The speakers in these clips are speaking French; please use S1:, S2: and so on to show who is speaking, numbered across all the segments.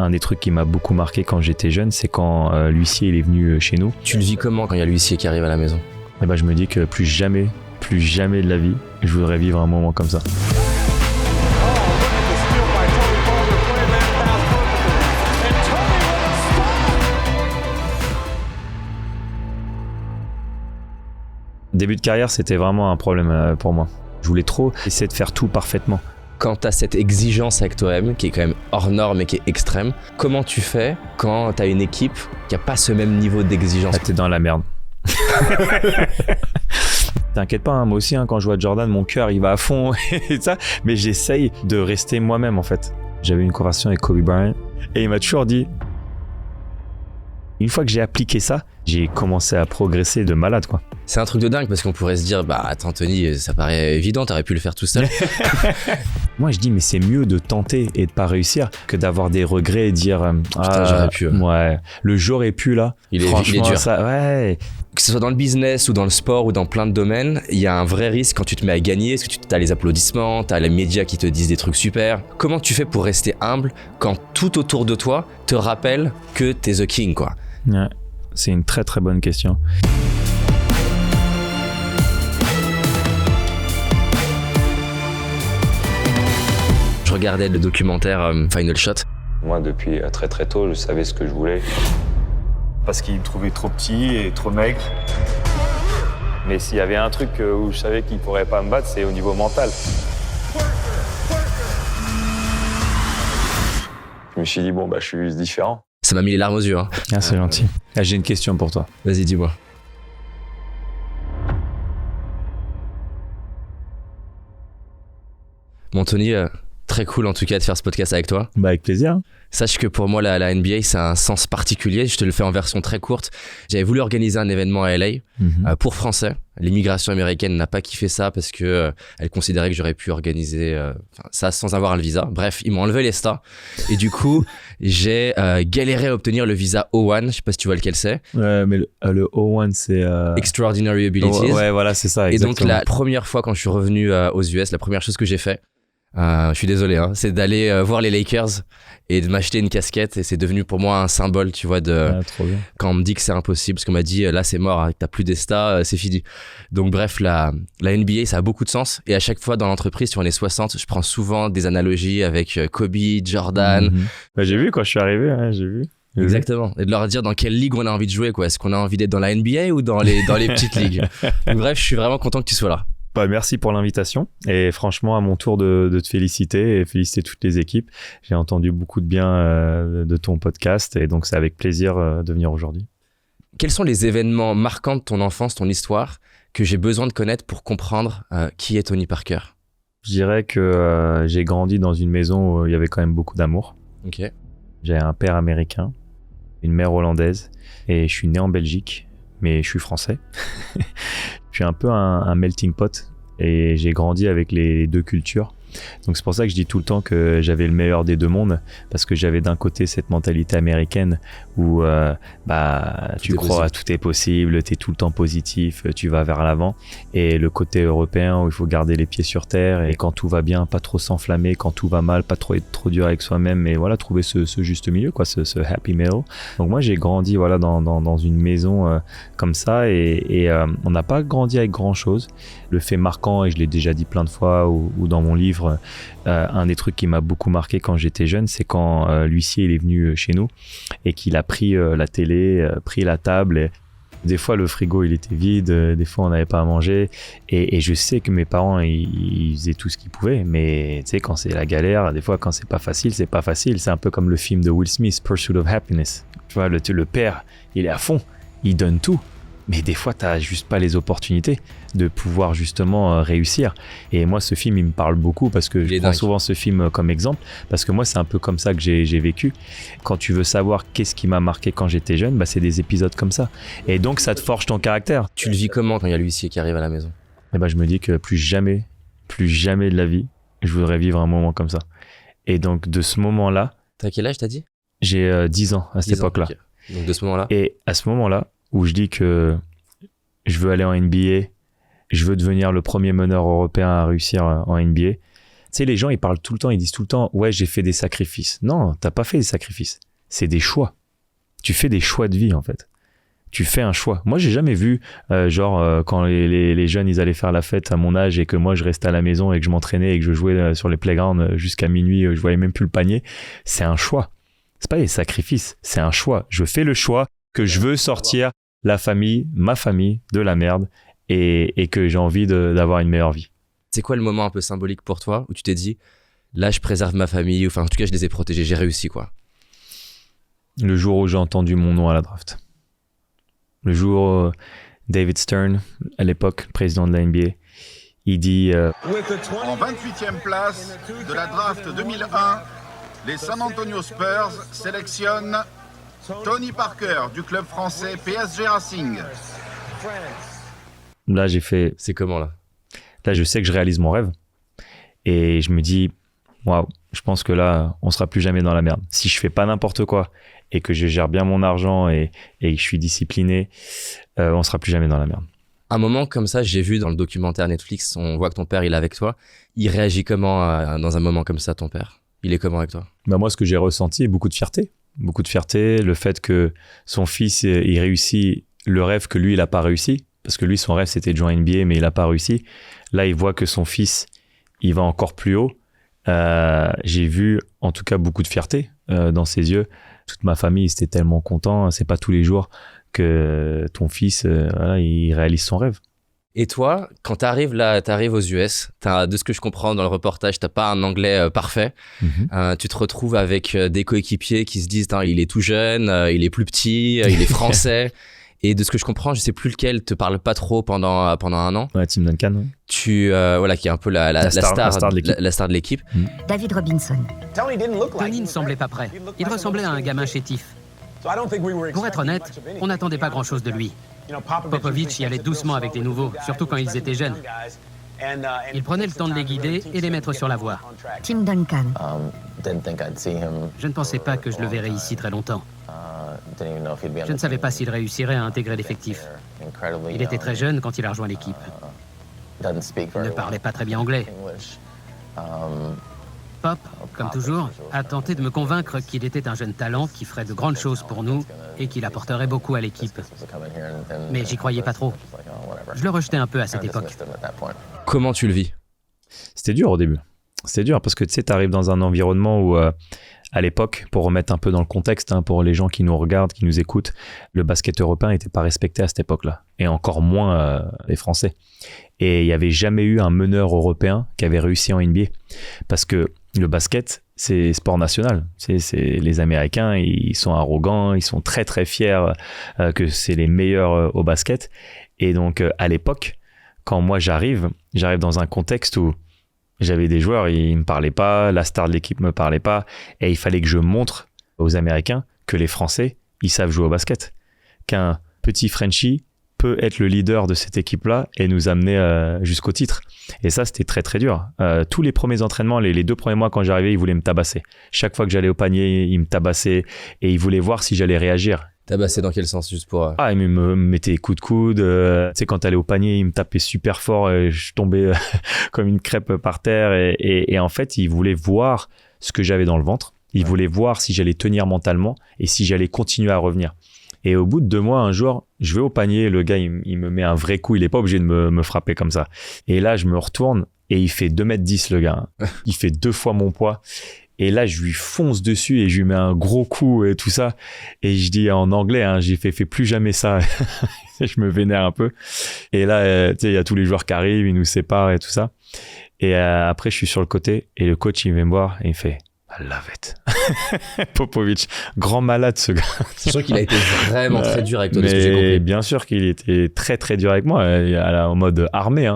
S1: Un des trucs qui m'a beaucoup marqué quand j'étais jeune, c'est quand l'huissier il est venu chez nous.
S2: Tu le vis comment quand il y a l'huissier qui arrive à la maison?
S1: Et ben, je me dis que plus jamais de la vie, je voudrais vivre un moment comme ça. Début de carrière, c'était vraiment un problème pour moi. Je voulais trop essayer de faire tout parfaitement.
S2: Quand tu as cette exigence avec toi-même, qui est quand même hors norme et qui est extrême, comment tu fais quand tu as une équipe qui n'a pas ce même niveau d'exigence?
S1: T'es dans la merde. T'inquiète pas, hein, moi aussi, quand je vois Jordan, mon cœur il va à fond et ça, mais j'essaye de rester moi-même en fait. J'avais une conversation avec Kobe Bryant et il m'a toujours dit, une fois que j'ai appliqué ça, j'ai commencé à progresser de malade quoi.
S2: C'est un truc de dingue parce qu'on pourrait se dire, bah attends Tony, ça paraît évident, t'aurais pu le faire tout seul.
S1: Moi je dis, mais c'est mieux de tenter et de pas réussir que d'avoir des regrets et dire
S2: putain, j'aurais pu.
S1: Ouais, le j'aurais pu là.
S2: Il est dur.
S1: Ça, ouais.
S2: Que ce soit dans le business ou dans le sport ou dans plein de domaines, il y a un vrai risque quand tu te mets à gagner, parce que tu as les applaudissements, t'as les médias qui te disent des trucs super. Comment tu fais pour rester humble quand tout autour de toi te rappelle que t'es the king quoi?
S1: Ouais, c'est une très très bonne question.
S2: Je regardais le documentaire Final Shot.
S3: Moi, depuis très très tôt, je savais ce que je voulais.
S4: Parce qu'il me trouvait trop petit et trop maigre. Mais s'il y avait un truc où je savais qu'il pourrait pas me battre, c'est au niveau mental. Je me suis dit, bon, bah, je suis juste différent.
S2: Ça m'a mis les larmes aux yeux. Hein.
S1: Ah, c'est gentil. Ah, j'ai une question pour toi.
S2: Vas-y, dis-moi. Bon, Tony, très cool en tout cas de faire ce podcast avec toi.
S1: Bah, avec plaisir.
S2: Sache que pour moi, la NBA, c'est un sens particulier. Je te le fais en version très courte. J'avais voulu organiser un événement à LA pour Français. L'immigration américaine n'a pas kiffé ça parce que elle considérait que j'aurais pu organiser ça sans avoir le visa. Bref, ils m'ont enlevé les stars. Et du coup, j'ai galéré à obtenir le visa O1. Je sais pas si tu vois lequel c'est.
S1: Ouais, mais le O1, c'est...
S2: Extraordinary Abilities.
S1: Ouais, voilà, c'est ça, exactement.
S2: Et donc, la première fois quand je suis revenu aux US, la première chose que j'ai fait, je suis désolé, hein, c'est d'aller voir les Lakers et de m'acheter une casquette, et c'est devenu pour moi un symbole, tu vois, de
S1: trop bien.
S2: quand on me dit que c'est impossible, parce qu'on m'a dit là c'est mort, t'as plus des stars, c'est fini. Donc bref, la NBA ça a beaucoup de sens, et à chaque fois dans l'entreprise sur les 60, je prends souvent des analogies avec Kobe, Jordan.
S1: Bah, j'ai vu quand je suis arrivé, hein, j'ai vu.
S2: Exactement, et de leur dire dans quelle ligue on a envie de jouer quoi. Est-ce qu'on a envie d'être dans la NBA ou dans les petites ligues. Donc bref, je suis vraiment content que tu sois là.
S1: Bah, merci pour l'invitation, et franchement à mon tour de te féliciter et féliciter toutes les équipes. J'ai entendu beaucoup de bien de ton podcast, et donc c'est avec plaisir de venir aujourd'hui.
S2: Quels sont les événements marquants de ton enfance, ton histoire, que j'ai besoin de connaître pour comprendre qui est Tony Parker?
S1: Je dirais que j'ai grandi dans une maison où il y avait quand même beaucoup d'amour.
S2: Ok.
S1: J'ai un père américain, une mère hollandaise, et je suis né en Belgique, mais je suis français. Je suis un peu un melting pot, et j'ai grandi avec les deux cultures. Donc c'est pour ça que je dis tout le temps que j'avais le meilleur des deux mondes, parce que j'avais d'un côté cette mentalité américaine où tu crois à tout est possible, tu es tout le temps positif, tu vas vers l'avant, et le côté européen où il faut garder les pieds sur terre, et quand tout va bien, pas trop s'enflammer, quand tout va mal, pas trop être trop dur avec soi-même, mais voilà, trouver ce juste milieu, quoi, ce happy middle. Donc moi j'ai grandi voilà dans une maison comme ça, et on n'a pas grandi avec grand chose. Le fait marquant, et je l'ai déjà dit plein de fois ou dans mon livre, un des trucs qui m'a beaucoup marqué quand j'étais jeune, c'est quand l'huissier il est venu chez nous et qu'il a pris la télé, pris la table. Et des fois le frigo il était vide, des fois on n'avait pas à manger, et je sais que mes parents ils faisaient tout ce qu'ils pouvaient, mais tu sais, quand c'est la galère, des fois quand c'est pas facile, c'est pas facile. C'est un peu comme le film de Will Smith, Pursuit of Happiness. Tu vois, le père il est à fond, il donne tout, mais des fois t'as juste pas les opportunités de pouvoir justement réussir. Et moi ce film il me parle beaucoup, parce que je prends souvent ce film comme exemple, parce que moi c'est un peu comme ça que j'ai vécu. Quand tu veux savoir qu'est-ce qui m'a marqué quand j'étais jeune, bah c'est des épisodes comme ça, et donc ça te forge ton caractère.
S2: Tu le vis comment quand il y a l'huissier qui arrive à la maison?
S1: Et bah je me dis que plus jamais de la vie je voudrais vivre un moment comme ça. Et donc de ce moment là,
S2: t'as quel âge t'as dit?
S1: J'ai 10 ans à cette époque là.
S2: Okay. Donc de ce moment là,
S1: et à ce moment là où je dis que je veux aller en NBA, je veux devenir le premier meneur européen à réussir en NBA, sais, les gens, ils parlent tout le temps, ils disent tout le temps, ouais, j'ai fait des sacrifices. Non, t'as pas fait des sacrifices. C'est des choix. Tu fais des choix de vie, en fait. Tu fais un choix. Moi, j'ai jamais vu, quand les jeunes, ils allaient faire la fête à mon âge et que moi, je restais à la maison et que je m'entraînais et que je jouais sur les playgrounds jusqu'à minuit, je voyais même plus le panier. C'est un choix. C'est pas des sacrifices, c'est un choix. Je fais le choix que je veux sortir ma famille de la merde et que j'ai envie d'avoir une meilleure vie.
S2: C'est quoi le moment un peu symbolique pour toi où tu t'es dit, là, je préserve ma famille, enfin, en tout cas, je les ai protégés, j'ai réussi, quoi?
S1: Le jour où j'ai entendu mon nom à la draft. Le jour où David Stern, à l'époque, président de la NBA, il dit
S5: En 28e place de la draft 2001, les San Antonio Spurs sélectionnent Tony Parker du club français PSG Racing.
S1: Là, j'ai fait...
S2: C'est comment, là?
S1: Là, je sais que je réalise mon rêve. Et je me dis, waouh, je pense que là, on sera plus jamais dans la merde. Si je fais pas n'importe quoi et que je gère bien mon argent et que je suis discipliné, on sera plus jamais dans la merde.
S2: Un moment comme ça, j'ai vu dans le documentaire Netflix, on voit que ton père, il est avec toi. Il réagit comment dans un moment comme ça, ton père? Il est comment avec toi?
S1: Bah moi, ce que j'ai ressenti, beaucoup de fierté. Beaucoup de fierté, le fait que son fils, il réussit le rêve que lui, il n'a pas réussi. Parce que lui, son rêve, c'était de jouer à NBA, mais il n'a pas réussi. Là, il voit que son fils, il va encore plus haut. J'ai vu, en tout cas, beaucoup de fierté dans ses yeux. Toute ma famille, c'était tellement content. C'est pas tous les jours que ton fils, il réalise son rêve.
S2: Et toi, quand t'arrives aux US, de ce que je comprends dans le reportage, t'as pas un anglais parfait. Tu te retrouves avec des coéquipiers qui se disent, il est tout jeune, il est plus petit, il est français. Et de ce que je comprends, je sais plus lequel te parle pas trop pendant un an.
S1: Ouais, Tim Duncan. Ouais.
S2: Qui est un peu la star de l'équipe.
S6: David Robinson.
S7: Tony ne semblait pas prêt. Il ressemblait à un gamin chétif. Pour être honnête, on n'attendait pas grand-chose de lui. Popovich y allait doucement avec les nouveaux, surtout quand ils étaient jeunes. Il prenait le temps de les guider et les mettre sur la voie.
S6: Tim Duncan.
S7: Je ne pensais pas que je le verrais ici très longtemps. Je ne savais pas s'il réussirait à intégrer l'effectif. Il était très jeune quand il a rejoint l'équipe. Il ne parlait pas très bien anglais. Pop, comme toujours, a tenté de me convaincre qu'il était un jeune talent qui ferait de grandes choses pour nous et qu'il apporterait beaucoup à l'équipe. Mais j'y croyais pas trop. Je le rejetais un peu à cette époque.
S2: Comment tu le vis?
S1: C'était dur au début. C'était dur parce que tu sais, t'arrives dans un environnement où, à l'époque, pour remettre un peu dans le contexte, pour les gens qui nous regardent, qui nous écoutent, le basket européen n'était pas respecté à cette époque-là. Et encore moins les Français. Et il n'y avait jamais eu un meneur européen qui avait réussi en NBA. Parce que le basket, c'est sport national. C'est les Américains, ils sont arrogants, ils sont très très fiers que c'est les meilleurs au basket. Et donc, à l'époque, quand moi j'arrive dans un contexte où j'avais des joueurs, ils me parlaient pas, la star de l'équipe me parlait pas, et il fallait que je montre aux Américains que les Français, ils savent jouer au basket. Qu'un petit Frenchie peut être le leader de cette équipe-là et nous amener jusqu'au titre. Et ça, c'était très très dur. Tous les premiers entraînements, les 2 premiers mois quand j'arrivais, ils voulaient me tabasser. Chaque fois que j'allais au panier, ils me tabassaient et ils voulaient voir si j'allais réagir.
S2: Tabassé dans quel sens, juste pour...
S1: Ah, ils me mettaient des coups de coude. Tu sais, quand t'allais au panier, ils me tapaient super fort et je tombais comme une crêpe par terre. Et en fait, ils voulaient voir ce que j'avais dans le ventre. Ils voulaient voir si j'allais tenir mentalement et si j'allais continuer à revenir. Et au bout de 2 mois, un jour, je vais au panier, le gars, il me met un vrai coup. Il est pas obligé de me frapper comme ça. Et là, je me retourne et il fait 2m10, le gars. Il fait 2 fois mon poids. Et là, je lui fonce dessus et je lui mets un gros coup et tout ça. Et je dis en anglais, j'ai fais plus jamais ça. Je me vénère un peu. Et là, tu sais, il y a tous les joueurs qui arrivent, ils nous séparent et tout ça. Et après, je suis sur le côté et le coach, il vient me voir et il fait « I love it ». Popovich, grand malade ce gars.
S2: C'est sûr qu'il a été vraiment très dur avec toi, de ce que
S1: Mais
S2: j'ai compris.
S1: bien sûr qu'il était très très dur avec moi, en mode armé.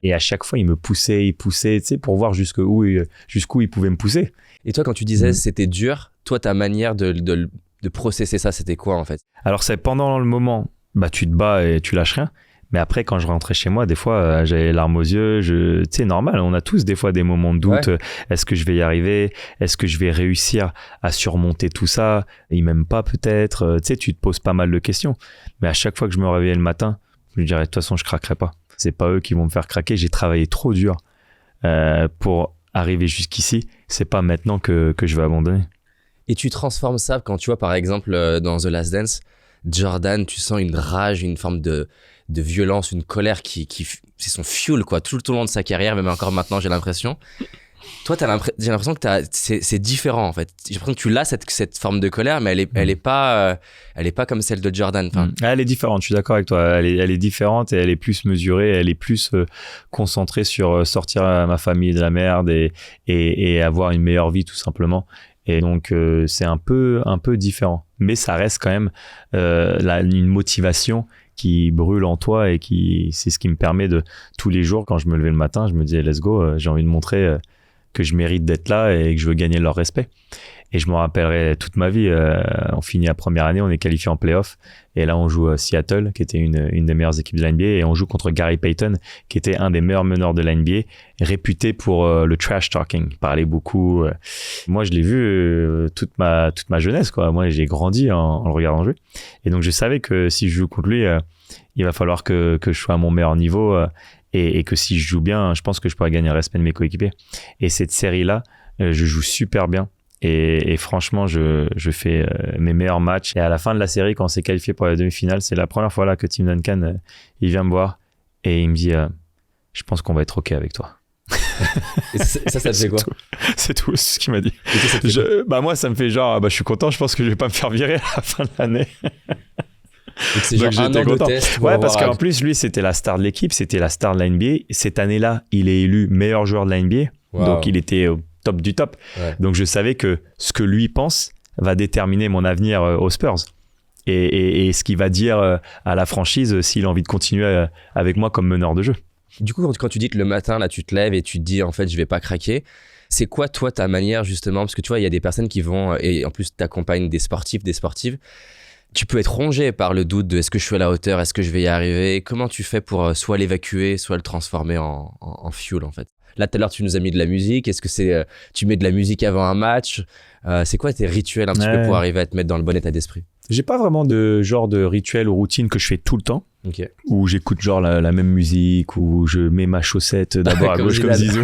S1: Et à chaque fois, il me poussait, tu sais, pour voir jusqu'où il pouvait me pousser.
S2: Et toi, quand tu disais c'était dur, toi, ta manière de processer ça, c'était quoi en fait?
S1: Alors, c'est pendant le moment, tu te bats et tu lâches rien. Mais après, quand je rentrais chez moi, des fois, j'avais les larmes aux yeux. Tu sais, normal, on a tous des fois des moments de doute. Ouais. Est-ce que je vais y arriver? Est-ce que je vais réussir à surmonter tout ça? Ils m'aiment pas peut-être. Tu sais, tu te poses pas mal de questions. Mais à chaque fois que je me réveillais le matin, je me dirais, de toute façon, je craquerai pas. C'est pas eux qui vont me faire craquer. J'ai travaillé trop dur pour arrivé jusqu'ici, c'est pas maintenant que je vais abandonner.
S2: Et tu transformes ça quand tu vois par exemple dans The Last Dance, Jordan, tu sens une rage, une forme de violence, une colère qui c'est son fuel quoi, tout le long de sa carrière, même encore maintenant j'ai l'impression. Toi j'ai l'impression que c'est différent en fait. J'ai l'impression que tu l'as cette forme de colère, mais elle est pas comme celle de Jordan. Enfin,
S1: elle est différente, je suis d'accord avec toi. Elle est différente et elle est plus mesurée, elle est plus concentrée sur sortir ma famille de la merde et avoir une meilleure vie tout simplement. Et donc c'est un peu différent, mais ça reste quand même une motivation qui brûle en toi et c'est ce qui me permet de tous les jours quand je me levais le matin, je me disais let's go, j'ai envie de montrer que je mérite d'être là et que je veux gagner leur respect. Et je me rappellerai toute ma vie. On finit la première année, on est qualifié en play-off. Et là, on joue à Seattle, qui était une des meilleures équipes de la NBA. Et on joue contre Gary Payton, qui était un des meilleurs meneurs de la NBA, réputé pour le trash talking. Il parlait beaucoup. Moi, je l'ai vu toute ma jeunesse, quoi. Moi, j'ai grandi en le regardant jouer. Et donc, je savais que si je joue contre lui, il va falloir que je sois à mon meilleur niveau. Et que si je joue bien, je pense que je pourrais gagner le respect de mes coéquipiers. Et cette série-là, je joue super bien. Et franchement, je fais mes meilleurs matchs. Et à la fin de la série, quand on s'est qualifié pour la demi-finale, c'est la première fois là que Tim Duncan, il vient me voir et il me dit je pense qu'on va être OK avec toi.
S2: Et ça te fait quoi?
S1: C'est tout, c'est ce qu'il m'a dit. Moi, ça me fait genre, je suis content, je pense que je vais pas me faire virer à la fin de l'année.
S2: Donc c'est genre un an de test.
S1: Ouais, parce qu'en plus, lui, c'était la star de l'équipe, c'était la star de la NBA. Cette année-là, il est élu meilleur joueur de la NBA. Wow. Donc, il était au top du top. Ouais. Donc, je savais que ce que lui pense va déterminer mon avenir aux Spurs. Et ce qu'il va dire à la franchise s'il a envie de continuer avec moi comme meneur de jeu.
S2: Du coup, quand tu dis que le matin, là, tu te lèves et tu te dis, en fait, je vais pas craquer. C'est quoi, toi, ta manière, justement? Parce que tu vois, il y a des personnes qui vont, et en plus, t'accompagnes des sportifs, des sportives. Tu peux être rongé par le doute de est-ce que je suis à la hauteur, est-ce que je vais y arriver? Comment tu fais pour soit l'évacuer, soit le transformer en fuel, en fait? Là, tout à l'heure, tu nous as mis de la musique. Est-ce que c'est tu mets de la musique avant un match? C'est quoi tes rituels un petit peu pour arriver à te mettre dans le bon état d'esprit? J'ai
S1: pas vraiment de genre de rituel ou routine que je fais tout le temps.
S2: Okay.
S1: Où j'écoute genre la même musique, où je mets ma chaussette d'abord à gauche comme Zizou.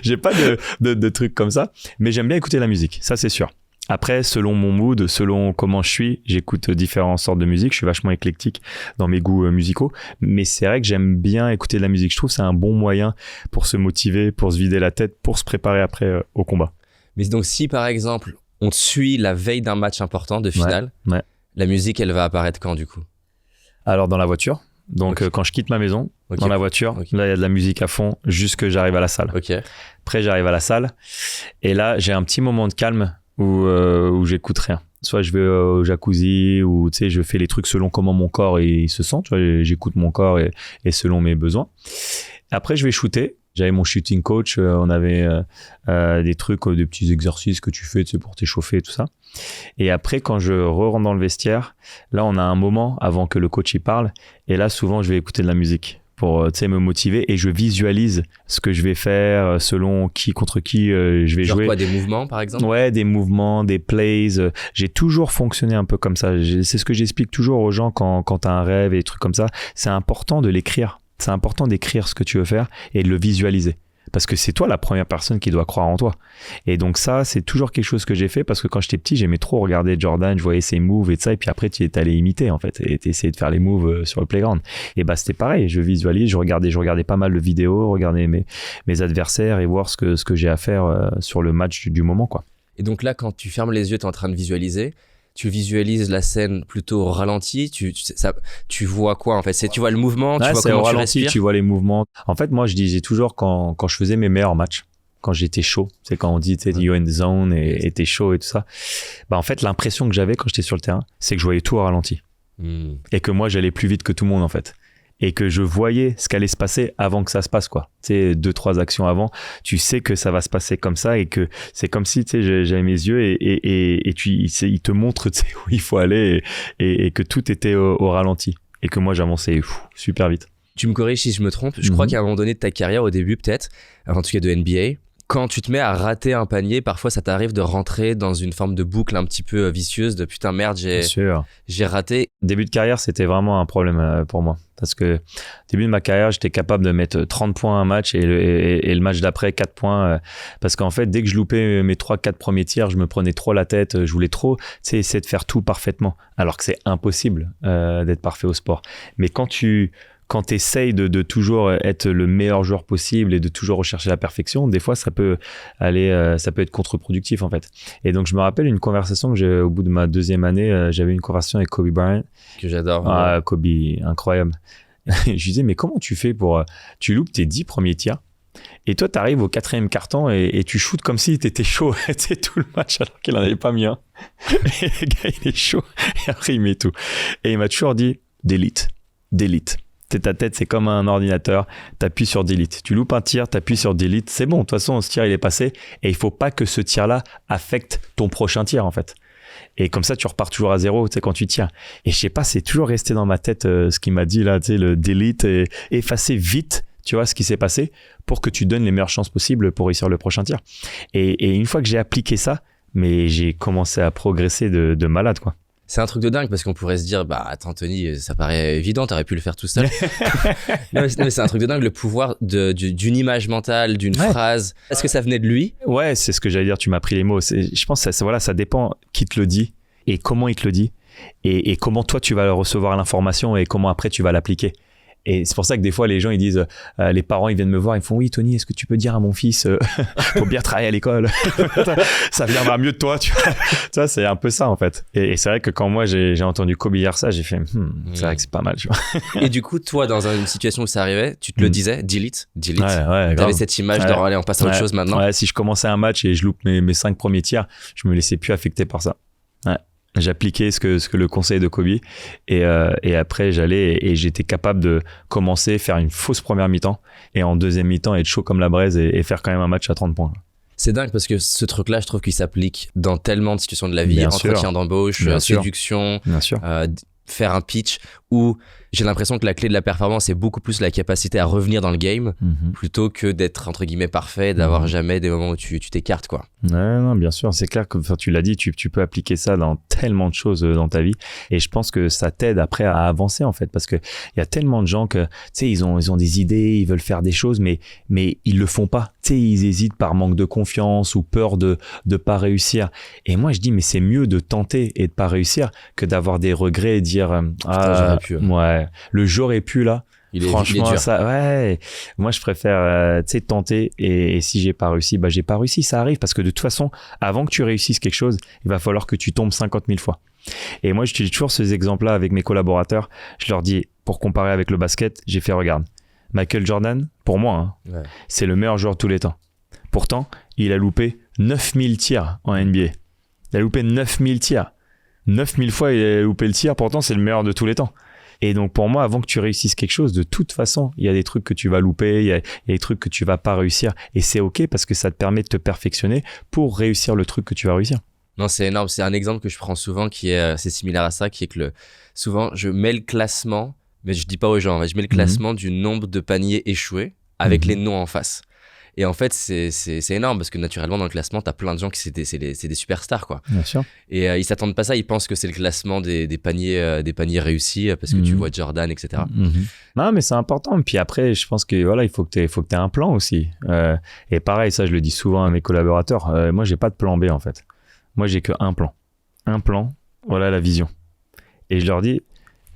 S1: J'ai pas de trucs comme ça, mais j'aime bien écouter la musique, ça c'est sûr. Après, selon mon mood, selon comment je suis, j'écoute différentes sortes de musique. Je suis vachement éclectique dans mes goûts musicaux. Mais c'est vrai que j'aime bien écouter de la musique. Je trouve que c'est un bon moyen pour se motiver, pour se vider la tête, pour se préparer après au combat.
S2: Mais donc, si par exemple, on te suit la veille d'un match important de finale,
S1: ouais.
S2: La musique, elle va apparaître quand du coup?
S1: Alors, dans la voiture. Donc, quand je quitte ma maison, dans la voiture, là, il y a de la musique à fond jusque j'arrive à la salle. Après, j'arrive à la salle. Et là, j'ai un petit moment de calme où j'écoute rien. Soit je vais au jacuzzi ou tu sais, je fais les trucs selon comment mon corps il se sent. Tu vois, j'écoute mon corps et selon mes besoins. Après, je vais shooter. J'avais mon shooting coach. On avait des trucs, des petits exercices que tu fais, tu sais, pour t'échauffer et tout ça. Et après, quand je rentre dans le vestiaire, là, on a un moment avant que le coach y parle. Et là, souvent, je vais écouter de la musique pour me motiver et je visualise ce que je vais faire selon qui contre qui je vais jouer.
S2: Genre quoi, des mouvements par exemple?
S1: Ouais, des mouvements, des plays. J'ai toujours fonctionné un peu comme ça. C'est ce que j'explique toujours aux gens quand t'as un rêve et des trucs comme ça. C'est important de l'écrire. C'est important d'écrire ce que tu veux faire et de le visualiser. Parce que c'est toi la première personne qui doit croire en toi. Et donc ça, c'est toujours quelque chose que j'ai fait parce que quand j'étais petit, j'aimais trop regarder Jordan, je voyais ses moves et tout ça. Et puis après, tu es allé imiter en fait et t'essayais de faire les moves sur le playground. Et c'était pareil, je visualise, je regardais pas mal de vidéos, regarder mes adversaires et voir ce que j'ai à faire sur le match du moment, quoi.
S2: Et donc là, quand tu fermes les yeux, tu es en train de visualiser. Tu visualises la scène plutôt au ralenti, tu vois quoi en fait? Tu vois le mouvement, tu vois comment tu respires?
S1: Tu vois les mouvements. En fait, moi je disais toujours quand je faisais mes meilleurs matchs, quand j'étais chaud, c'est quand on dit you're in the zone et t'es chaud et tout ça. En fait, l'impression que j'avais quand j'étais sur le terrain, c'est que je voyais tout au ralenti. Et que moi j'allais plus vite que tout le monde en fait. Et que je voyais ce qu'allait se passer avant que ça se passe, quoi. Tu sais, 2-3 actions avant, tu sais que ça va se passer comme ça et que c'est comme si, tu sais, j'avais mes yeux et il te montre, tu sais, où il faut aller et que tout était au ralenti et que moi j'avançais super vite.
S2: Tu me corriges si je me trompe. Je crois qu'à un moment donné de ta carrière, au début peut-être, en tout cas de NBA, Quand tu te mets à rater un panier, parfois ça t'arrive de rentrer dans une forme de boucle un petit peu vicieuse de putain merde, j'ai raté.
S1: Début de carrière, c'était vraiment un problème pour moi. Parce que début de ma carrière, j'étais capable de mettre 30 points à un match et le match d'après 4 points. Parce qu'en fait, dès que je loupais mes 3-4 premiers tirs, je me prenais trop la tête. Je voulais trop essayer de faire tout parfaitement. Alors que c'est impossible d'être parfait au sport. Mais quand tu essayes de toujours être le meilleur joueur possible et de toujours rechercher la perfection, des fois, ça peut être contre-productif, en fait. Et donc, je me rappelle une conversation que au bout de ma 2e année, j'avais une conversation avec Kobe Bryant.
S2: Que j'adore.
S1: Ah, Kobe, incroyable. Je lui disais, mais comment tu fais tu loupes tes 10 premiers tirs et toi, tu arrives au 4e quart-temps et tu shootes comme si tu étais chaud tout le match alors qu'il n'en avait pas mis un. Et le gars, il est chaud et après, il met tout. Et il m'a toujours dit, delete. Ta tête, c'est comme un ordinateur, t'appuies sur delete. Tu loupes un tir, t'appuies sur delete, c'est bon. De toute façon, ce tir, il est passé et il faut pas que ce tir-là affecte ton prochain tir, en fait. Et comme ça, tu repars toujours à zéro, quand tu tires. Et je sais pas, c'est toujours resté dans ma tête ce qu'il m'a dit là, le delete, et effacer vite, tu vois, ce qui s'est passé pour que tu donnes les meilleures chances possibles pour réussir le prochain tir. Et une fois que j'ai appliqué ça, mais j'ai commencé à progresser de malade, quoi.
S2: C'est un truc de dingue parce qu'on pourrait se dire, bah attends Tony, ça paraît évident, t'aurais pu le faire tout seul. non, mais c'est un truc de dingue, le pouvoir d'une image mentale, d'une phrase. Est-ce que ça venait de lui ?
S1: Ouais, c'est ce que j'allais dire, tu m'as pris les mots. Je pense que ça dépend qui te le dit et comment il te le dit et comment toi tu vas recevoir l'information et comment après tu vas l'appliquer. Et c'est pour ça que des fois, les gens, ils disent, les parents, ils viennent me voir, ils me font, oui, Tony, est-ce que tu peux dire à mon fils, faut bien travailler à l'école, ça viendra mieux de toi, tu vois, c'est un peu ça, en fait. Et c'est vrai que quand moi, j'ai entendu Kobe dire ça, j'ai fait, c'est vrai que c'est pas mal, tu vois.
S2: Et du coup, toi, dans une situation où ça arrivait, tu te le disais, delete.
S1: Ouais,
S2: t'avais cette image de, allez, on passe à autre chose maintenant.
S1: Ouais, si je commençais un match et je loupe mes 5 premiers tirs, je me laissais plus affecter par ça. Ouais. J'appliquais ce que le conseil de Kobe et après j'allais et j'étais capable de commencer, faire une fausse première mi-temps et en deuxième mi-temps être chaud comme la braise et faire quand même un match à 30 points.
S2: C'est dingue parce que ce truc-là, je trouve qu'il s'applique dans tellement de situations de la vie, entretien d'embauche, séduction, faire un pitch où j'ai l'impression que la clé de la performance c'est beaucoup plus la capacité à revenir dans le game plutôt que d'être entre guillemets parfait, d'avoir jamais des moments où tu t'écartes quoi.
S1: Non, bien sûr, c'est clair que tu l'as dit, tu peux appliquer ça dans tellement de choses dans ta vie et je pense que ça t'aide après à avancer en fait parce que il y a tellement de gens que tu sais ils ont des idées, ils veulent faire des choses mais ils le font pas. Tu sais ils hésitent par manque de confiance ou peur de pas réussir. Et moi je dis mais c'est mieux de tenter et de pas réussir que d'avoir des regrets et dire
S2: j'aurais pu.
S1: Ouais, le j'aurais pu là. Franchement,
S2: il est dur.
S1: ça, ouais. Moi, je préfère, tenter et si j'ai pas réussi, j'ai pas réussi. Ça arrive parce que de toute façon, avant que tu réussisses quelque chose, il va falloir que tu tombes 50 000 fois. Et moi, j'utilise toujours ces exemples-là avec mes collaborateurs. Je leur dis, pour comparer avec le basket, j'ai fait, regarde, Michael Jordan, pour moi, c'est le meilleur joueur de tous les temps. Pourtant, il a loupé 9000 tirs en NBA. Il a loupé 9000 tirs. 9000 fois, il a loupé le tir. Pourtant, c'est le meilleur de tous les temps. Et donc pour moi, avant que tu réussisses quelque chose, de toute façon, il y a des trucs que tu vas louper, il y a des trucs que tu vas pas réussir. Et c'est ok parce que ça te permet de te perfectionner pour réussir le truc que tu vas réussir.
S2: Non, c'est énorme. C'est un exemple que je prends souvent qui est, c'est similaire à ça, qui est que souvent, je mets le classement, mais je dis pas aux gens, je mets le classement du nombre de paniers échoués avec les noms en face. Et en fait, c'est énorme parce que naturellement, dans le classement, t'as plein de gens qui c'est des superstars, quoi.
S1: Bien sûr.
S2: Et ils s'attendent pas à ça. Ils pensent que c'est le classement des paniers réussis parce que tu vois Jordan, etc.
S1: Non, mais c'est important. Puis après, je pense que voilà, il faut que t'aies un plan aussi. Et pareil, ça, je le dis souvent à mes collaborateurs. Moi, j'ai pas de plan B en fait. Moi, j'ai qu'un plan. Un plan. Voilà la vision. Et je leur dis.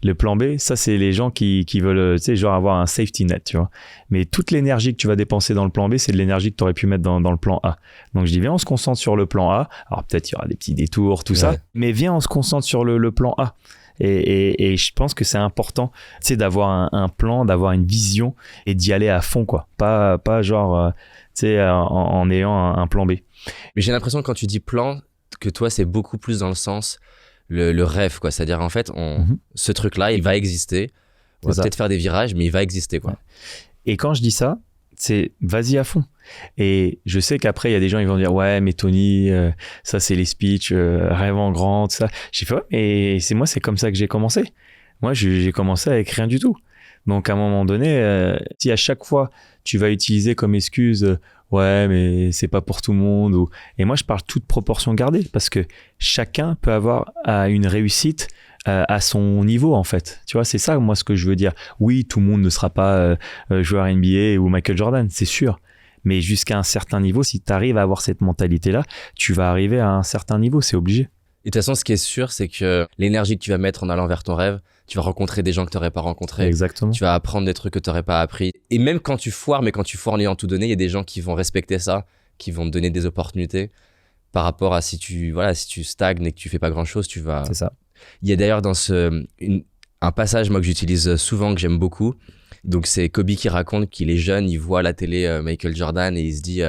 S1: Le plan B, ça, c'est les gens qui veulent, tu sais, genre avoir un safety net, tu vois. Mais toute l'énergie que tu vas dépenser dans le plan B, c'est de l'énergie que tu aurais pu mettre dans le plan A. Donc, je dis, viens, on se concentre sur le plan A. Alors, peut-être il y aura des petits détours, tout ça. Mais viens, on se concentre sur le plan A. Et je pense que c'est important, tu sais, d'avoir un plan, d'avoir une vision et d'y aller à fond, quoi. Pas genre, tu sais, en ayant un plan B.
S2: Mais j'ai l'impression que quand tu dis plan, que toi, c'est beaucoup plus dans le sens... Le rêve, quoi. C'est-à-dire, en fait, ce truc-là, il va exister. On va peut-être faire des virages, mais il va exister, quoi.
S1: Et quand je dis ça, c'est vas-y à fond. Et je sais qu'après, il y a des gens qui vont dire, ouais, mais Tony, ça, c'est les speeches, rêve en grand, tout ça. J'ai fait, ouais, mais c'est comme ça que j'ai commencé. Moi, j'ai commencé avec rien du tout. Donc à un moment donné, si à chaque fois tu vas utiliser comme excuse ouais mais c'est pas pour tout le monde et moi je parle toute proportion gardée parce que chacun peut avoir une réussite à son niveau en fait, tu vois, c'est ça moi ce que je veux dire. Oui, tout le monde ne sera pas joueur NBA ou Michael Jordan, c'est sûr, mais jusqu'à un certain niveau, si tu arrives à avoir cette mentalité là, tu vas arriver à un certain niveau, c'est obligé.
S2: Et de toute façon, ce qui est sûr, c'est que l'énergie que tu vas mettre en allant vers ton rêve, tu vas rencontrer des gens que tu n'aurais pas rencontrés.
S1: Exactement.
S2: Tu vas apprendre des trucs que tu n'aurais pas appris. Et même quand tu foires, mais quand tu foires en ayant tout donné, il y a des gens qui vont respecter ça, qui vont te donner des opportunités par rapport à si tu stagnes et que tu fais pas grand-chose, tu vas...
S1: C'est ça.
S2: Il y a d'ailleurs dans un passage moi que j'utilise souvent, que j'aime beaucoup. Donc c'est Kobe qui raconte qu'il est jeune, il voit à la télé Michael Jordan et il se dit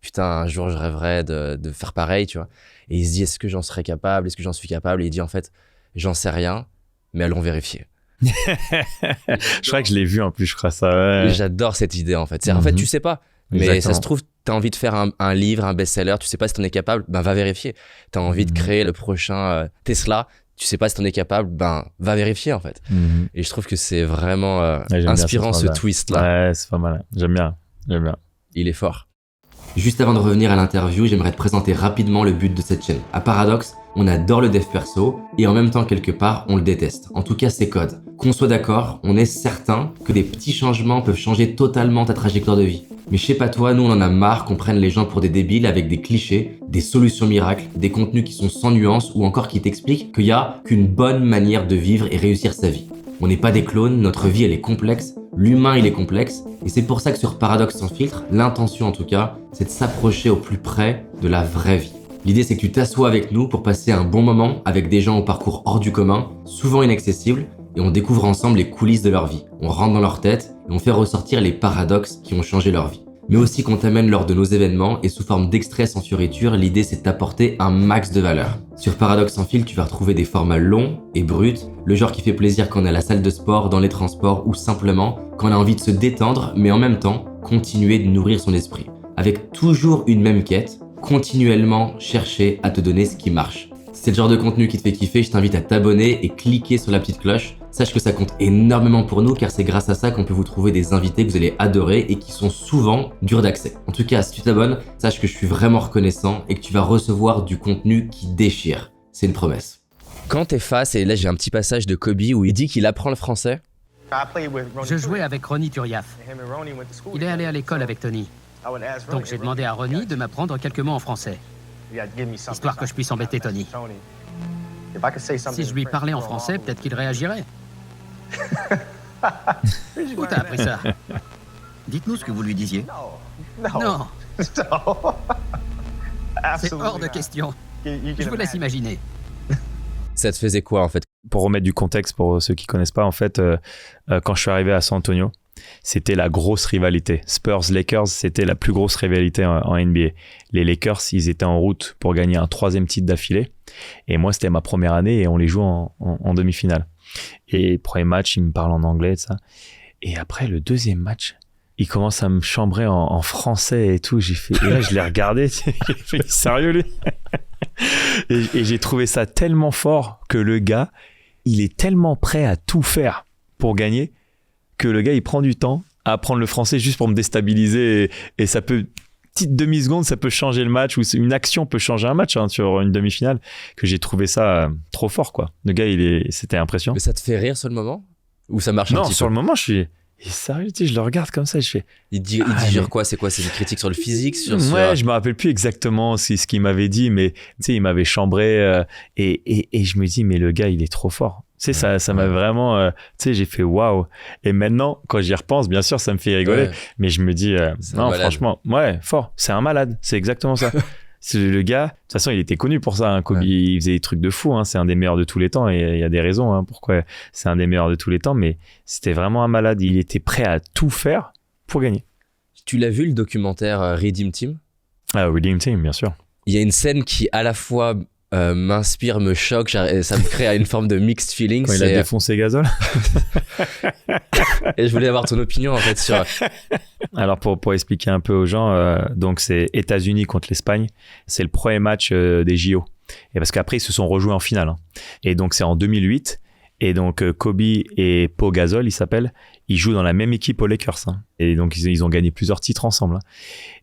S2: putain, un jour je rêverais de faire pareil, tu vois. Et il se dit est-ce que j'en serais capable, est-ce que j'en suis capable, et il dit en fait j'en sais rien, mais allons vérifier.
S1: Je crois que je l'ai vu en plus, je crois ça. Ouais.
S2: J'adore cette idée en fait. En fait tu sais pas, mais exactement. Ça se trouve t'as envie de faire un livre, un best-seller, tu sais pas si t'en es capable, ben va vérifier. T'as envie de créer le prochain Tesla, tu sais pas si t'en es capable, ben va vérifier en fait. Et je trouve que c'est vraiment inspirant ce twist là.
S1: Ouais, c'est pas mal. J'aime bien.
S2: Il est fort. Juste avant de revenir à l'interview, j'aimerais te présenter rapidement le but de cette chaîne. À Paradox, on adore le dev perso et en même temps quelque part on le déteste. En tout cas c'est code. Qu'on soit d'accord, on est certain que des petits changements peuvent changer totalement ta trajectoire de vie. Mais je sais pas toi, nous on en a marre qu'on prenne les gens pour des débiles avec des clichés, des solutions miracles, des contenus qui sont sans nuance ou encore qui t'expliquent qu'il y a qu'une bonne manière de vivre et réussir sa vie. On n'est pas des clones, notre vie elle est complexe, l'humain il est complexe et c'est pour ça que sur Paradox sans filtre, l'intention en tout cas, c'est de s'approcher au plus près de la vraie vie. L'idée c'est que tu t'assois avec nous pour passer un bon moment avec des gens au parcours hors du commun, souvent inaccessibles, et on découvre ensemble les coulisses de leur vie. On rentre dans leur tête et on fait ressortir les paradoxes qui ont changé leur vie. Mais aussi qu'on t'amène lors de nos événements et sous forme d'extraits sans fioriture, l'idée c'est de t'apporter un max de valeur. Sur Paradox sans fil, tu vas retrouver des formats longs et bruts, le genre qui fait plaisir quand on est à la salle de sport, dans les transports ou simplement quand on a envie de se détendre mais en même temps continuer de nourrir son esprit. Avec toujours une même quête, continuellement chercher à te donner ce qui marche. Si c'est le genre de contenu qui te fait kiffer, je t'invite à t'abonner et cliquer sur la petite cloche. Sache que ça compte énormément pour nous car c'est grâce à ça qu'on peut vous trouver des invités que vous allez adorer et qui sont souvent durs d'accès. En tout cas, si tu t'abonnes, sache que je suis vraiment reconnaissant et que tu vas recevoir du contenu qui déchire. C'est une promesse. Quand t'es face, et là j'ai un petit passage de Kobe où il dit qu'il apprend le français.
S7: Je jouais avec Ronny Turiaf. Il est allé à l'école avec Tony. Donc j'ai demandé à Ronny de m'apprendre quelques mots en français, histoire que je puisse embêter Tony. Si je lui parlais en français, peut-être qu'il réagirait. Où t'as appris ça?
S8: Dites-nous ce que vous lui disiez.
S7: Non. C'est hors de question. Je vous laisse imaginer.
S2: Ça te faisait quoi en fait?
S1: Pour remettre du contexte pour ceux qui connaissent pas, en fait, quand je suis arrivé à San Antonio, c'était la grosse rivalité. Spurs-Lakers, c'était la plus grosse rivalité en NBA. Les Lakers, ils étaient en route pour gagner un 3e titre d'affilée. Et moi, c'était ma première année et on les joue en demi-finale. Et premier match, ils me parlent en anglais et ça. Et après, le 2e match, ils commencent à me chambrer en français et tout. Et là, je l'ai regardé. J'ai fait, sérieux, lui? Et j'ai trouvé ça tellement fort que le gars, il est tellement prêt à tout faire pour gagner que le gars, il prend du temps à apprendre le français juste pour me déstabiliser et ça peut, petite demi-seconde, ça peut changer le match ou une action peut changer un match sur une demi-finale, que j'ai trouvé ça trop fort, quoi. Le gars, c'était impressionnant.
S2: Mais ça te fait rire sur le moment? Ou ça marche un petit peu?
S1: Non, sur le moment, je suis... sérieux, tu sais, je le regarde comme ça, je fais...
S2: Il dit quoi? C'est quoi? C'est une critique sur le physique?
S1: Ouais, je me rappelle plus exactement ce qu'il m'avait dit, mais tu sais, il m'avait chambré et je me dis, mais le gars, il est trop fort. Tu sais, ça m'a vraiment... tu sais, j'ai fait waouh. Et maintenant, quand j'y repense, bien sûr, ça me fait rigoler. Ouais. Mais je me dis, non, franchement, ouais, fort. C'est un malade. C'est exactement ça. Le gars, de toute façon, il était connu pour ça. Hein. Kobe, il faisait des trucs de fou. Hein. C'est un des meilleurs de tous les temps. Et il y a des raisons pourquoi c'est un des meilleurs de tous les temps. Mais c'était vraiment un malade. Il était prêt à tout faire pour gagner.
S2: Tu l'as vu, le documentaire Redeem Team?
S1: Ah, Redeem Team, bien sûr.
S2: Il y a une scène qui, à la fois... m'inspire, me choque, ça me crée une forme de mixed feelings.
S1: Quand il a défoncé Gasol.
S2: Et je voulais avoir ton opinion en fait sur...
S1: Alors pour expliquer un peu aux gens, donc c'est États-Unis contre l'Espagne, c'est le premier match des JO. Et parce qu'après ils se sont rejoués en finale. Hein. Et donc c'est en 2008 Et donc, Kobe et Pau Gasol, ils s'appellent, ils jouent dans la même équipe aux Lakers. Hein. Et donc, ils ont gagné plusieurs titres ensemble. Hein.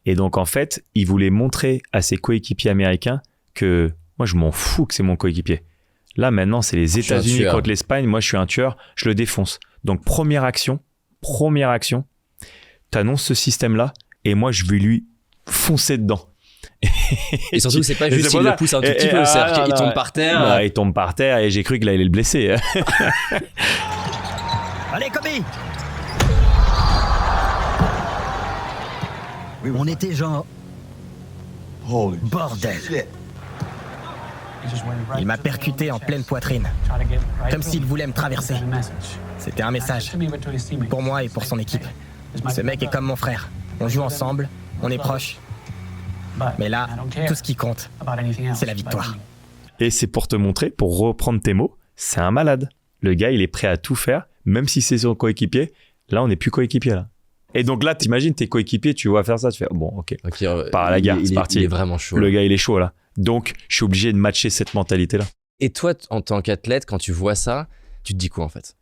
S1: Et donc, en fait, ils voulaient montrer à ses coéquipiers américains que moi, je m'en fous que c'est mon coéquipier. Là, maintenant, c'est les États-Unis contre l'Espagne. Moi, je suis un tueur, je le défonce. Donc, première action, t'annonces ce système-là et moi, je vais lui foncer dedans.
S2: Et surtout, c'est pas juste qu'il le pousse un tout petit peu, c'est-à-dire qu'il tombe par terre.
S1: Bah, il tombe par terre et j'ai cru qu'il allait le blesser.
S8: Allez, Kobe! On était genre... Bordel! Il m'a percuté en pleine poitrine, comme s'il voulait me traverser. C'était un message, pour moi et pour son équipe. Ce mec est comme mon frère. On joue ensemble, on est proches. Mais là, tout ce qui compte, c'est la victoire.
S1: Et c'est pour te montrer, pour reprendre tes mots, c'est un malade. Le gars, il est prêt à tout faire, même si c'est son coéquipier. Là, on n'est plus coéquipier, là. Et donc là, t'imagines tes coéquipiers, tu vois faire ça, tu fais bon, ok, part à la gare, c'est parti.
S2: Il est vraiment chaud.
S1: Le gars, il est chaud là. Donc, je suis obligé de matcher cette mentalité-là.
S2: Et toi, en tant qu'athlète, quand tu vois ça, tu te dis quoi en fait?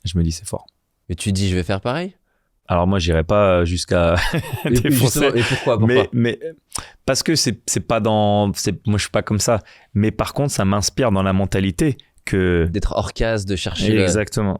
S1: Je me dis c'est fort.
S2: Et tu te dis je vais faire pareil?
S1: Alors moi, j'irai pas jusqu'à défoncer.
S2: Et pourquoi
S1: mais parce que c'est pas dans, moi je suis pas comme ça. Mais par contre, ça m'inspire dans la mentalité que
S2: d'être hors case, de chercher.
S1: Exactement.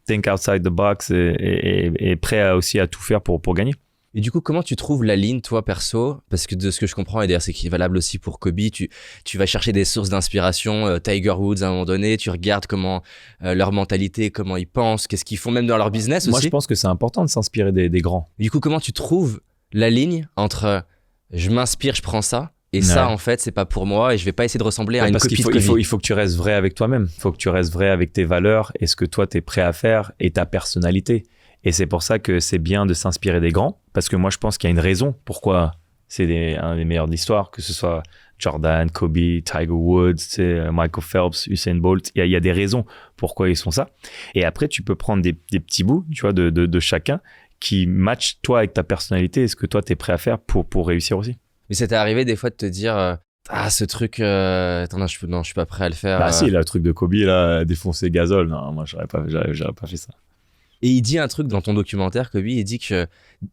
S1: Think outside the box et prêt aussi à tout faire pour gagner.
S2: Et du coup, comment tu trouves la ligne, toi, perso? Parce que de ce que je comprends, et d'ailleurs c'est valable aussi pour Kobe, tu vas chercher des sources d'inspiration, Tiger Woods à un moment donné, tu regardes comment leur mentalité, comment ils pensent, qu'est-ce qu'ils font même dans leur business aussi.
S1: Moi, je pense que c'est important de s'inspirer des grands.
S2: Du coup, comment tu trouves la ligne entre je m'inspire, je prends ça, et ça, en fait, c'est pas pour moi et je vais pas essayer de ressembler à une copie de Kobe.
S1: Il faut que tu restes vrai avec toi-même. Il faut que tu restes vrai avec tes valeurs et ce que toi, tu es prêt à faire et ta personnalité. Et c'est pour ça que c'est bien de s'inspirer des grands, parce que moi, je pense qu'il y a une raison pourquoi c'est un des meilleurs de l'histoire, que ce soit Jordan, Kobe, Tiger Woods, Michael Phelps, Usain Bolt. Il y a des raisons pourquoi ils sont ça. Et après, tu peux prendre des petits bouts, tu vois, de chacun qui matchent toi avec ta personnalité et ce que toi, tu es prêt à faire pour réussir aussi.
S2: Mais ça t'est arrivé des fois de te dire ce truc, attends, non, je suis pas prêt à le faire.
S1: Bah si, le truc de Kobe, là, défoncer Gasol, non, moi, j'aurais pas fait ça.
S2: Et il dit un truc dans ton documentaire, Kobe, il dit que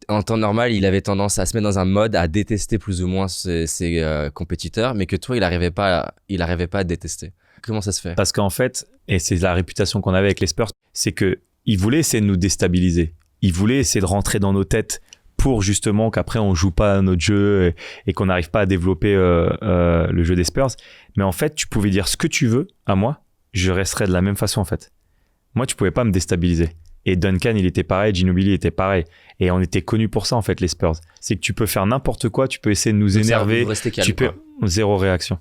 S2: en temps normal, il avait tendance à se mettre dans un mode à détester plus ou moins ses compétiteurs, mais que toi, il arrivait pas à détester. Comment ça se fait? Parce
S1: qu'en fait, et c'est la réputation qu'on avait avec les Spurs, c'est que il voulait essayer de nous déstabiliser. Il voulait essayer de rentrer dans nos têtes pour justement qu'après on joue pas à notre jeu et qu'on n'arrive pas à développer le jeu des Spurs. Mais en fait, tu pouvais dire ce que tu veux à moi, je resterais de la même façon en fait. Moi, tu pouvais pas me déstabiliser. Et Duncan, il était pareil, Ginobili était pareil. Et on était connus pour ça, en fait, les Spurs. C'est que tu peux faire n'importe quoi, tu peux essayer de nous énerver. Zéro réaction.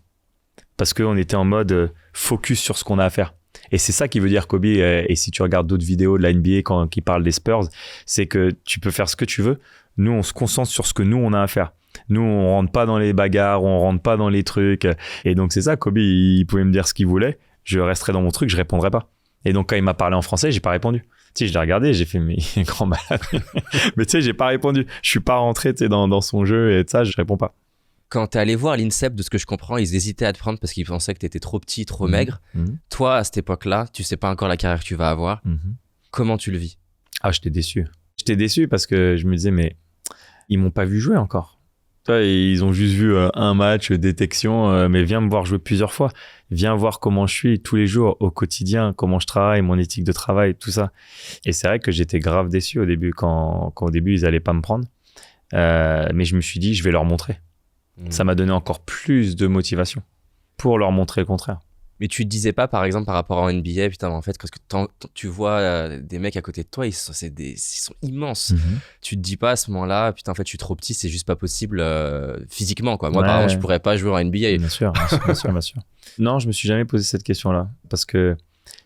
S1: Parce qu'on était en mode focus sur ce qu'on a à faire. Et c'est ça qui veut dire Kobe. Et si tu regardes d'autres vidéos de la NBA qui parlent des Spurs, c'est que tu peux faire ce que tu veux. Nous, on se concentre sur ce que nous, on a à faire. Nous, on rentre pas dans les bagarres, on rentre pas dans les trucs. Et donc, c'est ça, Kobe, il pouvait me dire ce qu'il voulait. Je resterais dans mon truc, je répondrais pas. Et donc, quand il m'a parlé en français, j'ai pas répondu. Tu sais, je l'ai regardé, j'ai fait, mais grand malade. Mais tu sais, j'ai pas répondu. Je suis pas rentré, tu sais, dans son jeu et ça, je réponds pas.
S2: Quand t'es allé voir l'INSEP, de ce que je comprends, ils hésitaient à te prendre parce qu'ils pensaient que t'étais trop petit, trop maigre. Toi, à cette époque-là, tu sais pas encore la carrière que tu vas avoir. Comment tu le vis?
S1: Ah, j'étais déçu. J'étais déçu parce que je me disais, mais ils m'ont pas vu jouer encore. Ils ont juste vu un match, détection, mais viens me voir jouer plusieurs fois. Viens voir comment je suis tous les jours, au quotidien, comment je travaille, mon éthique de travail, tout ça. Et c'est vrai que j'étais grave déçu au début, quand au début, ils allaient pas me prendre. Mais je me suis dit, je vais leur montrer. Ça m'a donné encore plus de motivation pour leur montrer le contraire.
S2: Mais tu te disais pas, par exemple, par rapport à NBA, putain, en fait, parce que tu vois des mecs à côté de toi, ils sont immenses. Tu te dis pas à ce moment-là, putain, en fait, je suis trop petit, c'est juste pas possible physiquement, quoi. Moi, par exemple, je pourrais pas jouer en NBA.
S1: Bien sûr. Non, je me suis jamais posé cette question-là. Parce que,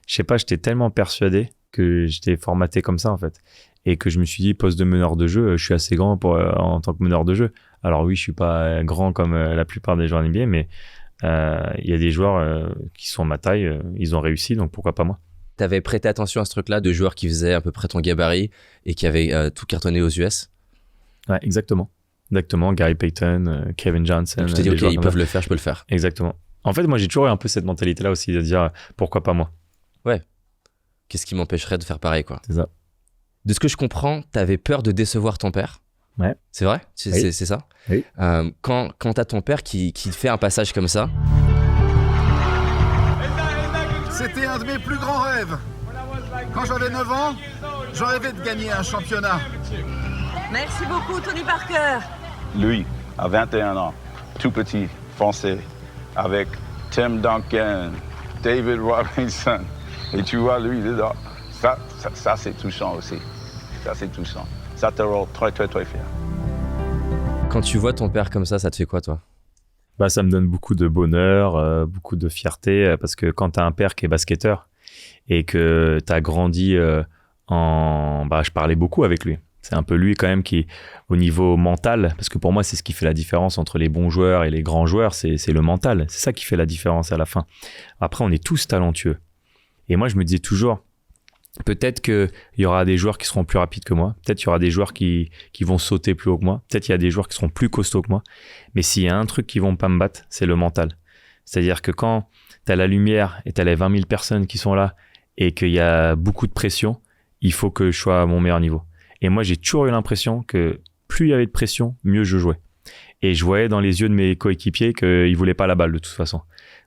S1: je sais pas, j'étais tellement persuadé que j'étais formaté comme ça, en fait. Et que je me suis dit, poste de meneur de jeu, je suis assez grand en tant que meneur de jeu. Alors oui, je suis pas grand comme la plupart des joueurs NBA, mais il y a des joueurs qui sont à ma taille, ils ont réussi, donc pourquoi pas moi.
S2: T'avais prêté attention à ce truc-là de joueurs qui faisaient à peu près ton gabarit et qui avaient tout cartonné aux US?
S1: Ouais, exactement. Gary Payton, Kevin Johnson.
S2: Donc, je te dis, ok, ils peuvent le faire, je peux le faire.
S1: Exactement. En fait, moi, j'ai toujours eu un peu cette mentalité-là aussi, de dire pourquoi pas moi.
S2: Ouais. Qu'est-ce qui m'empêcherait de faire pareil, quoi.
S1: C'est ça.
S2: De ce que je comprends, t'avais peur de décevoir ton père.
S1: Ouais.
S2: C'est vrai ?
S1: Oui.
S2: C'est ça ?
S1: Oui.
S2: Quand t'as ton père qui te fait un passage comme ça...
S5: C'était un de mes plus grands rêves. Quand j'avais 9 ans, je rêvais de gagner un championnat.
S9: Merci beaucoup, Tony Parker.
S10: Lui, à 21 ans, tout petit, français, avec Tim Duncan, David Robinson, et tu vois lui dedans. Ça c'est touchant aussi. Ça, c'est touchant. Ça te rend très, très, très fier.
S2: Quand tu vois ton père comme ça te fait quoi, toi ?
S1: Bah, ça me donne beaucoup de bonheur, beaucoup de fierté, parce que quand tu as un père qui est basketteur et que tu as grandi je parlais beaucoup avec lui. C'est un peu lui quand même qui, au niveau mental, parce que pour moi, c'est ce qui fait la différence entre les bons joueurs et les grands joueurs, c'est le mental. C'est ça qui fait la différence à la fin. Après, on est tous talentueux. Et moi, je me disais toujours, peut-être qu'il y aura des joueurs qui seront plus rapides que moi. Peut-être qu'il y aura des joueurs qui vont sauter plus haut que moi. Peut-être qu'il y a des joueurs qui seront plus costauds que moi. Mais s'il y a un truc qui vont pas me battre, c'est le mental. C'est-à-dire que quand tu as la lumière et tu as les 20 000 personnes qui sont là et qu'il y a beaucoup de pression, il faut que je sois à mon meilleur niveau. Et moi, j'ai toujours eu l'impression que plus il y avait de pression, mieux je jouais. Et je voyais dans les yeux de mes coéquipiers qu'ils ne voulaient pas la balle de toute façon.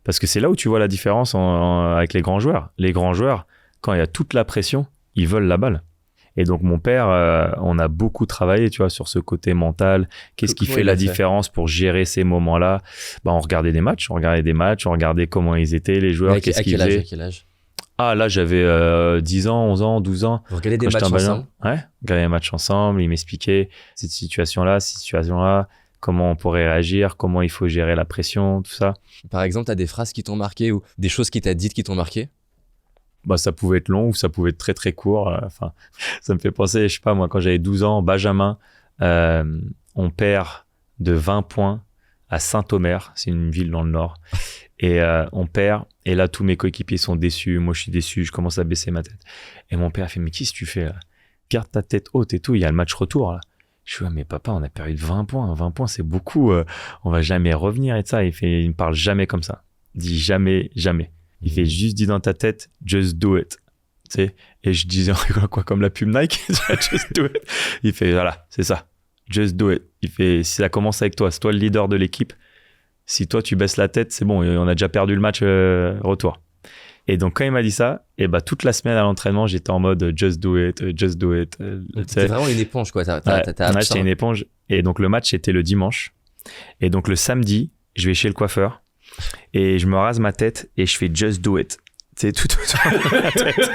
S1: Parce que c'est là où tu vois la différence avec les grands joueurs. Les grands joueurs, quand il y a toute la pression, ils veulent la balle. Et donc mon père, on a beaucoup travaillé, tu vois, sur ce côté mental. Qu'est-ce qui fait la différence pour gérer ces moments-là ? Bah, on regardait des matchs, on regardait comment ils étaient, les joueurs, qu'est-ce qu'ils faisaient.
S2: À quel âge ?
S1: Ah, là, j'avais 10 ans, 11 ans, 12 ans.
S2: Vous regardez des matchs ensemble ?
S1: Ouais, on regardait des matchs ensemble, il m'expliquait cette situation-là, comment on pourrait réagir, comment il faut gérer la pression, tout ça.
S2: Par exemple, tu as des phrases qui t'ont marqué ou des choses qu'il t'a dites qui t'ont marqué ?
S1: Bah, ça pouvait être long ou ça pouvait être très très court. Enfin, ça me fait penser, je sais pas moi, quand j'avais 12 ans, Benjamin, on perd de 20 points à Saint-Omer, c'est une ville dans le nord, et on perd, et là tous mes coéquipiers sont déçus, moi je suis déçu, je commence à baisser ma tête. Et mon père a fait, mais qu'est-ce que tu fais là ? Garde ta tête haute et tout, il y a le match retour là. Je suis, mais papa, on a perdu de 20 points, 20 points c'est beaucoup, on va jamais revenir et ça. Il me parle jamais comme ça, il dit jamais, jamais. Il fait juste, dis dans ta tête, just do it. Tu sais, et je disais, quoi, comme la pub Nike, just do it. Il fait, voilà, c'est ça, just do it. Il fait, si ça commence avec toi, c'est toi le leader de l'équipe. Si toi, tu baisses la tête, c'est bon, on a déjà perdu le match retour. Et donc, quand il m'a dit ça, et bah, toute la semaine à l'entraînement, j'étais en mode just do it, just do it.
S2: T'es vraiment une éponge, quoi.
S1: J'étais une éponge. Et donc, le match était le dimanche. Et donc, le samedi, je vais chez le coiffeur. Et je me rase ma tête et je fais just do it. C'est tout autour de ma tête.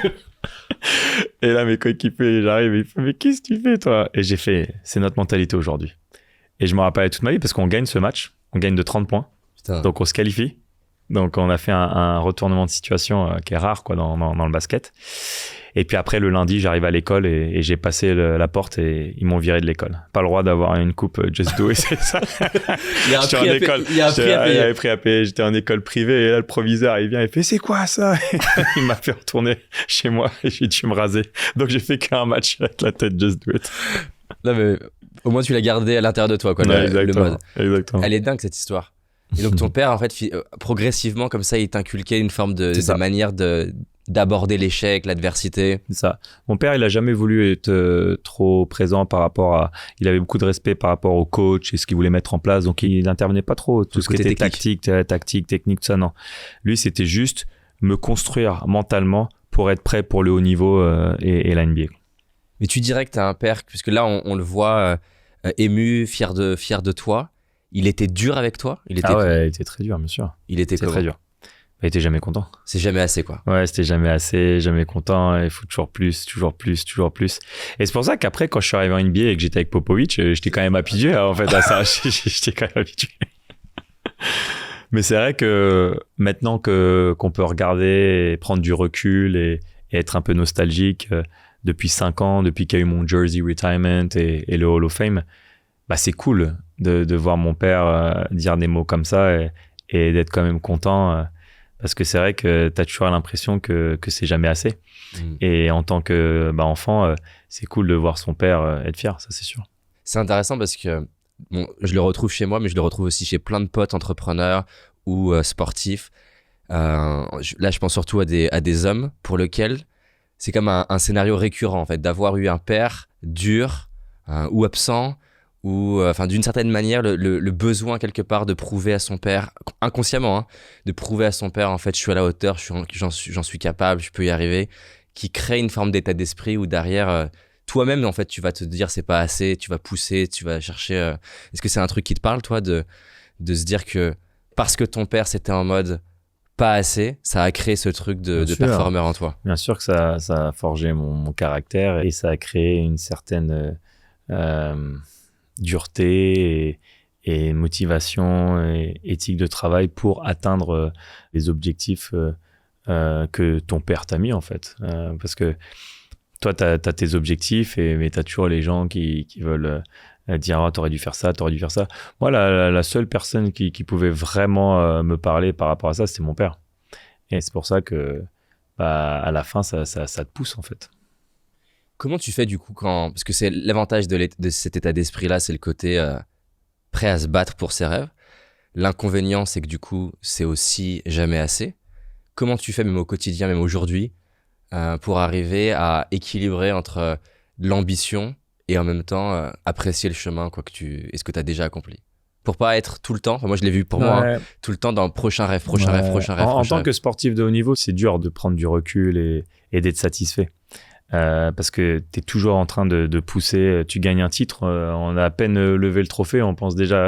S1: Et là, mes coéquipiers, j'arrive et ils font, mais qu'est-ce que tu fais, toi ? Et j'ai fait, c'est notre mentalité aujourd'hui. Et je me rappelle toute ma vie parce qu'on gagne ce match. On gagne de 30 points.
S2: Putain.
S1: Donc, on se qualifie. Donc, on a fait un retournement de situation qui est rare quoi, dans le basket. Et puis après, le lundi, j'arrive à l'école et j'ai passé la porte et ils m'ont viré de l'école. Pas le droit d'avoir une coupe Just Do It, c'est ça.
S2: Il y a un
S1: prix à payer. J'étais en école privée et là, le proviseur, il vient et fait « C'est quoi ça ?» Il m'a fait retourner chez moi et j'ai dû me raser. Donc, j'ai fait qu'un match avec la tête Just Do It.
S2: Là, mais au moins, tu l'as gardé à l'intérieur de toi, quoi,
S1: ouais,
S2: le mode.
S1: Exactement.
S2: Elle est dingue, cette histoire. Et donc, ton père, en fait, progressivement, comme ça, il t'inculquait une forme de manière d'aborder l'échec, l'adversité.
S1: C'est ça. Mon père, il a jamais voulu être trop présent par rapport à... Il avait beaucoup de respect par rapport au coach et ce qu'il voulait mettre en place. Donc, il n'intervenait pas trop. Tout ce qui était tactique, technique, tout ça, non. Lui, c'était juste me construire mentalement pour être prêt pour le haut niveau et la NBA.
S2: Mais tu dirais que tu as un père, puisque là, on le voit ému, fier de toi. Il était dur avec toi ? Il était
S1: il était très dur, bien sûr.
S2: Il était
S1: très dur. Il était jamais content.
S2: C'est jamais assez, quoi.
S1: Ouais, c'était jamais assez, jamais content. Il faut toujours plus. Et c'est pour ça qu'après, quand je suis arrivé en NBA et que j'étais avec Popovic, j'étais quand même habitué, en fait, à ça. J'étais quand même habitué. Mais c'est vrai que maintenant qu'on peut regarder et prendre du recul et être un peu nostalgique, depuis 5 ans, depuis qu'il y a eu mon jersey retirement et le Hall of Fame, bah c'est cool de voir mon père dire des mots comme ça et d'être quand même content. Parce que c'est vrai que tu as toujours l'impression que c'est jamais assez. Et en tant que enfant, c'est cool de voir son père être fier, ça c'est sûr.
S2: C'est intéressant parce que bon, je le retrouve chez moi, mais je le retrouve aussi chez plein de potes entrepreneurs ou sportifs. Là, je pense surtout à des hommes pour lesquels c'est comme un scénario récurrent, en fait, d'avoir eu un père dur ou absent, ou d'une certaine manière, le besoin quelque part de prouver à son père, inconsciemment, hein, de prouver à son père, en fait, je suis à la hauteur, j'en suis capable, je peux y arriver, qui crée une forme d'état d'esprit où derrière, toi-même, en fait, tu vas te dire c'est pas assez, tu vas pousser, tu vas chercher. Est-ce que c'est un truc qui te parle, toi, de se dire que parce que ton père, c'était en mode pas assez, ça a créé ce truc de performeur en toi?
S1: Bien sûr que ça a forgé mon caractère et ça a créé une certaine dureté et motivation et éthique de travail pour atteindre les objectifs que ton père t'a mis, en fait. Parce que toi, t'as tes objectifs, mais t'as toujours les gens qui veulent dire « t'aurais dû faire ça, t'aurais dû faire ça ». Moi, la seule personne qui pouvait vraiment me parler par rapport à ça, c'était mon père. Et c'est pour ça que, à la fin, ça te pousse, en fait.
S2: Comment tu fais, du coup, parce que c'est l'avantage de cet état d'esprit-là, c'est le côté prêt à se battre pour ses rêves. L'inconvénient, c'est que, du coup, c'est aussi jamais assez. Comment tu fais, même au quotidien, même aujourd'hui, pour arriver à équilibrer entre l'ambition et en même temps apprécier le chemin et ce que tu as déjà accompli, pour pas être tout le temps, moi je l'ai vu pour moi, hein, tout le temps dans prochain rêve. En
S1: tant que sportif de haut niveau, c'est dur de prendre du recul et d'être satisfait. Parce que tu es toujours en train de pousser, tu gagnes un titre, on a à peine levé le trophée, on pense déjà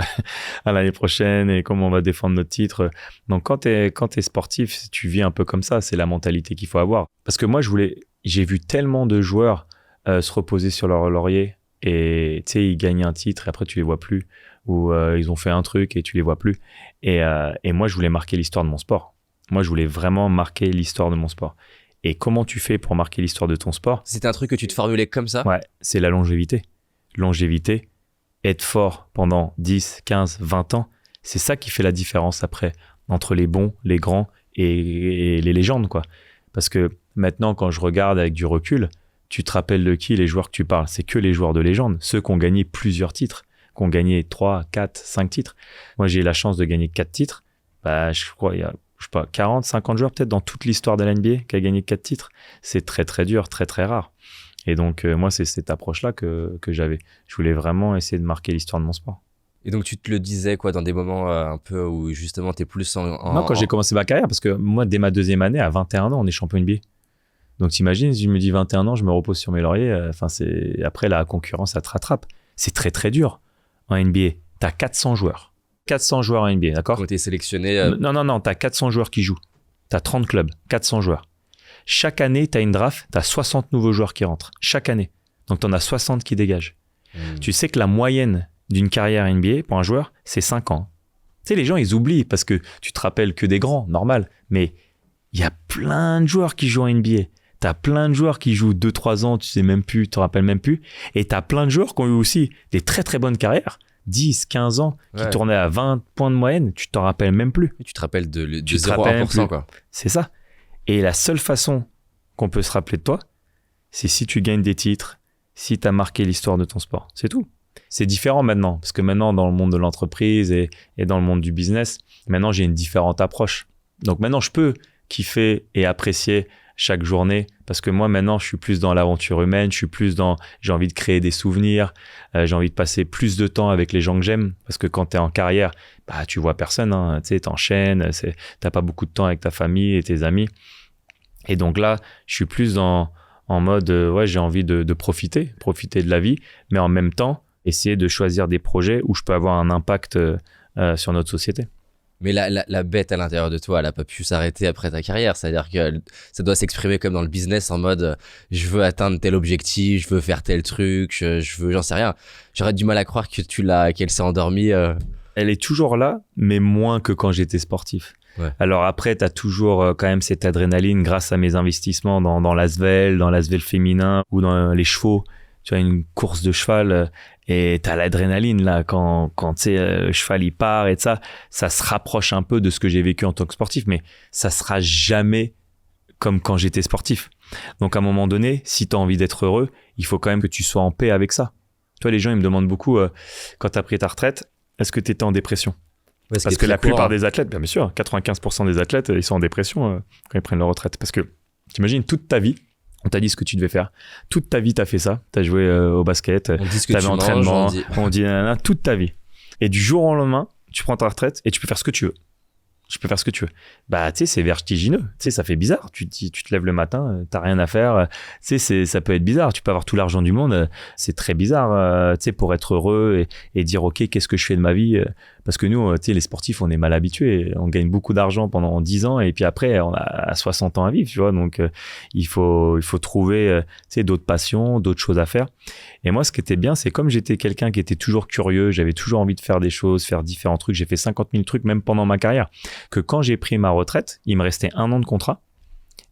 S1: à l'année prochaine et comment on va défendre notre titre. Donc quand t'es sportif, tu vis un peu comme ça, c'est la mentalité qu'il faut avoir. Parce que moi, j'ai vu tellement de joueurs se reposer sur leur laurier et tu sais, ils gagnent un titre et après tu les vois plus, ou ils ont fait un truc et tu les vois plus. Et moi, je voulais marquer l'histoire de mon sport. Moi, je voulais vraiment marquer l'histoire de mon sport. Et comment tu fais pour marquer l'histoire de ton sport?
S2: C'était un truc que tu te formulais comme ça?
S1: Ouais, c'est la longévité. Longévité, être fort pendant 10, 15, 20 ans, c'est ça qui fait la différence après entre les bons, les grands et les légendes, quoi. Parce que maintenant, quand je regarde avec du recul, tu te rappelles de qui les joueurs que tu parles? C'est que les joueurs de légende, ceux qui ont gagné plusieurs titres, qui ont gagné 3, 4, 5 titres. Moi, j'ai eu la chance de gagner 4 titres. Je crois il y a 40, 50 joueurs peut-être dans toute l'histoire de la NBA qui a gagné 4 titres. C'est très, très dur, très, très rare. Et donc, moi, c'est cette approche-là que j'avais. Je voulais vraiment essayer de marquer l'histoire de mon sport.
S2: Et donc, tu te le disais, quoi, dans des moments un peu où justement, t'es plus
S1: Non, quand j'ai commencé ma carrière, parce que moi, dès ma deuxième année, à 21 ans, on est champion NBA. Donc, t'imagines, si je me dis 21 ans, je me repose sur mes lauriers. Après, la concurrence, ça te rattrape. C'est très, très dur. En NBA, t'as 400 joueurs. 400 joueurs en NBA, d'accord?
S2: Quand t'es sélectionné...
S1: Non, t'as 400 joueurs qui jouent. T'as 30 clubs, 400 joueurs. Chaque année, t'as une draft, t'as 60 nouveaux joueurs qui rentrent. Chaque année. Donc, t'en as 60 qui dégagent. Tu sais que la moyenne d'une carrière NBA pour un joueur, c'est 5 ans. Tu sais, les gens, ils oublient parce que tu te rappelles que des grands, normal. Mais il y a plein de joueurs qui jouent en NBA. T'as plein de joueurs qui jouent 2-3 ans, tu sais même plus, tu te rappelles même plus. Et t'as plein de joueurs qui ont eu aussi des très, très bonnes carrières. 10, 15 ans, qui tournaient à 20 points de moyenne, tu t'en rappelles même plus.
S2: Et tu te rappelles du 0 à 1%, quoi.
S1: C'est ça. Et la seule façon qu'on peut se rappeler de toi, c'est si tu gagnes des titres, si tu as marqué l'histoire de ton sport. C'est tout. C'est différent maintenant, parce que maintenant, dans le monde de l'entreprise et dans le monde du business, maintenant, j'ai une différente approche. Donc maintenant, je peux kiffer et apprécier chaque journée, parce que moi maintenant je suis plus dans l'aventure humaine, je suis plus dans, j'ai envie de créer des souvenirs, j'ai envie de passer plus de temps avec les gens que j'aime, parce que quand tu es en carrière, tu vois personne, hein, tu sais, t'enchaînes, t'as pas beaucoup de temps avec ta famille et tes amis, et donc là je suis plus en mode j'ai envie de profiter de la vie, mais en même temps essayer de choisir des projets où je peux avoir un impact sur notre société.
S2: Mais la bête à l'intérieur de toi, elle n'a pas pu s'arrêter après ta carrière. C'est-à-dire que ça doit s'exprimer comme dans le business en mode je veux atteindre tel objectif, je veux faire tel truc, je veux, j'en sais rien. J'aurais du mal à croire que qu'elle s'est endormie.
S1: Elle est toujours là, mais moins que quand j'étais sportif. Ouais. Alors après, tu as toujours quand même cette adrénaline grâce à mes investissements dans l'Asvel féminin ou dans les chevaux. Tu as une course de cheval et tu as l'adrénaline là quand tu sais le cheval il part et ça se rapproche un peu de ce que j'ai vécu en tant que sportif, mais ça sera jamais comme quand j'étais sportif. Donc à un moment donné, si tu as envie d'être heureux, il faut quand même que tu sois en paix avec ça. Toi, les gens ils me demandent beaucoup quand tu as pris ta retraite, est-ce que tu étais en dépression? Parce que la plupart des athlètes, bien sûr, 95% des athlètes, ils sont en dépression quand ils prennent leur retraite. Parce que t'imagines toute ta vie, on t'a dit ce que tu devais faire. Toute ta vie, t'as fait ça. T'as joué au basket, t'avais entraînement, on dit toute ta vie. Et du jour au lendemain, tu prends ta retraite et tu peux faire ce que tu veux. Bah, tu sais, c'est vertigineux. Tu sais, ça fait bizarre. Tu te lèves le matin, t'as rien à faire. Tu sais, ça peut être bizarre. Tu peux avoir tout l'argent du monde. C'est très bizarre, tu sais, pour être heureux et dire, OK, qu'est-ce que je fais de ma vie? Parce que nous, tu sais, les sportifs, on est mal habitués. On gagne beaucoup d'argent pendant 10 ans et puis après, on a 60 ans à vivre, tu vois. Donc, il faut trouver, tu sais, d'autres passions, d'autres choses à faire. Et moi, ce qui était bien, c'est comme j'étais quelqu'un qui était toujours curieux, j'avais toujours envie de faire des choses, faire différents trucs. J'ai fait 50 000 trucs, même pendant ma carrière. Que quand j'ai pris ma retraite, il me restait 1 an de contrat.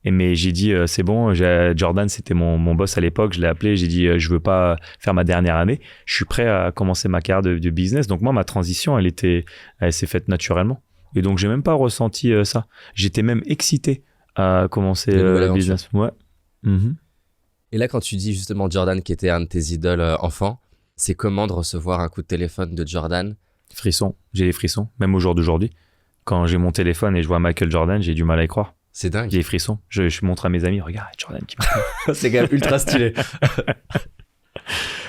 S1: Mais j'ai dit, c'est bon, Jordan, c'était mon boss à l'époque, je l'ai appelé, j'ai dit, je veux pas faire ma dernière année, je suis prêt à commencer ma carrière de business. Donc moi, ma transition, elle s'est faite naturellement. Et donc, j'ai même pas ressenti ça. J'étais même excité à commencer le business. Ouais. Mm-hmm.
S2: Et là, quand tu dis justement Jordan, qui était un de tes idoles enfant, c'est comment de recevoir un coup de téléphone de Jordan?
S1: Frissons, j'ai des frissons, même au jour d'aujourd'hui. Quand j'ai mon téléphone et je vois Michael Jordan, j'ai du mal à y croire.
S2: C'est dingue.
S1: J'ai des frissons. Je montre à mes amis, regarde Jordan qui m'appelle.
S2: C'est quand même ultra stylé.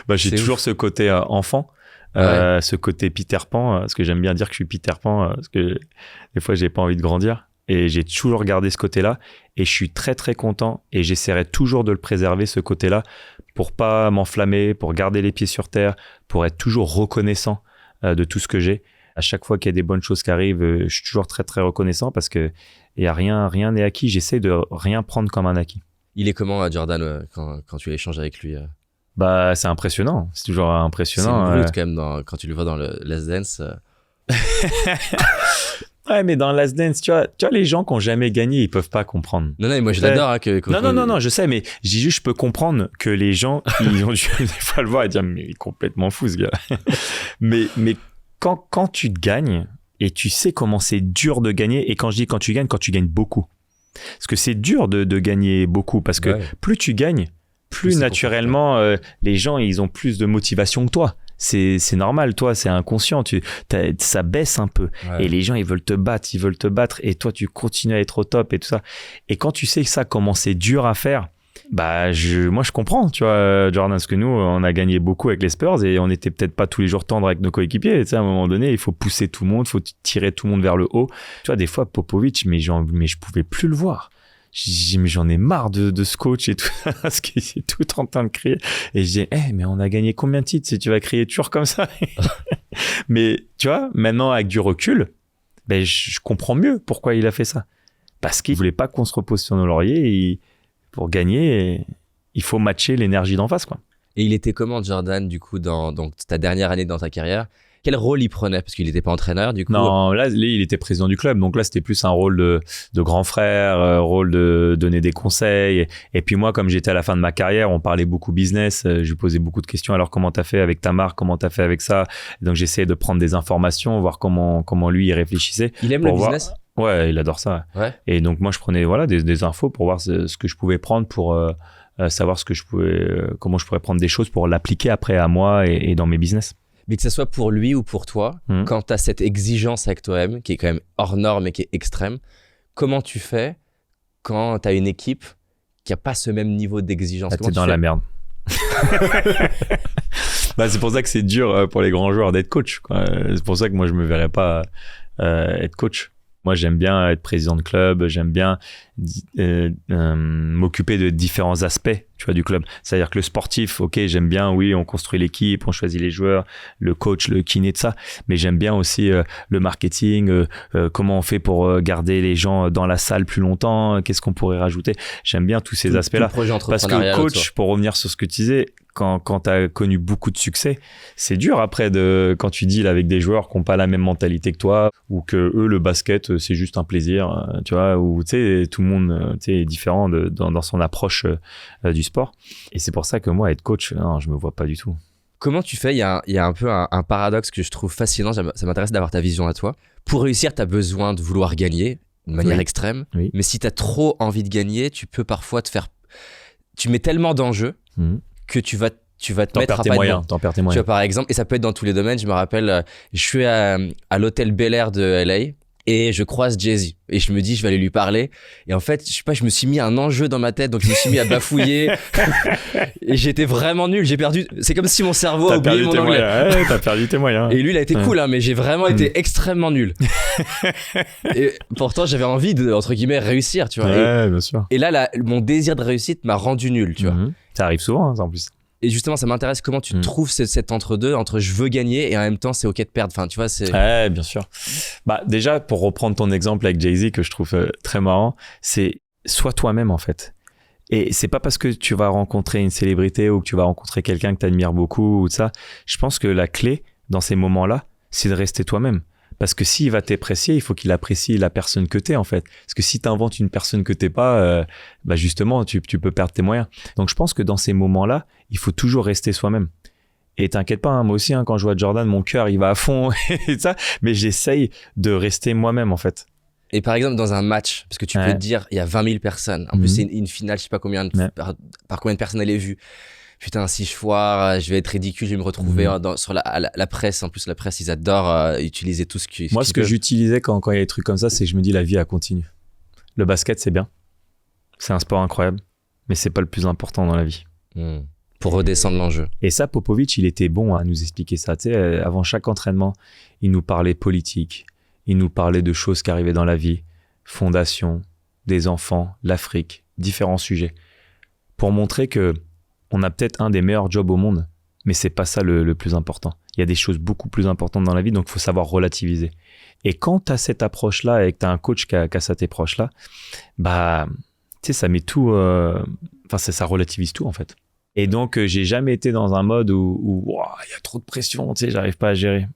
S1: Bah, j'ai toujours ce côté enfant, ce côté Peter Pan, parce que j'aime bien dire que je suis Peter Pan, parce que des fois, j'ai pas envie de grandir. Et j'ai toujours gardé ce côté-là. Et je suis très, très content. Et j'essaierai toujours de le préserver, ce côté-là, pour pas m'enflammer, pour garder les pieds sur terre, pour être toujours reconnaissant de tout ce que j'ai. À chaque fois qu'il y a des bonnes choses qui arrivent, je suis toujours très, très reconnaissant parce que y a rien n'est acquis. J'essaie de rien prendre comme un acquis.
S2: Il est comment, Jordan, quand tu échanges avec lui?
S1: Bah, c'est impressionnant. C'est toujours impressionnant.
S2: C'est une brute, quand même, quand tu le vois dans le Last Dance.
S1: Ouais, mais dans Last Dance, tu vois, les gens qui n'ont jamais gagné, ils peuvent pas comprendre.
S2: Non, mais moi, je l'adore.
S1: Non, je sais, mais je dis juste, je peux comprendre que les gens, ils ont dû des fois le voir et dire, mais il est complètement fou, ce gars. mais quand tu gagnes, et tu sais comment c'est dur de gagner, et quand je dis quand tu gagnes beaucoup. Parce que c'est dur de gagner beaucoup, parce que plus tu gagnes, plus naturellement, les gens, ils ont plus de motivation que toi. C'est normal, toi, c'est inconscient, ça baisse un peu. Ouais. Et les gens, ils veulent te battre, et toi, tu continues à être au top et tout ça. Et quand tu sais que ça, comment c'est dur à faire, bah, moi, je comprends, tu vois, Jordan, parce que nous, on a gagné beaucoup avec les Spurs et on n'était peut-être pas tous les jours tendres avec nos coéquipiers. Tu sais, à un moment donné, il faut pousser tout le monde, il faut tirer tout le monde vers le haut. Tu vois, des fois, Popovic, mais je pouvais plus le voir. Mais j'en ai marre de ce coach et tout, parce qu'il est tout en train de crier. Et je dis, mais on a gagné combien de titres si tu vas crier toujours comme ça? Mais tu vois, maintenant, avec du recul, ben, je comprends mieux pourquoi il a fait ça. Parce qu'il voulait pas qu'on se repose sur nos lauriers et pour gagner, il faut matcher l'énergie d'en face, quoi.
S2: Et il était comment, Jordan, du coup, dans ta dernière année dans ta carrière? Quel rôle il prenait? Parce qu'il n'était pas entraîneur, du coup.
S1: Non, là, il était président du club. Donc là, c'était plus un rôle de grand frère, rôle de donner des conseils. Et puis moi, comme j'étais à la fin de ma carrière, on parlait beaucoup business. Je lui posais beaucoup de questions. Alors, comment t'as fait avec ta marque? Comment t'as fait avec ça? Et donc, j'essayais de prendre des informations, voir comment lui, il réfléchissait.
S2: Il aime le business?
S1: Ouais, il adore ça.
S2: Ouais.
S1: Et donc, moi, je prenais des infos pour voir ce que je pouvais prendre pour savoir comment je pourrais prendre des choses pour l'appliquer après à moi et dans mes business.
S2: Mais que ce soit pour lui ou pour toi, quand tu as cette exigence avec toi-même, qui est quand même hors norme et qui est extrême, comment tu fais quand tu as une équipe qui n'a pas ce même niveau d'exigence?
S1: T'es dans la merde. Bah, c'est pour ça que c'est dur pour les grands joueurs d'être coach, quoi. C'est pour ça que moi, je me verrais pas être coach. Moi, j'aime bien être président de club, j'aime bien m'occuper de différents aspects, tu vois, du club. C'est-à-dire que le sportif, ok, j'aime bien, oui, on construit l'équipe, on choisit les joueurs, le coach, le kiné, de ça. Mais j'aime bien aussi le marketing, comment on fait pour garder les gens dans la salle plus longtemps, qu'est-ce qu'on pourrait rajouter. J'aime bien tous ces aspects-là. Parce que coach, pour revenir sur ce que tu disais, quand tu as connu beaucoup de succès, c'est dur après quand tu deals avec des joueurs qui n'ont pas la même mentalité que toi, ou que eux, le basket, c'est juste un plaisir, tu vois, ou tu sais, tout le monde est différent dans son approche du sport. Et c'est pour ça que moi, être coach, non, je me vois pas du tout.
S2: Comment tu fais? Il y a un peu un paradoxe que je trouve fascinant, ça m'intéresse d'avoir ta vision à toi. Pour réussir, tu as besoin de vouloir gagner de manière extrême, mais si tu as trop envie de gagner, tu peux parfois tu mets tellement d'enjeux que tu vas tu vas te
S1: T'en
S2: mettre
S1: perds
S2: à
S1: tes
S2: pas de
S1: moyens.
S2: bon.
S1: T'en perds tes
S2: Tu vois,
S1: moyens.
S2: par exemple, et ça peut être dans tous les domaines. Je me rappelle, je suis à l'hôtel Bel Air de LA et je croise Jay-Z et je me dis je vais aller lui parler et en fait je sais pas, je me suis mis un enjeu dans ma tête, donc je me suis mis à bafouiller et j'étais vraiment nul, j'ai perdu, c'est comme si mon cerveau a oublié mon anglais.
S1: Ouais, t'as perdu tes moyens.
S2: Et lui il a été cool hein, mais j'ai vraiment été extrêmement nul. Et pourtant j'avais envie de, entre guillemets, réussir, tu vois.
S1: Ouais, bien sûr.
S2: Et là mon désir de réussite m'a rendu nul, tu vois.
S1: Ça arrive souvent, hein, en plus.
S2: Et justement, ça m'intéresse comment tu trouves cet entre-deux, entre je veux gagner et en même temps c'est ok de perdre. Enfin, tu vois, c'est.
S1: Ouais, bien sûr. Bah, déjà, pour reprendre ton exemple avec Jay-Z, que je trouve très marrant, c'est sois toi-même, en fait. Et c'est pas parce que tu vas rencontrer une célébrité ou que tu vas rencontrer quelqu'un que tu admires beaucoup ou de ça. Je pense que la clé dans ces moments-là, c'est de rester toi-même. Parce que s'il va t'apprécier, il faut qu'il apprécie la personne que t'es, en fait. Parce que si t'inventes une personne que t'es pas, bah justement, tu peux perdre tes moyens. Donc, je pense que dans ces moments-là, il faut toujours rester soi-même. Et t'inquiète pas, hein, moi aussi, hein, quand je vois Jordan, mon cœur, il va à fond et ça. Mais j'essaye de rester moi-même, en fait.
S2: Et par exemple, dans un match, parce que tu peux te dire, il y a 20 000 personnes. En plus, c'est une finale, je sais pas combien par combien de personnes elle est vue. Putain, si je foire, je vais être ridicule, je vais me retrouver sur la presse. En plus, la presse, ils adorent utiliser tout ce qui.
S1: Moi, ce que j'utilisais quand il y a des trucs comme ça, c'est que je me dis la vie, elle continue. Le basket, c'est bien. C'est un sport incroyable. Mais c'est pas le plus important dans la vie.
S2: Pour redescendre l'enjeu.
S1: Et ça, Popovic, il était bon à nous expliquer ça. Tu sais, avant chaque entraînement, il nous parlait politique. Il nous parlait de choses qui arrivaient dans la vie. Fondation, des enfants, l'Afrique, différents sujets. Pour montrer que on a peut-être un des meilleurs jobs au monde, mais c'est pas ça le plus important. Il y a des choses beaucoup plus importantes dans la vie, donc il faut savoir relativiser. Et quand tu as cette approche-là et que tu as un coach qui a cette approche-là, bah, tu sais, ça met tout... Enfin, ça relativise tout, en fait. Et donc, j'ai jamais été dans un mode où il y a trop de pression, tu sais, j'arrive pas à gérer.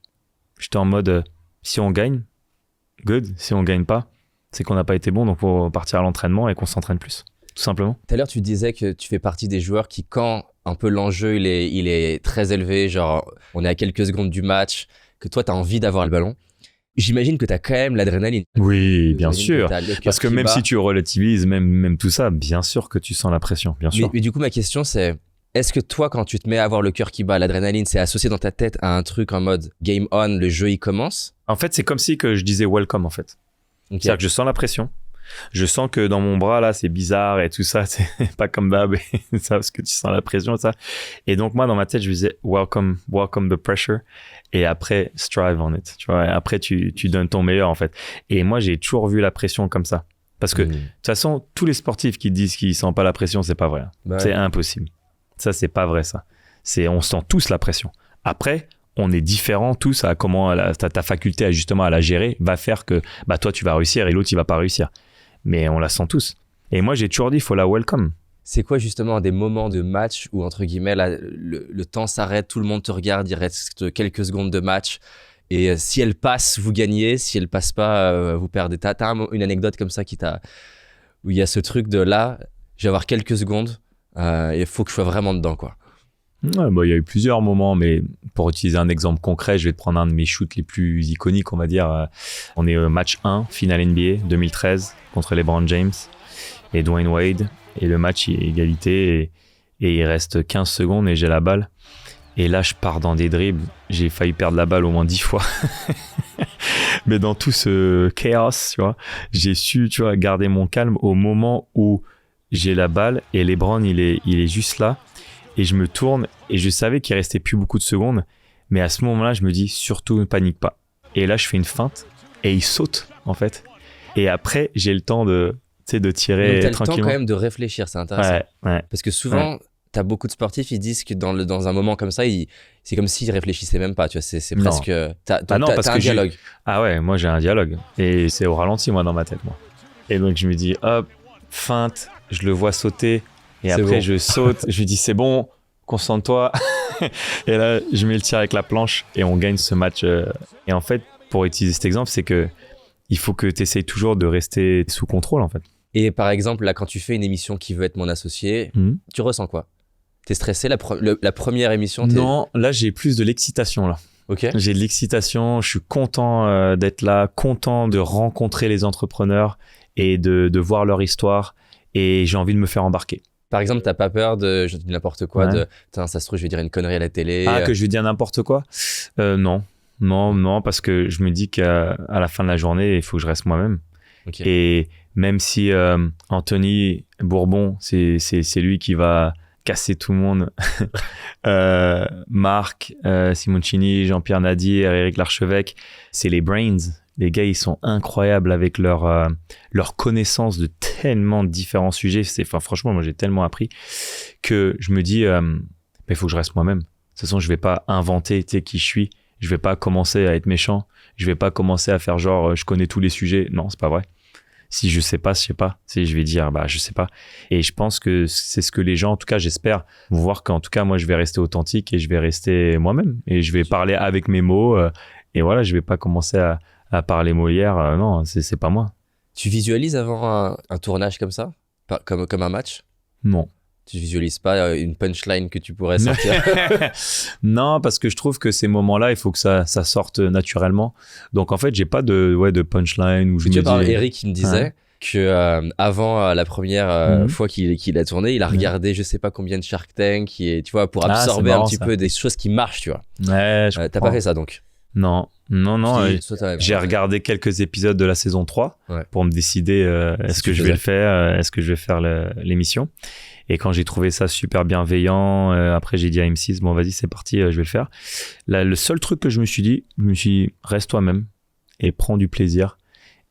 S1: J'étais en mode, si on gagne, good. Si on gagne pas, c'est qu'on n'a pas été bon, donc faut partir à l'entraînement et qu'on s'entraîne plus. Tout simplement.
S2: Tout à l'heure, tu disais que tu fais partie des joueurs qui, quand un peu l'enjeu il est très élevé, genre on est à quelques secondes du match, que toi, tu as envie d'avoir le ballon, j'imagine que tu as quand même l'adrénaline.
S1: Oui, bien sûr. Parce que même si tu relativises, même tout ça, bien sûr que tu sens la pression, bien sûr.
S2: Mais du coup, ma question, c'est, est-ce que toi, quand tu te mets à avoir le cœur qui bat, l'adrénaline, c'est associé dans ta tête à un truc en mode game on, le jeu, il commence?
S1: En fait, c'est comme si que je disais welcome, en fait.
S2: Okay.
S1: C'est-à-dire que je sens la pression. Je sens que dans mon bras, là, c'est bizarre et tout ça. C'est pas comme d'hab. Ça, parce que tu sens la pression et ça. Et donc, moi, dans ma tête, je disais welcome the pressure. Et après, strive on it. Tu vois, après, tu donnes ton meilleur, en fait. Et moi, j'ai toujours vu la pression comme ça. Parce que, de toute façon, tous les sportifs qui disent qu'ils sentent pas la pression, c'est pas vrai. Bah c'est impossible. Ça, c'est pas vrai, ça. On sent tous la pression. Après, on est différents tous à comment ta faculté à justement à la gérer va faire que bah toi tu vas réussir et l'autre il va pas réussir. Mais on la sent tous. Et moi j'ai toujours dit il faut la welcome.
S2: C'est quoi justement des moments de match où entre guillemets là, le temps s'arrête, tout le monde te regarde, il reste quelques secondes de match et si elle passe vous gagnez, si elle passe pas vous perdez. T'as une anecdote comme ça où il y a ce truc de là je vais avoir quelques secondes et il faut que je sois vraiment dedans quoi.
S1: Ouais, bah, y a eu plusieurs moments, mais pour utiliser un exemple concret, je vais te prendre un de mes shoots les plus iconiques, on va dire. On est au match 1, finale NBA 2013 contre LeBron James et Dwayne Wade. Et le match, il est égalité et il reste 15 secondes et j'ai la balle. Et là, je pars dans des dribbles. J'ai failli perdre la balle au moins 10 fois. Mais dans tout ce chaos, tu vois, j'ai su, tu vois, garder mon calme au moment où j'ai la balle et LeBron, il est juste là. Et je me tourne et je savais qu'il restait plus beaucoup de secondes. Mais à ce moment-là, je me dis surtout ne panique pas. Et là, je fais une feinte et il saute en fait. Et après, j'ai le temps de tirer tranquillement.
S2: Donc, t'as le temps quand même de réfléchir, c'est intéressant.
S1: Ouais.
S2: Parce que souvent, t'as beaucoup de sportifs, ils disent que dans un moment comme ça, c'est comme s'ils réfléchissaient même pas. Tu vois, c'est presque. T'as un dialogue.
S1: Ah ouais, moi j'ai un dialogue. Et c'est au ralenti, moi, dans ma tête, moi. Et donc, je me dis hop, feinte, je le vois sauter. Et après, bon. Je saute, je lui dis c'est bon, concentre-toi. Et là, je mets le tir avec la planche et on gagne ce match. Et en fait, pour utiliser cet exemple, c'est que il faut que tu essayes toujours de rester sous contrôle, en fait.
S2: Et par exemple, là, quand tu fais une émission Qui veut être mon associé, tu ressens quoi? T'es stressé la première émission?
S1: Non, là, j'ai plus de l'excitation, là.
S2: Ok.
S1: J'ai de l'excitation, je suis content d'être là, content de rencontrer les entrepreneurs et de voir leur histoire. Et j'ai envie de me faire embarquer.
S2: Par exemple, t'as pas peur de, je dis n'importe quoi,
S1: Ouais.
S2: ça se trouve, je vais dire une connerie à la télé.
S1: Que je vais dire n'importe quoi? Non, parce que je me dis qu'à la fin de la journée, il faut que je reste moi-même.
S2: Ok.
S1: Et même si Anthony Bourbon, c'est lui qui va casser tout le monde, Marc Simoncini, Jean-Pierre Nadir, Éric Larchevêque, c'est les brains. Les gars, ils sont incroyables avec leur connaissance de tellement différents sujets. Franchement, moi, j'ai tellement appris que je me dis, il faut que je reste moi-même. De toute façon, je vais pas inventer qui je suis. Je vais pas commencer à être méchant. Je vais pas commencer à faire genre, je connais tous les sujets. Non, c'est pas vrai. Si je sais pas, je sais pas. Si je vais dire, je sais pas. Et je pense que c'est ce que les gens, en tout cas, j'espère, vont voir qu'en tout cas, moi, je vais rester authentique et je vais rester moi-même. Et je vais parler avec mes mots. Et voilà, je vais pas commencer à parler Molière. Non, c'est pas moi.
S2: Tu visualises avant un tournage comme ça? Comme un match?
S1: Non.
S2: Tu visualises pas une punchline que tu pourrais sortir?
S1: Non, parce que je trouve que ces moments-là, il faut que ça sorte naturellement. Donc en fait, j'ai pas de punchline où je me dis...
S2: Eric, il me disait que avant la première fois qu'il a tourné, il a regardé je sais pas combien de Shark Tank, tu vois, pour absorber un petit peu des choses qui marchent, tu vois.
S1: Ouais,
S2: t'as pas fait ça donc?
S1: Non. J'ai regardé quelques épisodes de la saison 3 pour me décider est-ce que je vais le faire, est-ce que je vais faire l'émission. Et quand j'ai trouvé ça super bienveillant, après j'ai dit à M6, bon vas-y c'est parti, je vais le faire. Là, le seul truc que je me suis dit, reste toi-même et prends du plaisir.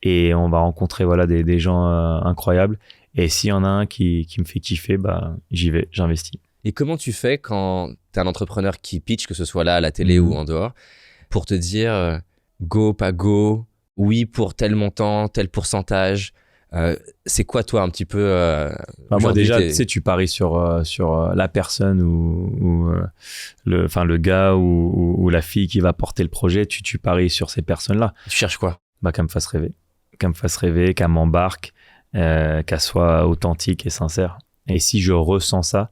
S1: Et on va rencontrer des gens incroyables. Et s'il y en a un qui me fait kiffer, j'y vais, j'investis.
S2: Et comment tu fais quand t'es un entrepreneur qui pitch, que ce soit là à la télé ou en dehors, pour te dire go, pas go, oui pour tel montant, tel pourcentage? C'est quoi toi un petit peu
S1: moi déjà tu paries sur la personne ou le gars ou la fille qui va porter le projet, tu paries sur ces personnes-là.
S2: Tu cherches quoi?
S1: Qu'elle me fasse rêver, qu'elle m'embarque, qu'elle soit authentique et sincère. Et si je ressens ça,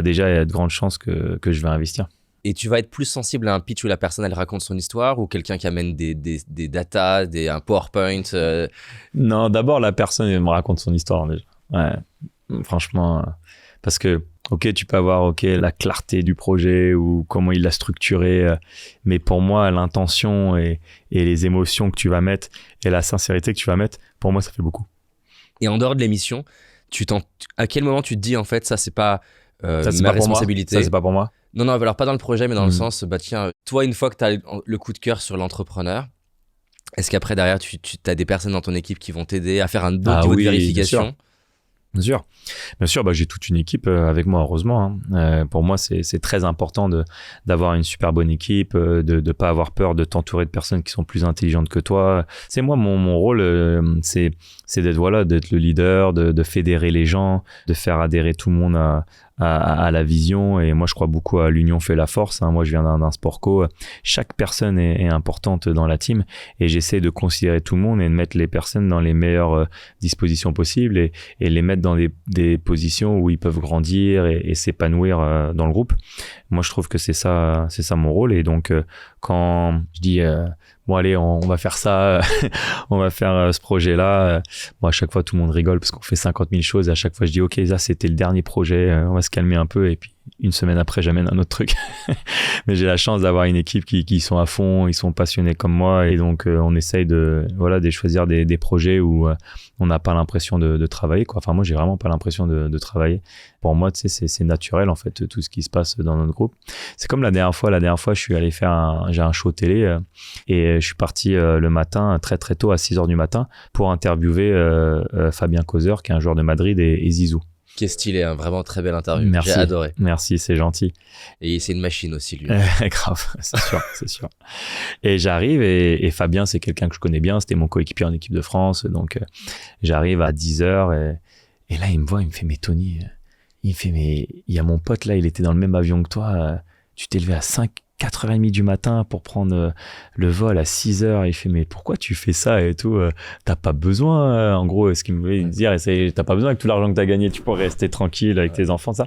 S1: déjà il y a de grandes chances que je vais investir.
S2: Et tu vas être plus sensible à un pitch où la personne elle raconte son histoire ou quelqu'un qui amène des datas, un PowerPoint?
S1: Non, d'abord la personne elle me raconte son histoire déjà. Ouais, franchement, parce que tu peux avoir la clarté du projet ou comment il l'a structuré, mais pour moi l'intention et les émotions que tu vas mettre et la sincérité que tu vas mettre, pour moi ça fait beaucoup.
S2: Et en dehors de l'émission, à quel moment tu te dis en fait ça c'est pas ma responsabilité?
S1: Ça c'est pas pour moi.
S2: Non, alors pas dans le projet, mais dans le sens, tiens, toi, une fois que tu as le coup de cœur sur l'entrepreneur, est-ce qu'après, derrière, tu as des personnes dans ton équipe qui vont t'aider à faire un autre niveau de vérification?
S1: Bien sûr, j'ai toute une équipe avec moi, heureusement. Pour moi, c'est très important d'avoir une super bonne équipe, de pas avoir peur de t'entourer de personnes qui sont plus intelligentes que toi. C'est moi, mon rôle, c'est d'être le leader, de fédérer les gens, de faire adhérer tout le monde à la vision. Et moi, je crois beaucoup à l'union fait la force. Moi, je viens d'un sport co. Chaque personne est importante dans la team et j'essaie de considérer tout le monde et de mettre les personnes dans les meilleures dispositions possibles et les mettre dans des positions où ils peuvent grandir et s'épanouir dans le groupe. Moi, je trouve que c'est ça mon rôle. Et donc, quand je dis bon allez, on va faire ça, on va faire ce projet-là. À chaque fois, tout le monde rigole parce qu'on fait 50 000 choses. Et à chaque fois, je dis ok, ça c'était le dernier projet, on va se calmer un peu. Et puis, une semaine après, j'amène un autre truc. Mais j'ai la chance d'avoir une équipe qui sont à fond, ils sont passionnés comme moi. Et donc, on essaye de choisir des projets où on n'a pas l'impression de travailler, quoi. Enfin, moi, j'ai vraiment pas l'impression de travailler. Pour moi, tu sais, c'est naturel, en fait, tout ce qui se passe dans notre groupe. C'est comme la dernière fois, je suis allé faire j'ai un show télé et je suis parti le matin, très, très tôt, à 6h du matin, pour interviewer Fabien Causeur, qui est un joueur de Madrid, et Zizou.
S2: Qui est stylé, hein, vraiment très belle interview.
S1: Merci.
S2: J'ai adoré.
S1: Merci, c'est gentil.
S2: Et c'est une machine aussi, lui.
S1: Grave, c'est sûr. Et j'arrive et Fabien, c'est quelqu'un que je connais bien. C'était mon coéquipier en équipe de France. Donc, j'arrive à 10h et là, il me voit, il me fait, mais Tony, il me fait, mais il y a mon pote là, il était dans le même avion que toi. Tu t'es levé à 4h30 du matin pour prendre le vol à 6h. Il fait, mais pourquoi tu fais ça et tout? T'as pas besoin, en gros, ce qu'il me voulait dire, t'as pas besoin avec tout l'argent que t'as gagné, tu pourrais rester tranquille avec tes enfants, ça.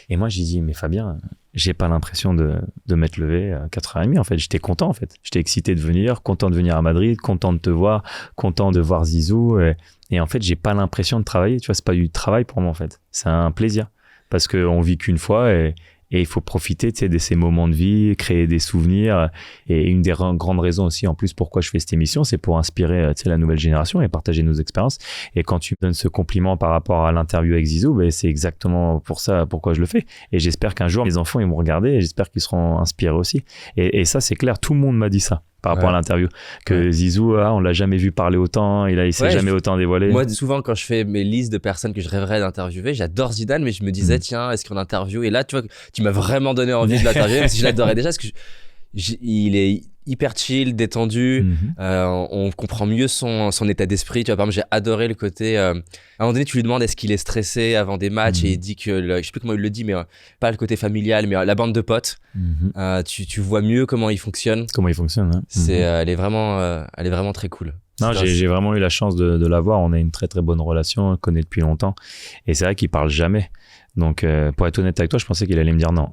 S1: Et moi, j'ai dit, mais Fabien, j'ai pas l'impression de m'être levé à 4h30. En fait, j'étais content, en fait. J'étais excité de venir, content de venir à Madrid, content de te voir, content de voir Zizou. Et en fait, j'ai pas l'impression de travailler. Tu vois, c'est pas du travail pour moi, en fait. C'est un plaisir. parce qu'on vit qu'une fois et il faut profiter de ces moments de vie, créer des souvenirs. Et une des grandes raisons aussi, en plus, pourquoi je fais cette émission, c'est pour inspirer la nouvelle génération et partager nos expériences. Et quand tu me donnes ce compliment par rapport à l'interview avec Zizou, c'est exactement pour ça pourquoi je le fais. Et j'espère qu'un jour, mes enfants, ils vont regarder et j'espère qu'ils seront inspirés aussi. Et ça, c'est clair, tout le monde m'a dit ça par rapport à l'interview. Que Zizou, on l'a jamais vu parler autant, il s'est jamais autant dévoilé.
S2: Moi, souvent, quand je fais mes listes de personnes que je rêverais d'interviewer, j'adore Zidane, mais je me disais, tiens, est-ce qu'on interview? Et là, tu vois, tu m'as vraiment donné envie de l'interviewer, même si je l'adorais déjà, parce que il est hyper chill, détendu, on comprend mieux son état d'esprit. Tu vois, par exemple, j'ai adoré le côté, à un moment donné, tu lui demandes est-ce qu'il est stressé avant des matchs et il dit que, je sais plus comment il le dit, mais pas le côté familial, mais la bande de potes. Tu vois mieux comment il fonctionne.
S1: Comment il fonctionne, hein.
S2: Elle est vraiment très cool.
S1: Non, j'ai vraiment eu la chance de l'avoir. On a une très très bonne relation, on le connaît depuis longtemps. Et c'est vrai qu'il parle jamais. Donc, pour être honnête avec toi, je pensais qu'il allait me dire non.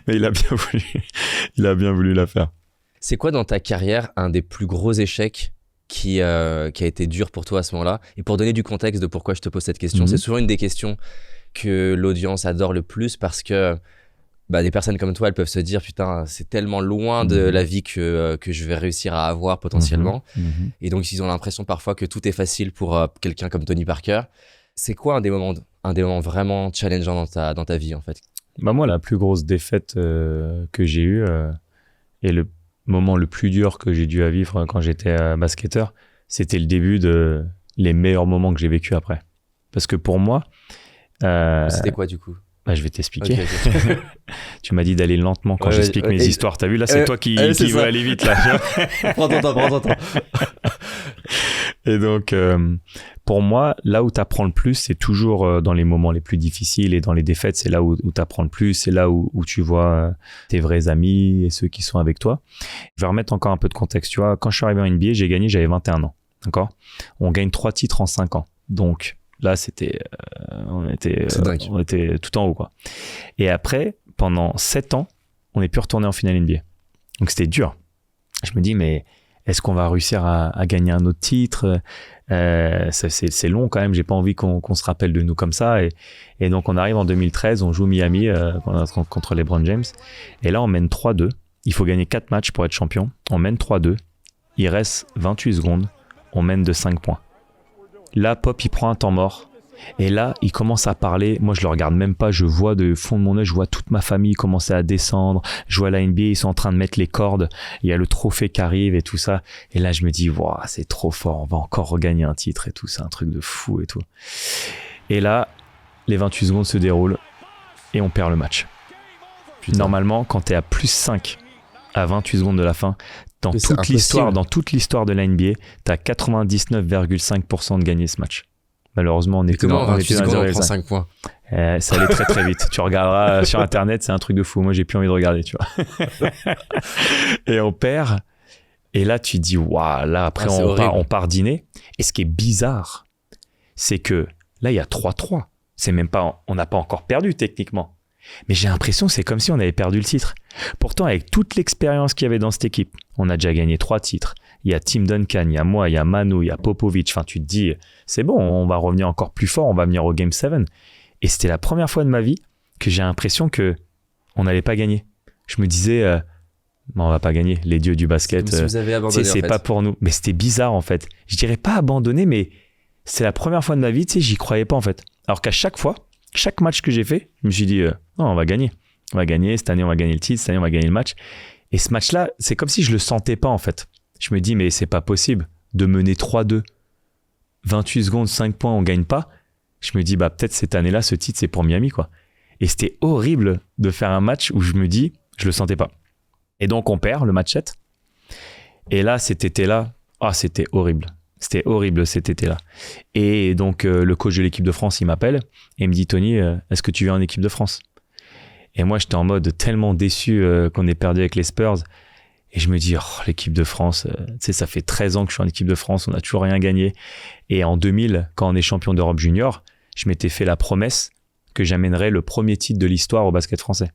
S1: Mais il a bien voulu la faire.
S2: C'est quoi dans ta carrière un des plus gros échecs qui a été dur pour toi à ce moment-là? Et pour donner du contexte de pourquoi je te pose cette question, c'est souvent une des questions que l'audience adore le plus parce que des personnes comme toi, elles peuvent se dire putain, c'est tellement loin de la vie que je vais réussir à avoir potentiellement. Et donc, ils ont l'impression parfois que tout est facile pour quelqu'un comme Tony Parker. C'est quoi un des moments vraiment challengeants dans ta vie en fait?
S1: Moi, la plus grosse défaite que j'ai eue et le moment le plus dur que j'ai dû vivre quand j'étais basketteur, c'était le début de les meilleurs moments que j'ai vécu après. Parce que pour moi...
S2: c'était quoi du coup?
S1: Je vais t'expliquer. Okay. Tu m'as dit d'aller lentement quand j'explique mes histoires. T'as vu, là, c'est toi qui veux aller vite. Là.
S2: Prends ton temps.
S1: Et donc, pour moi, là où tu apprends le plus, c'est toujours dans les moments les plus difficiles et dans les défaites, c'est là où tu apprends le plus, c'est là où tu vois tes vrais amis et ceux qui sont avec toi. Je vais remettre encore un peu de contexte. Tu vois, quand je suis arrivé en NBA, j'ai gagné, j'avais 21 ans. D'accord ? On gagne 3 titres en 5 ans. Donc, là, on était tout en haut, quoi. Et après, pendant 7 ans, on n'est plus retourné en finale NBA. Donc, c'était dur. Je me dis, mais est-ce qu'on va réussir à gagner un autre titre? C'est long quand même. J'ai pas envie qu'on se rappelle de nous comme ça. Et donc, on arrive en 2013, on joue Miami contre les LeBron James. Et là, on mène 3-2. Il faut gagner 4 matchs pour être champion. On mène 3-2. Il reste 28 secondes. On mène de 5 points. Là, Pop, il prend un temps mort. Et là, il commence à parler. Moi, je le regarde même pas. Je vois de fond de mon œil, je vois toute ma famille commencer à descendre. Je vois la NBA, ils sont en train de mettre les cordes. Il y a le trophée qui arrive et tout ça. Et là, je me dis, wow, c'est trop fort. On va encore regagner un titre et tout. C'est un truc de fou et tout. Et là, les 28 secondes se déroulent et on perd le match. Putain. Normalement, quand t'es à plus 5 à 28 secondes de la fin, dans toute l'histoire de la NBA, t'as 99,5% de gagner ce match. Malheureusement, on était dans
S2: 5 points.
S1: Ça allait très très vite. Tu regarderas sur internet, c'est un truc de fou. Moi, j'ai plus envie de regarder, tu vois. Et on perd. Et là, tu dis, waouh, là, après, on part dîner. Et ce qui est bizarre, c'est que là, il y a 3-3. C'est même pas, on n'a pas encore perdu techniquement. Mais j'ai l'impression que c'est comme si on avait perdu le titre. Pourtant, avec toute l'expérience qu'il y avait dans cette équipe, on a déjà gagné 3 titres. Il y a Tim Duncan, il y a moi, il y a Manu, il y a Popovic. Enfin, tu te dis, c'est bon, on va revenir encore plus fort, on va venir au Game 7. Et c'était la première fois de ma vie que j'ai l'impression qu'on n'allait pas gagner. Je me disais, on va pas gagner. Les dieux du basket,
S2: si vous avez abandonné,
S1: c'est pas pour nous. Mais c'était bizarre, en fait. Je dirais pas abandonné, mais c'est la première fois de ma vie, tu sais, j'y croyais pas, en fait. Alors qu'à chaque fois, chaque match que j'ai fait, je me suis dit, non, on va gagner. On va gagner, cette année, on va gagner le titre, cette année, on va gagner le match. Et ce match-là, c'est comme si je le sentais pas, en fait. Je me dis, mais c'est pas possible de mener 3-2. 28 secondes, 5 points, on gagne pas. Je me dis, peut-être cette année-là, ce titre, c'est pour Miami, quoi. Et c'était horrible de faire un match où je me dis, je le sentais pas. Et donc, on perd le match 7. Et là, cet été-là, c'était horrible. C'était horrible cet été-là. Et donc, le coach de l'équipe de France, il m'appelle et il me dit, Tony, est-ce que tu viens en équipe de France? Et moi, j'étais en mode tellement déçu qu'on ait perdu avec les Spurs. Et je me dis, l'équipe de France, tu sais, ça fait 13 ans que je suis en équipe de France, on n'a toujours rien gagné. Et en 2000, quand on est champion d'Europe junior, je m'étais fait la promesse que j'amènerais le premier titre de l'histoire au basket français.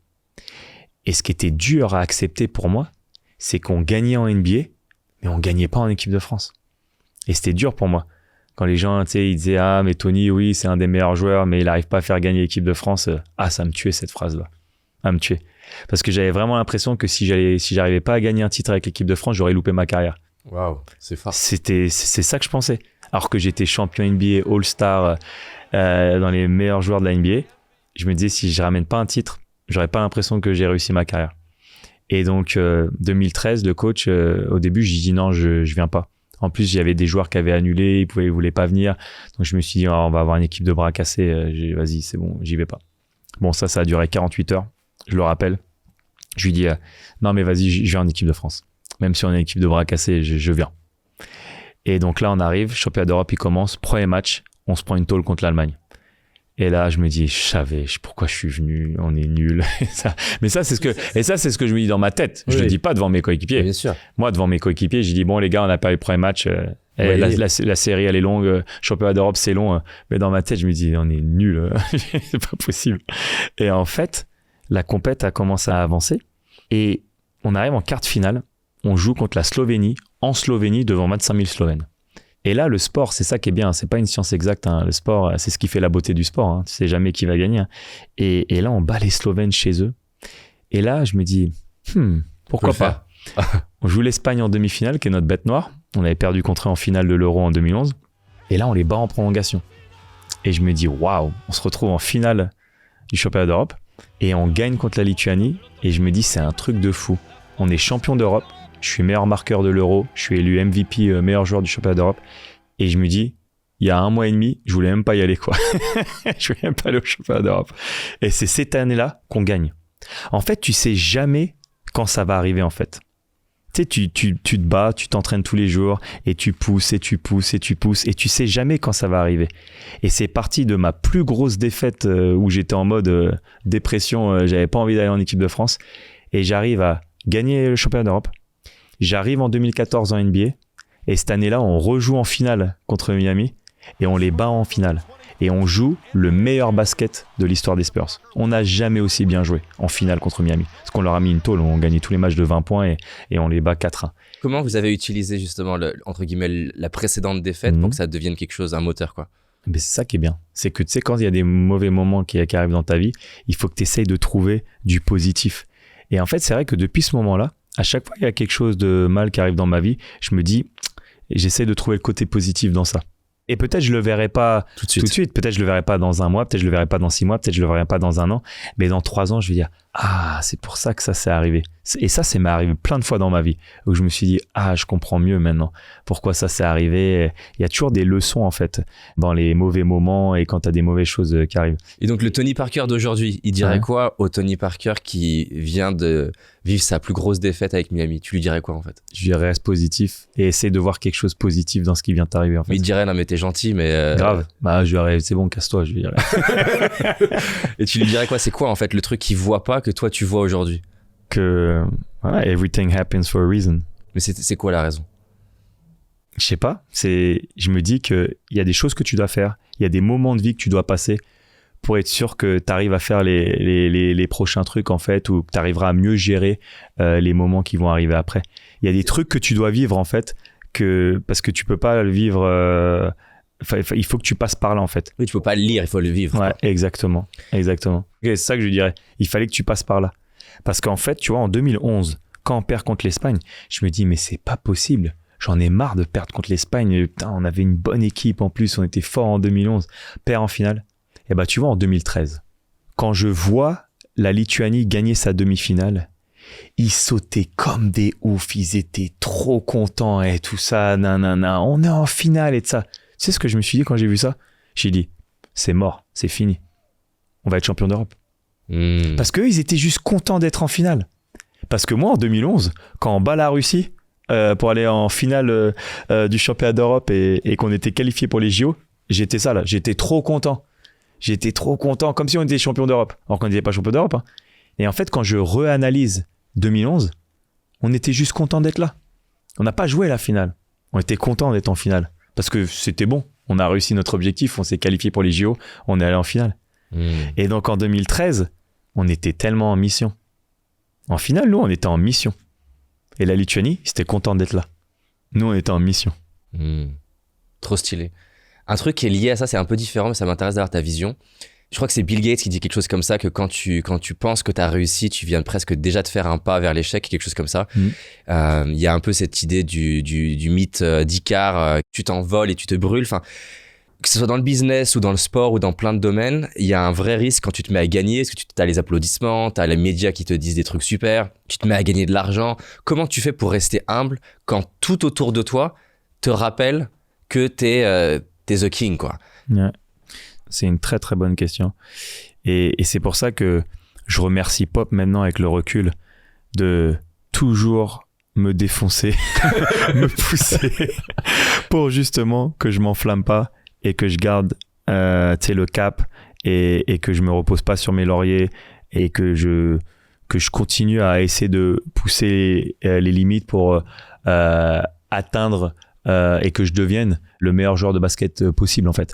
S1: Et ce qui était dur à accepter pour moi, c'est qu'on gagnait en NBA, mais on gagnait pas en équipe de France. Et c'était dur pour moi. Quand les gens, tu sais, ils disaient « Ah, mais Tony, oui, c'est un des meilleurs joueurs, mais il n'arrive pas à faire gagner l'équipe de France. » Ah, ça me tuait cette phrase-là. Ça me tuait. Parce que j'avais vraiment l'impression que si j'arrivais pas à gagner un titre avec l'équipe de France, j'aurais loupé ma carrière.
S2: Waouh, c'est fort.
S1: C'est ça que je pensais. Alors que j'étais champion NBA, All-Star, dans les meilleurs joueurs de la NBA, je me disais si je ramène pas un titre, j'aurais pas l'impression que j'ai réussi ma carrière. Et donc 2013, le coach, au début, j'ai dit non, je viens pas. En plus, il y avait des joueurs qui avaient annulé, ils voulaient pas venir. Donc je me suis dit on va avoir une équipe de bras cassés. Vas-y, c'est bon, j'y vais pas. Bon, ça a duré 48 heures. Je le rappelle. Je lui dis non mais vas-y, je viens en équipe de France. Même si on est une équipe de bras cassés, je viens. Et donc là, on arrive, championnat d'Europe, il commence, premier match, on se prend une tôle contre l'Allemagne. Et là, je me dis, je savais pourquoi je suis venu, on est nuls. Mais ça, c'est ce que je me dis dans ma tête. Je le dis pas devant mes coéquipiers.
S2: Bien sûr.
S1: Moi, devant mes coéquipiers, j'ai dit, bon, les gars, on a perdu le premier match. La série, elle est longue. Championnat d'Europe, c'est long. Mais dans ma tête, je me dis, on est nuls. C'est pas possible. Et en fait, la compète a commencé à avancer. Et on arrive en quart de finale. On joue contre la Slovénie, en Slovénie, devant 25 000 Slovènes. Et là, le sport, c'est ça qui est bien. C'est pas une science exacte. Hein. Le sport, c'est ce qui fait la beauté du sport. Hein. Tu sais jamais qui va gagner. Hein. Et là, on bat les Slovènes chez eux. Et là, je me dis, pourquoi pas. On joue l'Espagne en demi-finale, qui est notre bête noire. On avait perdu contre eux en finale de l'Euro en 2011. Et là, on les bat en prolongation. Et je me dis, waouh, on se retrouve en finale du championnat d'Europe. Et on gagne contre la Lituanie. Et je me dis, c'est un truc de fou. On est champion d'Europe. Je suis meilleur marqueur de l'Euro, je suis élu MVP, meilleur joueur du championnat d'Europe. Et je me dis, il y a 1 mois et demi, je voulais même pas y aller, quoi. Je voulais même pas aller au championnat d'Europe. Et c'est cette année-là qu'on gagne. En fait, tu sais jamais quand ça va arriver, en fait. Tu sais, tu te bats, tu t'entraînes tous les jours, et tu pousses, et tu pousses, et tu pousses, et tu sais jamais quand ça va arriver. Et c'est parti de ma plus grosse défaite où j'étais en mode dépression, j'avais pas envie d'aller en équipe de France. Et j'arrive à gagner le championnat d'Europe. J'arrive en 2014 en NBA et cette année-là, on rejoue en finale contre Miami et on les bat en finale. Et on joue le meilleur basket de l'histoire des Spurs. On n'a jamais aussi bien joué en finale contre Miami. Parce qu'on leur a mis une tôle, on gagnait tous les matchs de 20 points et on les bat 4-1.
S2: Comment vous avez utilisé justement, entre guillemets, la précédente défaite pour que ça devienne quelque chose, un moteur, quoi? Mais
S1: c'est ça qui est bien. C'est que tu sais, quand il y a des mauvais moments qui arrivent dans ta vie, il faut que tu essayes de trouver du positif. Et en fait, c'est vrai que depuis ce moment-là, à chaque fois qu'il y a quelque chose de mal qui arrive dans ma vie, je me dis, j'essaie de trouver le côté positif dans ça. Et peut-être je le verrai pas tout de suite. Peut-être je le verrai pas dans 1 mois, peut-être je le verrai pas dans 6 mois, peut-être je le verrai pas dans 1 an. Mais dans 3 ans, je vais dire, ah, c'est pour ça que ça s'est arrivé. Et ça m'est arrivé plein de fois dans ma vie, où je me suis dit, ah, je comprends mieux maintenant pourquoi ça s'est arrivé. Il y a toujours des leçons, en fait, dans les mauvais moments et quand tu as des mauvaises choses qui arrivent.
S2: Et donc, le Tony Parker d'aujourd'hui, il dirait quoi au Tony Parker qui vient de vivre sa plus grosse défaite avec Miami? Tu lui dirais quoi, en fait?
S1: Je lui dirais, reste positif et essaie de voir quelque chose de positif dans ce qui vient de t'arriver, en fait.
S2: Mais il dirait, non, mais t'es gentil, mais...
S1: Grave. Bah, je lui dirais, c'est bon, casse-toi, je lui dirais.
S2: Et tu lui dirais quoi? C'est quoi, en fait, le truc qu'il voit pas que toi, tu vois aujourd'hui?
S1: Que voilà, everything happens for a reason.
S2: Mais c'est quoi la raison?
S1: Je sais pas. Je me dis qu'il y a des choses que tu dois faire, il y a des moments de vie que tu dois passer pour être sûr que tu arrives à faire les prochains trucs, en fait, ou que tu arriveras à mieux gérer les moments qui vont arriver après. Il y a des trucs que tu dois vivre, en fait, parce que tu peux pas le vivre... il faut que tu passes par là, en fait.
S2: Oui, tu peux pas le lire, il faut le vivre.
S1: Ouais, exactement. Et c'est ça que je dirais. Il fallait que tu passes par là. Parce qu'en fait, tu vois, en 2011, quand on perd contre l'Espagne, je me dis, mais c'est pas possible. J'en ai marre de perdre contre l'Espagne. Putain, on avait une bonne équipe en plus, on était fort en 2011. Perd en finale. Et bah, tu vois, en 2013, quand je vois la Lituanie gagner sa demi-finale, ils sautaient comme des oufs, ils étaient trop contents et tout ça, nanana, on est en finale et tout ça. Tu sais ce que je me suis dit quand j'ai vu ça? J'ai dit, c'est mort, c'est fini. On va être champion d'Europe. Parce qu'eux, ils étaient juste contents d'être en finale. Parce que moi, en 2011, quand on bat la Russie pour aller en finale du championnat d'Europe et qu'on était qualifié pour les JO, j'étais ça là, j'étais trop content. J'étais trop content, comme si on était champion d'Europe. Alors qu'on n'était pas champion d'Europe. Hein. Et en fait, quand je réanalyse 2011, on était juste content d'être là. On n'a pas joué la finale. On était content d'être en finale. Parce que c'était bon. On a réussi notre objectif, on s'est qualifié pour les JO, on est allé en finale. Et donc en 2013, on était tellement en mission. En finale, nous, on était en mission. Et la Lituanie, ils étaient contents d'être là. Nous, on était en mission.
S2: Trop stylé. Un truc qui est lié à ça, c'est un peu différent, mais ça m'intéresse d'avoir ta vision. Je crois que c'est Bill Gates qui dit quelque chose comme ça, que quand tu penses que tu as réussi, tu viens presque déjà de faire un pas vers l'échec, quelque chose comme ça. Il y a un peu cette idée du mythe d'Icare, tu t'envoles et tu te brûles. Enfin, que ce soit dans le business ou dans le sport ou dans plein de domaines, il y a un vrai risque quand tu te mets à gagner, parce que tu as les applaudissements, tu as les médias qui te disent des trucs super, tu te mets à gagner de l'argent. Comment tu fais pour rester humble quand tout autour de toi te rappelle que t'es the king, quoi?
S1: Ouais. C'est une très très bonne question. Et c'est pour ça que je remercie Pop maintenant avec le recul de toujours me défoncer, me pousser pour justement que je m'enflamme pas et que je garde le cap et que je me repose pas sur mes lauriers et que je continue à essayer de pousser les limites pour atteindre et que je devienne le meilleur joueur de basket possible en fait.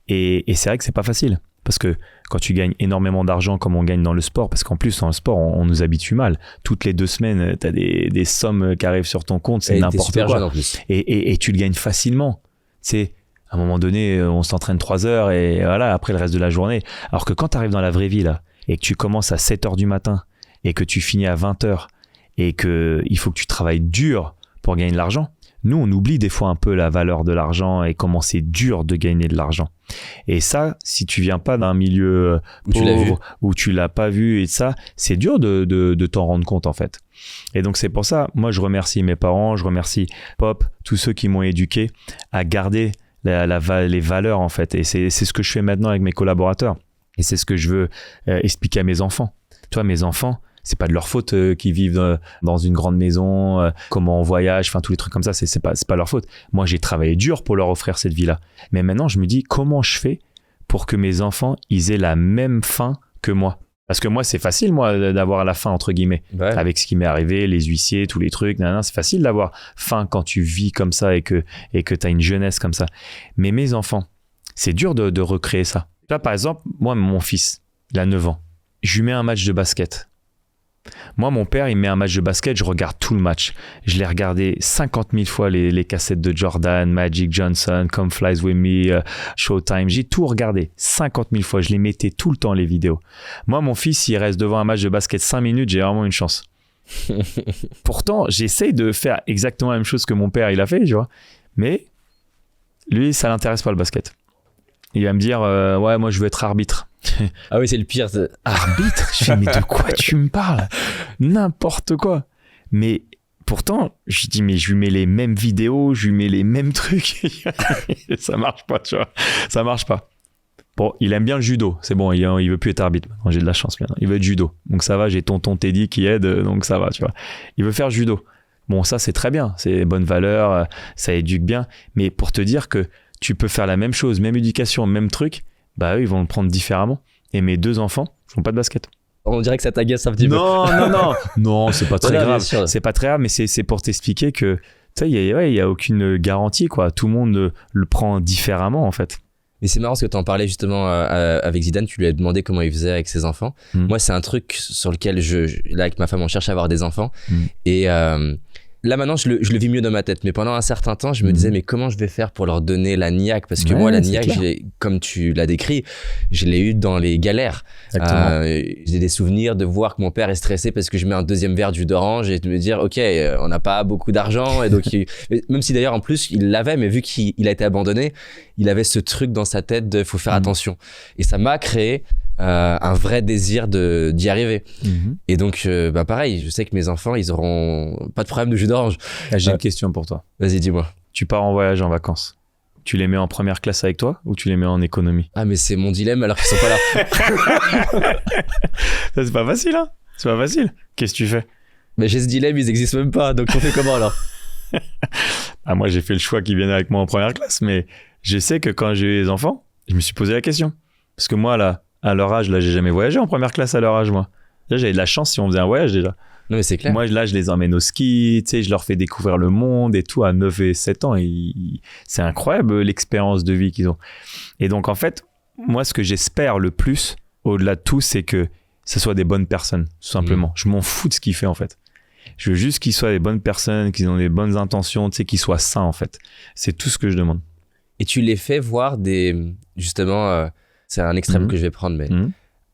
S1: Et c'est vrai que c'est pas facile parce que quand tu gagnes énormément d'argent comme on gagne dans le sport, parce qu'en plus dans le sport on nous habitue mal, toutes les 2 semaines t'as des sommes qui arrivent sur ton compte, c'est n'importe quoi
S2: jeune en plus.
S1: Et tu le gagnes facilement. C'est à un moment donné on s'entraîne 3 heures et voilà, après le reste de la journée. Alors que quand tu arrives dans la vraie vie là et que tu commences à 7h du matin et que tu finis à 20h et que il faut que tu travailles dur pour gagner de l'argent. Nous, on oublie des fois un peu la valeur de l'argent et comment c'est dur de gagner de l'argent. Et ça, si tu viens pas d'un milieu pauvre où tu l'as pas vu et ça, c'est dur de t'en rendre compte en fait. Et donc c'est pour ça, moi je remercie mes parents, je remercie Pop, tous ceux qui m'ont éduqué à garder les valeurs en fait. Et c'est ce que je fais maintenant avec mes collaborateurs. Et c'est ce que je veux expliquer à mes enfants. Toi, mes enfants, c'est pas de leur faute qu'ils vivent dans une grande maison, comment on voyage, enfin tous les trucs comme ça, c'est pas leur faute. Moi, j'ai travaillé dur pour leur offrir cette vie-là. Mais maintenant, je me dis comment je fais pour que mes enfants, ils aient la même faim que moi. Parce que moi, c'est facile, moi, d'avoir la faim, entre guillemets. Ouais. Avec ce qui m'est arrivé, les huissiers, tous les trucs, c'est facile d'avoir faim quand tu vis comme ça et que t'as une jeunesse comme ça. Mais mes enfants, c'est dur de recréer ça. Là, par exemple, moi, mon fils, il a 9 ans. Je lui mets un match de basket. Moi, mon père, il met un match de basket, je regarde tout le match. Je l'ai regardé 50 000 fois, les cassettes de Jordan, Magic Johnson, Come Flies With Me, Showtime. J'ai tout regardé 50 000 fois. Je les mettais tout le temps, les vidéos. Moi, mon fils, s'il reste devant un match de basket 5 minutes, j'ai vraiment une chance. Pourtant, j'essaye de faire exactement la même chose que mon père, il a fait, tu vois. Mais lui, ça l'intéresse pas, le basket. Il va me dire, ouais, moi, je veux être arbitre.
S2: Ah oui, c'est le pire.
S1: Arbitre? Je fais, mais de quoi tu me parles? N'importe quoi. Mais pourtant, je dis, mais je lui mets les mêmes vidéos, je lui mets les mêmes trucs. Ça marche pas, tu vois. Ça marche pas. Bon, il aime bien le judo. C'est bon, il veut plus être arbitre. Maintenant, j'ai de la chance maintenant. Il veut être judo. Donc ça va, j'ai tonton Teddy qui aide, donc ça va, tu vois. Il veut faire judo. Bon, ça, c'est très bien. C'est bonne valeur, ça éduque bien. Mais pour te dire que tu peux faire la même chose, même éducation, même truc, bah eux, ils vont le prendre différemment. Et mes 2 enfants font pas de basket.
S2: On dirait que ça t'agace un petit peu.
S1: Non, c'est pas très grave. C'est pas très grave, mais c'est pour t'expliquer que tu sais, il y a aucune garantie, quoi. Tout le monde le prend différemment, en fait.
S2: Mais c'est marrant parce que tu en parlais justement avec Zidane, tu lui as demandé comment il faisait avec ses enfants. Moi, c'est un truc sur lequel là, avec ma femme, on cherche à avoir des enfants. Et là, maintenant, je le vis mieux dans ma tête. Mais pendant un certain temps, je me disais, mais comment je vais faire pour leur donner la niaque? Parce que moi, la niaque, comme tu l'as décrit, je l'ai eu dans les galères. J'ai des souvenirs de voir que mon père est stressé parce que je mets un 2e verre de jus d'orange et de me dire, OK, on n'a pas beaucoup d'argent. Et donc, même si d'ailleurs, en plus, il l'avait, mais vu qu'il a été abandonné, il avait ce truc dans sa tête de faut faire attention. Et ça m'a créé un vrai désir d'y arriver. Et donc pareil, je sais que mes enfants, ils auront pas de problème de jus d'orange.
S1: J'ai une question pour toi.
S2: Vas-y, dis-moi.
S1: Tu pars en voyage en vacances, tu les mets en première classe avec toi ou tu les mets en économie?
S2: Ah, mais c'est mon dilemme alors qu'ils sont pas là.
S1: Ça, c'est pas facile, hein. C'est pas facile. Qu'est-ce que tu fais?
S2: Mais j'ai ce dilemme, ils existent même pas, donc on fait comment alors?
S1: Ah, moi j'ai fait le choix qu'ils viennent avec moi en première classe, mais je sais que quand j'ai eu les enfants, je me suis posé la question. Parce que moi là, à leur âge, là, j'ai jamais voyagé en première classe à leur âge, moi. Là, j'avais de la chance si on faisait un voyage déjà.
S2: Non, mais c'est clair.
S1: Moi, là, je les emmène au ski, tu sais, je leur fais découvrir le monde et tout à 9 et 7 ans. C'est incroyable l'expérience de vie qu'ils ont. Et donc, en fait, moi, ce que j'espère le plus, au-delà de tout, c'est que ce soit des bonnes personnes, tout simplement. Je m'en fous de ce qu'ils font, en fait. Je veux juste qu'ils soient des bonnes personnes, qu'ils ont des bonnes intentions, tu sais, qu'ils soient sains, en fait. C'est tout ce que je demande.
S2: Et tu les fais voir justement, c'est un extrême que je vais prendre, mais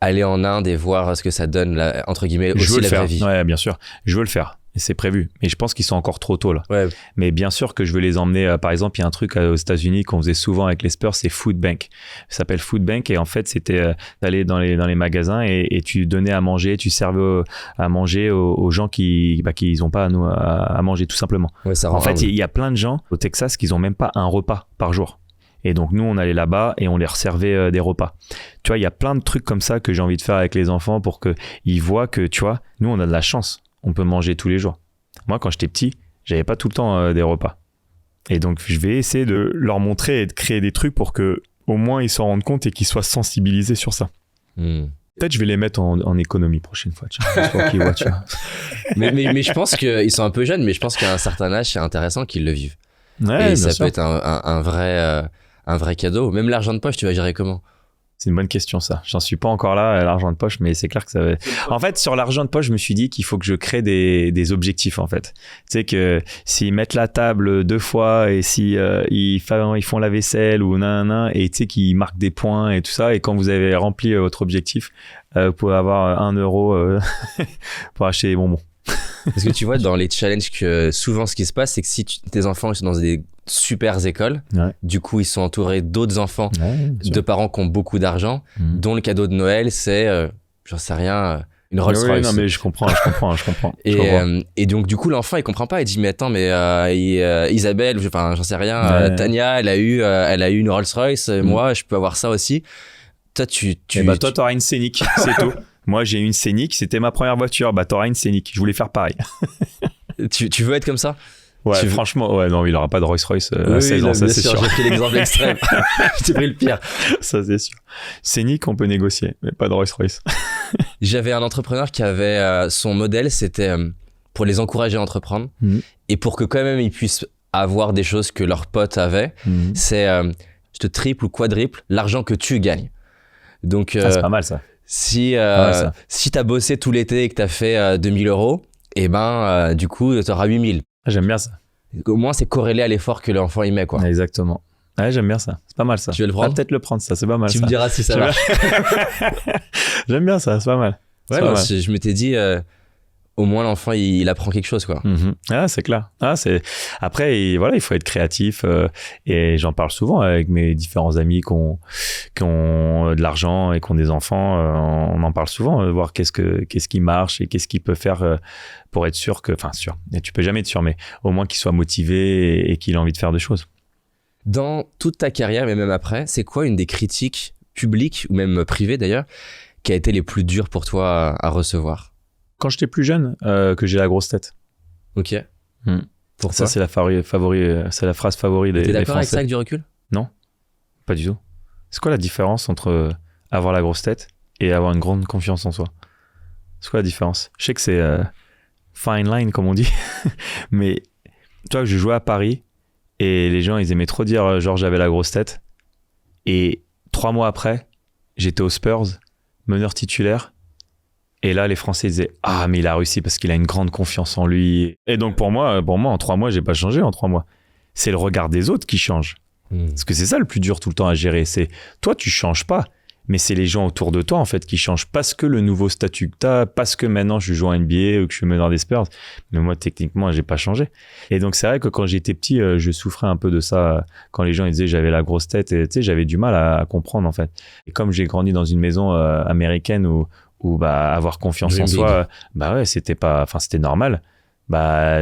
S2: aller en Inde et voir ce que ça donne, là, entre guillemets, aussi la vraie vie.
S1: Ouais, bien sûr. Je veux le faire. Et c'est prévu. Mais je pense qu'ils sont encore trop tôt là.
S2: Ouais.
S1: Mais bien sûr que je veux les emmener. Par exemple, il y a un truc aux États-Unis qu'on faisait souvent avec les Spurs, c'est Food Bank. Ça s'appelle Food Bank et en fait, c'était d'aller dans les magasins et tu donnais à manger, tu servais à manger aux gens qui n'ont pas à manger tout simplement.
S2: Ouais, ça
S1: en fait, il y a plein de gens au Texas qui n'ont même pas un repas par jour. Et donc, nous, on allait là-bas et on les servait des repas. Tu vois, il y a plein de trucs comme ça que j'ai envie de faire avec les enfants pour qu'ils voient que, tu vois, nous, on a de la chance. On peut manger tous les jours. Moi, quand j'étais petit, j'avais pas tout le temps des repas. Et donc, je vais essayer de leur montrer et de créer des trucs pour que, au moins, ils s'en rendent compte et qu'ils soient sensibilisés sur ça. Peut-être je vais les mettre en économie prochaine fois.
S2: mais je pense qu'ils sont un peu jeunes, mais je pense qu'à un certain âge, c'est intéressant qu'ils le vivent.
S1: Ouais,
S2: et ça
S1: sûr.
S2: peut être un vrai cadeau. Même l'argent de poche, tu vas gérer comment ?
S1: C'est une bonne question, ça. J'en suis pas encore là, l'argent de poche, mais c'est clair que ça va... En fait, sur l'argent de poche, je me suis dit qu'il faut que je crée des objectifs, en fait. Tu sais que s'ils mettent la table 2 fois et si ils font la vaisselle ou nanana, et tu sais qu'ils marquent des points et tout ça, et quand vous avez rempli votre objectif, vous pouvez avoir 1 euro pour acheter des bonbons.
S2: Parce que tu vois, dans les challenges, souvent ce qui se passe, c'est que si tes enfants sont dans des super écoles, du coup ils sont entourés d'autres enfants de parents qui ont beaucoup d'argent, dont le cadeau de Noël c'est, j'en sais rien, une Rolls Royce.
S1: Non mais je comprends.
S2: Et donc du coup l'enfant il comprend pas, il dit mais attends, mais Isabelle, enfin j'en sais rien, Tania elle a eu une Rolls Royce, moi je peux avoir ça aussi. Toi toi
S1: t'auras une Scénic, c'est tout. Moi, j'ai une Scénic, c'était ma première voiture. Bah, t'auras une Scénic. Je voulais faire pareil.
S2: tu veux être comme ça ?
S1: Ouais, franchement, ouais, non, il aura pas de Rolls-Royce à 16 ans, ça c'est sûr.
S2: J'ai pris l'exemple extrême. J'ai pris le pire.
S1: Ça c'est sûr. Scénic, on peut négocier, mais pas de Rolls-Royce.
S2: J'avais un entrepreneur qui avait son modèle, c'était pour les encourager à entreprendre et pour que quand même ils puissent avoir des choses que leurs potes avaient. C'est je te triple ou quadruple l'argent que tu gagnes. Donc
S1: c'est pas mal ça.
S2: Si t'as bossé tout l'été et que t'as fait 2000 euros, et du coup, t'auras 8000.
S1: J'aime bien ça.
S2: Au moins, c'est corrélé à l'effort que l'enfant y met, quoi.
S1: Exactement. Ouais, j'aime bien ça. C'est pas mal ça.
S2: Tu veux le prendre ?
S1: Peut-être le prendre, ça. C'est pas mal.
S2: Tu me diras si ça marche.
S1: J'aime bien ça. C'est pas mal.
S2: Ouais, moi, je m'étais dit, au moins l'enfant, il apprend quelque chose, quoi.
S1: Ah, c'est clair. Après, voilà, il faut être créatif. Et j'en parle souvent avec mes différents amis qui ont de l'argent et qui ont des enfants. On en parle souvent, voir qu'est-ce qui marche et qu'est-ce qu'il peut faire pour être sûr que... Enfin, sûr. Et tu peux jamais être sûr, mais au moins qu'il soit motivé et qu'il ait envie de faire des choses.
S2: Dans toute ta carrière, mais même après, c'est quoi une des critiques publiques, ou même privées d'ailleurs, qui a été les plus dures pour toi à recevoir ?
S1: Quand j'étais plus jeune, que j'ai la grosse tête.
S2: Ok. Pourquoi ?
S1: Ça, c'est la phrase favorite des Français.
S2: T'es d'accord avec ça avec du recul ?
S1: Non, pas du tout. C'est quoi la différence entre avoir la grosse tête et avoir une grande confiance en soi ? C'est quoi la différence ? Je sais que c'est fine line, comme on dit. Mais toi, je jouais à Paris et les gens, ils aimaient trop dire genre j'avais la grosse tête. Et 3 mois après, j'étais aux Spurs, meneur titulaire. Et là, les Français disaient « Ah, mais il a réussi parce qu'il a une grande confiance en lui. » Et donc, pour moi, en 3 mois, j'ai pas changé en 3 mois. C'est le regard des autres qui change. Parce que c'est ça le plus dur tout le temps à gérer. C'est toi, tu changes pas, mais c'est les gens autour de toi, en fait, qui changent parce que le nouveau statut que t'as, parce que maintenant, je joue en NBA ou que je suis meneur des Spurs. Mais moi, techniquement, j'ai pas changé. Et donc, c'est vrai que quand j'étais petit, je souffrais un peu de ça. Quand les gens ils disaient j'avais la grosse tête, et tu sais, j'avais du mal à comprendre, en fait. Et comme j'ai grandi dans une maison américaine où avoir confiance en soi, c'était normal.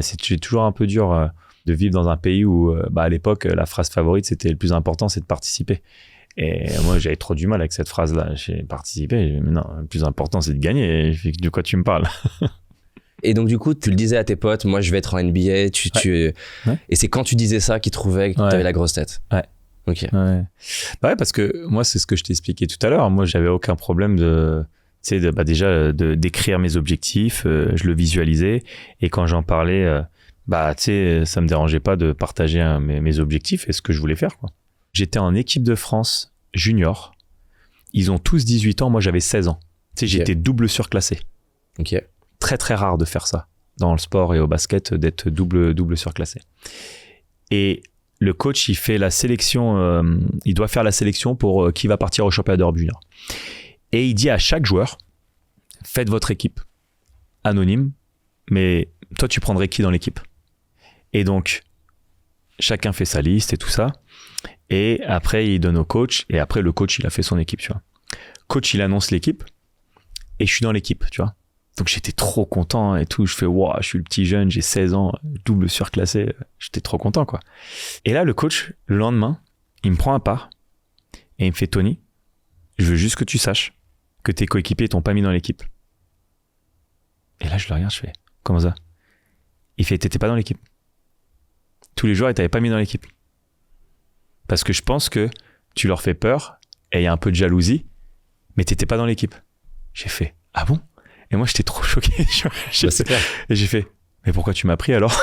S1: C'est toujours un peu dur de vivre dans un pays où à l'époque la phrase favorite c'était le plus important c'est de participer. Et moi j'avais trop du mal avec cette phrase là. J'ai participé, mais non, le plus important c'est de gagner. De quoi tu me parles?
S2: Et donc du coup tu le disais à tes potes, moi je vais être en NBA, et c'est quand tu disais ça qu'ils trouvaient que tu avais la grosse tête.
S1: Ouais.
S2: Ok.
S1: Ouais, parce que moi c'est ce que je t'ai expliqué tout à l'heure. Moi j'avais aucun problème d'écrire mes objectifs, je le visualisais et quand j'en parlais, ça me dérangeait pas de partager mes objectifs et ce que je voulais faire, quoi. J'étais en équipe de France junior, ils ont tous 18 ans, moi j'avais 16 ans. J'étais double surclassé.
S2: Ok.
S1: Très très rare de faire ça dans le sport et au basket, d'être double surclassé. Et le coach, il fait la sélection, il doit faire la sélection pour qui va partir au championnat d'Europe junior. Et il dit à chaque joueur, faites votre équipe anonyme, mais toi, tu prendrais qui dans l'équipe? Et donc, chacun fait sa liste et tout ça. Et après, il donne au coach. Et après, le coach, il a fait son équipe, tu vois. Coach, il annonce l'équipe. Et je suis dans l'équipe, tu vois. Donc, j'étais trop content et tout. Je fais, waouh, je suis le petit jeune, j'ai 16 ans, double surclassé. J'étais trop content, quoi. Et là, le coach, le lendemain, il me prend à part. Et il me fait, Tony, je veux juste que tu saches que tes coéquipiers t'ont pas mis dans l'équipe. Et là, je le regarde, je fais, comment ça? Il fait, t'étais pas dans l'équipe. Tous les joueurs, ils t'avaient pas mis dans l'équipe. Parce que je pense que tu leur fais peur et il y a un peu de jalousie, mais t'étais pas dans l'équipe. J'ai fait, ah bon? Et moi, j'étais trop choqué. Et j'ai fait, mais pourquoi tu m'as pris alors?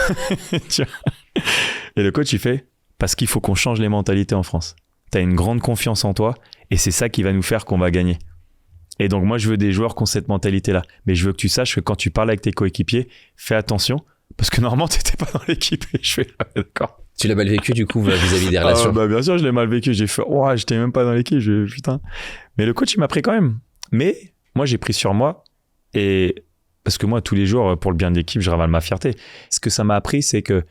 S1: Et le coach, il fait, parce qu'il faut qu'on change les mentalités en France. T'as une grande confiance en toi et c'est ça qui va nous faire qu'on va gagner. Et donc, moi, je veux des joueurs qui ont cette mentalité-là. Mais je veux que tu saches que quand tu parles avec tes coéquipiers, fais attention. Parce que normalement, t'étais pas dans l'équipe. Et je fais, ah, d'accord.
S2: Tu l'as mal vécu, du coup, vis-à-vis des relations?
S1: Bien sûr, je l'ai mal vécu. J'ai fait, oh, j'étais même pas dans l'équipe. Putain. Mais le coach, il m'a pris quand même. Mais moi, j'ai pris sur moi. Et parce que moi, tous les jours, pour le bien de l'équipe, je ravale ma fierté. Ce que ça m'a appris, c'est que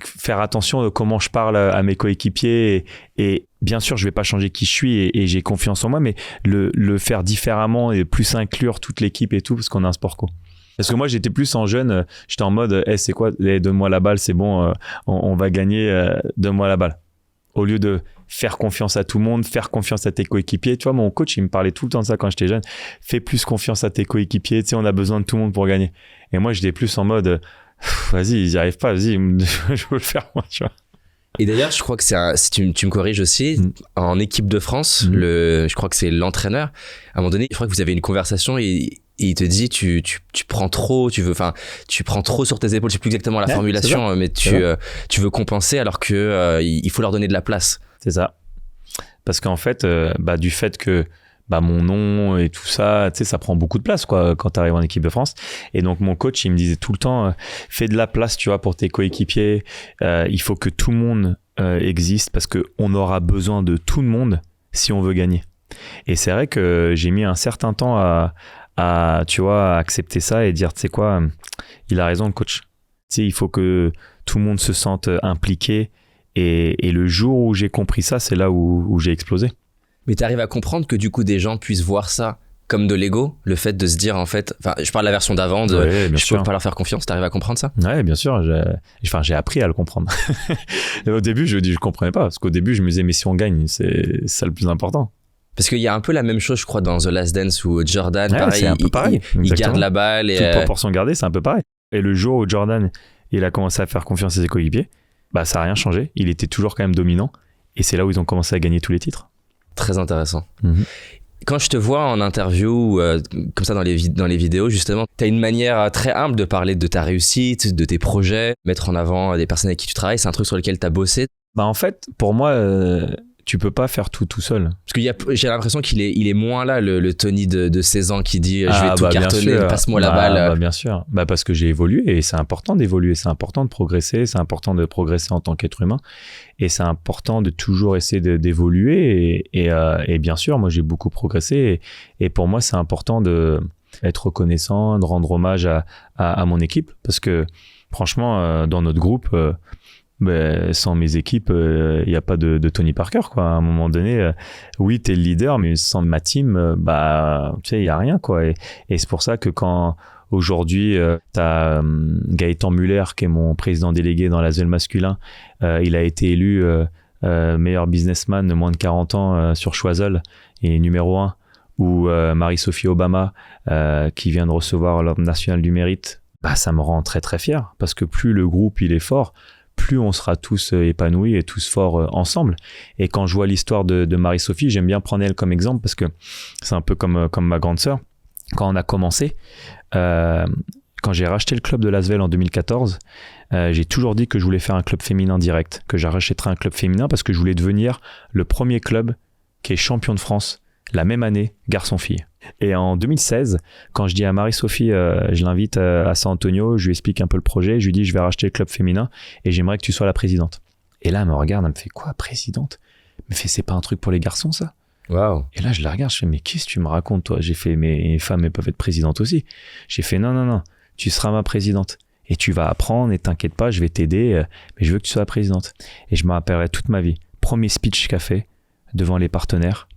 S1: faire attention à comment je parle à mes coéquipiers. Et bien sûr, je vais pas changer qui je suis et j'ai confiance en moi, mais le faire différemment et plus inclure toute l'équipe et tout, parce qu'on a un sport co. Parce que moi, j'étais plus en jeune, j'étais en mode, c'est quoi, donne-moi la balle, c'est bon, on va gagner, donne-moi la balle. Au lieu de faire confiance à tout le monde, faire confiance à tes coéquipiers. Tu vois, mon coach, il me parlait tout le temps de ça quand j'étais jeune. Fais plus confiance à tes coéquipiers, tu sais, on a besoin de tout le monde pour gagner. Et moi, j'étais plus en mode, vas-y, ils n'y arrivent pas, vas-y, je veux le faire, moi, tu vois.
S2: Et d'ailleurs, je crois que si tu me corriges aussi, en équipe de France, je crois que c'est l'entraîneur. À un moment donné, je crois que vous avez une conversation et il te dit, tu prends trop, tu prends trop sur tes épaules. Je sais plus exactement la formulation, mais tu veux compenser alors que il faut leur donner de la place.
S1: C'est ça. Parce qu'en fait, du fait que mon nom et tout ça, tu sais, ça prend beaucoup de place, quoi, quand tu arrives en équipe de France. Et donc, mon coach, il me disait tout le temps, fais de la place, tu vois, pour tes coéquipiers. Il faut que tout le monde existe parce qu'on aura besoin de tout le monde si on veut gagner. Et c'est vrai que j'ai mis un certain temps à tu vois, accepter ça et dire, tu sais quoi, il a raison, le coach. Tu sais, il faut que tout le monde se sente impliqué. Et le jour où j'ai compris ça, c'est là où j'ai explosé.
S2: Mais tu arrives à comprendre que du coup des gens puissent voir ça comme de l'ego, le fait de se dire en fait, enfin je parle de la version d'avant, je peux pas leur faire confiance, tu arrives à comprendre ça?
S1: Ouais, bien sûr, j'ai appris à le comprendre. Au début, je comprenais pas, parce qu'au début je me disais mais si on gagne, c'est ça le plus important.
S2: Parce qu'il y a un peu la même chose, je crois, dans The Last Dance où Jordan,
S1: pareil, c'est un peu pareil.
S2: Il garde la balle. Et
S1: toute proportion gardée, c'est un peu pareil. Et le jour où Jordan, il a commencé à faire confiance à ses coéquipiers, ça n'a rien changé. Il était toujours quand même dominant. Et c'est là où ils ont commencé à gagner tous les titres.
S2: Très intéressant. Quand je te vois en interview, comme ça dans les vidéos, justement, tu as une manière très humble de parler de ta réussite, de tes projets, mettre en avant des personnes avec qui tu travailles. C'est un truc sur lequel tu as bossé.
S1: En fait, pour moi... tu peux pas faire tout seul.
S2: Parce que j'ai l'impression qu'il est moins là, le Tony de 16 ans qui dit je vais tout cartonner, passe-moi la balle.
S1: Bien sûr. Parce que j'ai évolué et c'est important d'évoluer, c'est important de progresser, c'est important de progresser en tant qu'être humain et c'est important de toujours essayer d'évoluer et bien sûr, moi j'ai beaucoup progressé et pour moi c'est important d'être reconnaissant, de rendre hommage à mon équipe parce que franchement, dans notre groupe... sans mes équipes, il n'y a pas de Tony Parker, quoi. À un moment donné, oui, t'es le leader, mais sans ma team, tu sais, il n'y a rien, quoi. Et c'est pour ça que quand aujourd'hui, t'as Gaëtan Muller, qui est mon président délégué dans l'ASVEL masculin, il a été élu meilleur businessman de moins de 40 ans sur Choiseul et numéro 1, ou Marie-Sophie Obama, qui vient de recevoir l'Ordre national du mérite, ça me rend très, très fier. Parce que plus le groupe, il est fort, plus on sera tous épanouis et tous forts ensemble. Et quand je vois l'histoire de Marie-Sophie, j'aime bien prendre elle comme exemple parce que c'est un peu comme ma grande sœur. Quand on a commencé, quand j'ai racheté le club de l'ASVEL en 2014, j'ai toujours dit que je voulais faire un club féminin direct, que j'achèterais un club féminin parce que je voulais devenir le premier club qui est champion de France la même année, garçon-fille. Et en 2016, quand je dis à Marie-Sophie, je l'invite à San Antonio, je lui explique un peu le projet, je lui dis je vais racheter le club féminin et j'aimerais que tu sois la présidente. Et là, elle me regarde, elle me fait quoi, présidente? Elle me fait, c'est pas un truc pour les garçons, ça?
S2: Waouh.
S1: Et là, je la regarde, je fais, mais qu'est-ce que tu me racontes, toi? J'ai fait, mais les femmes, elles peuvent être présidentes aussi. J'ai fait, non, tu seras ma présidente. Et tu vas apprendre, et t'inquiète pas, je vais t'aider, mais je veux que tu sois la présidente. Et je me rappellerai toute ma vie. Premier speech qu'elle fait devant les partenaires.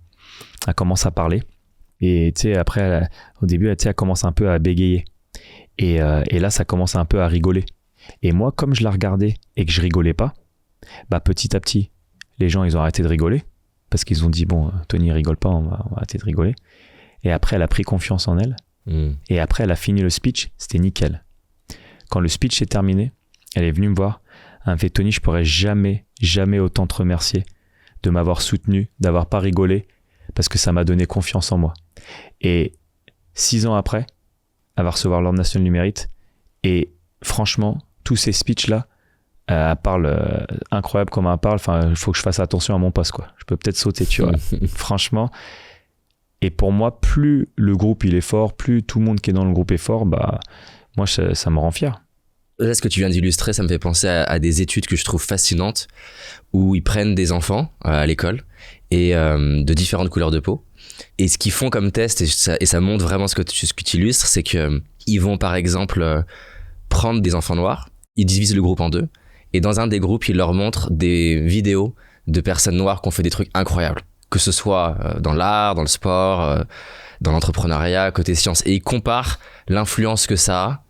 S1: Elle commence à parler. Et tu sais, après, au début, elle commence un peu à bégayer. Et là, ça commence un peu à rigoler. Et moi, comme je la regardais et que je rigolais pas, bah petit à petit, les gens, ils ont arrêté de rigoler. Parce qu'ils ont dit, bon, Tony rigole pas, on va arrêter de rigoler. Et après, elle a pris confiance en elle. Et après, elle a fini le speech, c'était nickel. Quand le speech est terminé, elle est venue me voir. Elle me fait, Tony, je pourrais jamais autant te remercier de m'avoir soutenu, d'avoir pas rigolé, parce que ça m'a donné confiance en moi. Et 6 ans après, elle va recevoir l'Ordre national du mérite. Et franchement, tous ces speeches-là, elle parle incroyable comme elle parle. Enfin, il faut que je fasse attention à mon poste, quoi. Je peux peut-être sauter, tu vois. Franchement. Et pour moi, plus le groupe il est fort, plus tout le monde qui est dans le groupe est fort, bah moi ça me rend fier.
S2: Là, ce que tu viens d'illustrer, ça me fait penser à des études que je trouve fascinantes où ils prennent des enfants à l'école et de différentes couleurs de peau. Et ce qu'ils font comme test, et ça montre vraiment ce que tu illustres, c'est qu'ils vont par exemple prendre des enfants noirs, ils divisent le groupe en 2 et dans un des groupes, ils leur montrent des vidéos de personnes noires qui ont fait des trucs incroyables. Que ce soit dans l'art, dans le sport, dans l'entrepreneuriat, côté sciences. Et ils comparent l'influence que ça a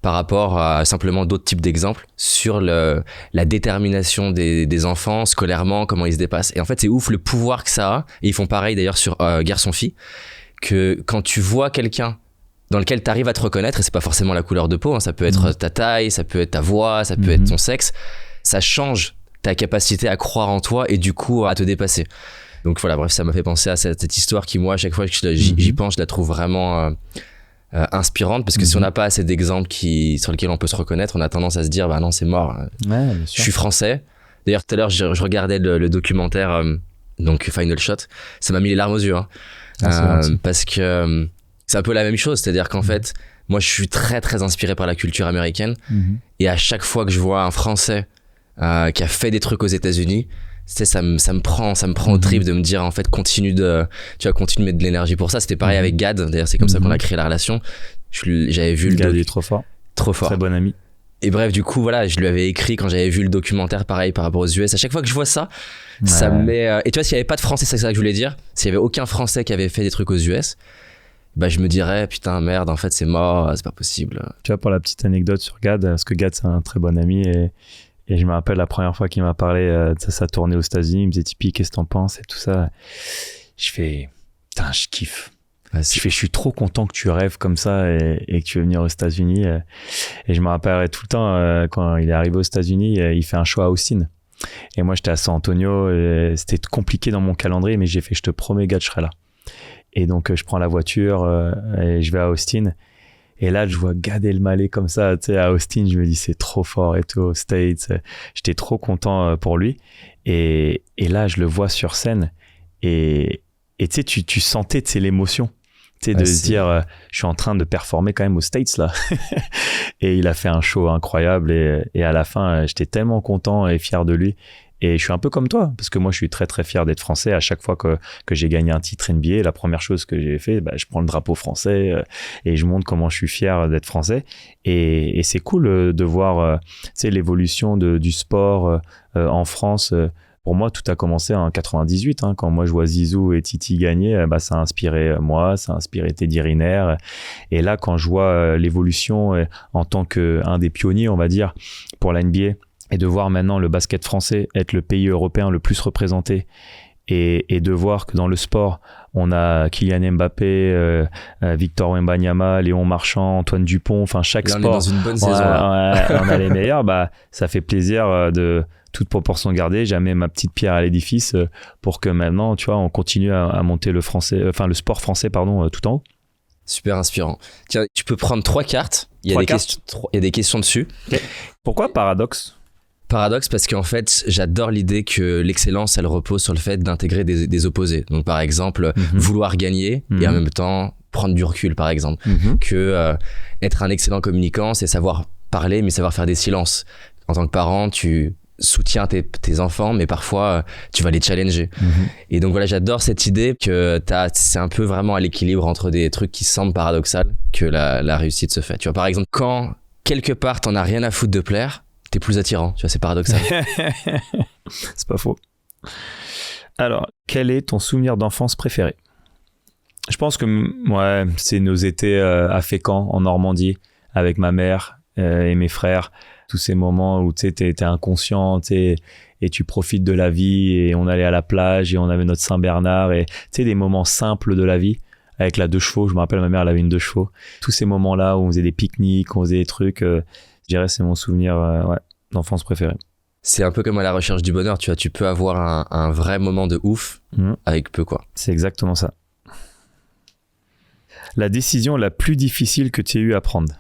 S2: par rapport à simplement d'autres types d'exemples sur la détermination des enfants scolairement, comment ils se dépassent. Et en fait, c'est ouf le pouvoir que ça a. Et ils font pareil d'ailleurs sur garçon-fille, que quand tu vois quelqu'un dans lequel tu arrives à te reconnaître, et c'est pas forcément la couleur de peau, hein, ça peut être ta taille, ça peut être ta voix, ça peut être ton sexe, ça change ta capacité à croire en toi et du coup à te dépasser. Donc voilà, bref, ça m'a fait penser à cette histoire qui, moi, à chaque fois que j'y pense, je la trouve vraiment inspirante, parce que si on n'a pas assez d'exemples sur lesquels on peut se reconnaître, on a tendance à se dire, bah non, c'est mort. Ouais, je suis français. D'ailleurs, tout à l'heure, je regardais le documentaire, donc Final Shot, ça m'a mis les larmes aux yeux, hein. Parce que c'est un peu la même chose, c'est-à-dire qu'en fait, moi, je suis très, très inspiré par la culture américaine, et à chaque fois que je vois un Français qui a fait des trucs aux États-Unis, ça me prend au trip de me dire, en fait, continue de mettre de l'énergie pour ça. C'était pareil avec Gad, d'ailleurs, c'est comme ça qu'on a créé la relation. J'avais vu
S1: Gad, il est trop fort. Très bon ami.
S2: Et bref, du coup, voilà, je lui avais écrit quand j'avais vu le documentaire, pareil, par rapport aux US. À chaque fois que je vois ça, ça me met... Et tu vois, s'il n'y avait pas de Français, c'est ça que je voulais dire, s'il n'y avait aucun Français qui avait fait des trucs aux US, bah, je me dirais, putain, merde, en fait, c'est mort, c'est pas possible.
S1: Tu vois, pour la petite anecdote sur Gad, parce que Gad, c'est un très bon ami, et je me rappelle la première fois qu'il m'a parlé de sa tournée aux États-Unis, il me disait, Tipeee, qu'est-ce que t'en penses et tout ça. Je fais, putain, je kiffe. Je suis trop content que tu rêves comme ça et que tu veux venir aux États-Unis. Et je me rappellerai tout le temps, quand il est arrivé aux États-Unis, il fait un show à Austin. Et moi, j'étais à San Antonio, et c'était compliqué dans mon calendrier, mais j'ai fait, je te promets, Gad, je serai là. Et donc, je prends la voiture et je vais à Austin. Et là, je vois Gad Elmaleh comme ça, tu sais, à Austin. Je me dis, c'est trop fort et tout, aux States. J'étais trop content pour lui. Et là, je le vois sur scène. Et tu sais, tu sentais, tu sais, l'émotion. Tu sais, de se dire, je suis en train de performer quand même aux States, là. Et il a fait un show incroyable. Et à la fin, j'étais tellement content et fier de lui. Et je suis un peu comme toi, parce que moi, je suis très, très fier d'être français. À chaque fois que j'ai gagné un titre NBA, la première chose que j'ai fait, bah, je prends le drapeau français et je montre comment je suis fier d'être français. Et c'est cool de voir tu sais, l'évolution du sport en France. Pour moi, tout a commencé en 98, hein, quand moi je vois Zizou et Titi gagner, bah, ça a inspiré moi, ça a inspiré Teddy Riner. Et là, quand je vois l'évolution en tant qu'un des pionniers, on va dire, pour la NBA, et de voir maintenant le basket français être le pays européen le plus représenté, et de voir que dans le sport, on a Kylian Mbappé, Victor Wembanyama, Léon Marchand, Antoine Dupont, enfin chaque
S2: là,
S1: sport,
S2: on est dans une bonne saison, là.
S1: On a les meilleurs, bah, ça fait plaisir de toute proportion gardée, j'ai mis ma petite pierre à l'édifice pour que maintenant, tu vois, on continue à monter le sport français, tout en haut.
S2: Super inspirant. Tiens, tu peux prendre 3 cartes, il y a des questions dessus.
S1: Okay. Pourquoi paradoxe ?
S2: Paradoxe parce qu'en fait, j'adore l'idée que l'excellence, elle repose sur le fait d'intégrer des opposés. Donc, par exemple, vouloir gagner et en même temps prendre du recul, par exemple. Que être un excellent communicant, c'est savoir parler, mais savoir faire des silences. En tant que parent, tu soutiens tes enfants, mais parfois tu vas les challenger. Et donc voilà, j'adore cette idée que c'est un peu vraiment à l'équilibre entre des trucs qui semblent paradoxaux que la réussite se fait. Tu vois, par exemple, quand quelque part t'en as rien à foutre de plaire, t'es plus attirant. Tu vois, c'est paradoxal.
S1: C'est pas faux. Alors, quel est ton souvenir d'enfance préféré? Je pense que c'est nos étés à Fécamp, en Normandie, avec ma mère et mes frères. Tous ces moments où tu sais, t'es inconscient et tu profites de la vie, et on allait à la plage et on avait notre Saint-Bernard, et tu sais, des moments simples de la vie avec la 2 chevaux. Je me rappelle, ma mère, elle avait une 2 chevaux. Tous ces moments-là où on faisait des pique-niques, on faisait des trucs, je dirais c'est mon souvenir d'enfance préféré.
S2: C'est un peu comme à la recherche du bonheur, tu vois, tu peux avoir un vrai moment de ouf avec peu, quoi.
S1: C'est exactement ça. La décision la plus difficile que tu aies eu à prendre?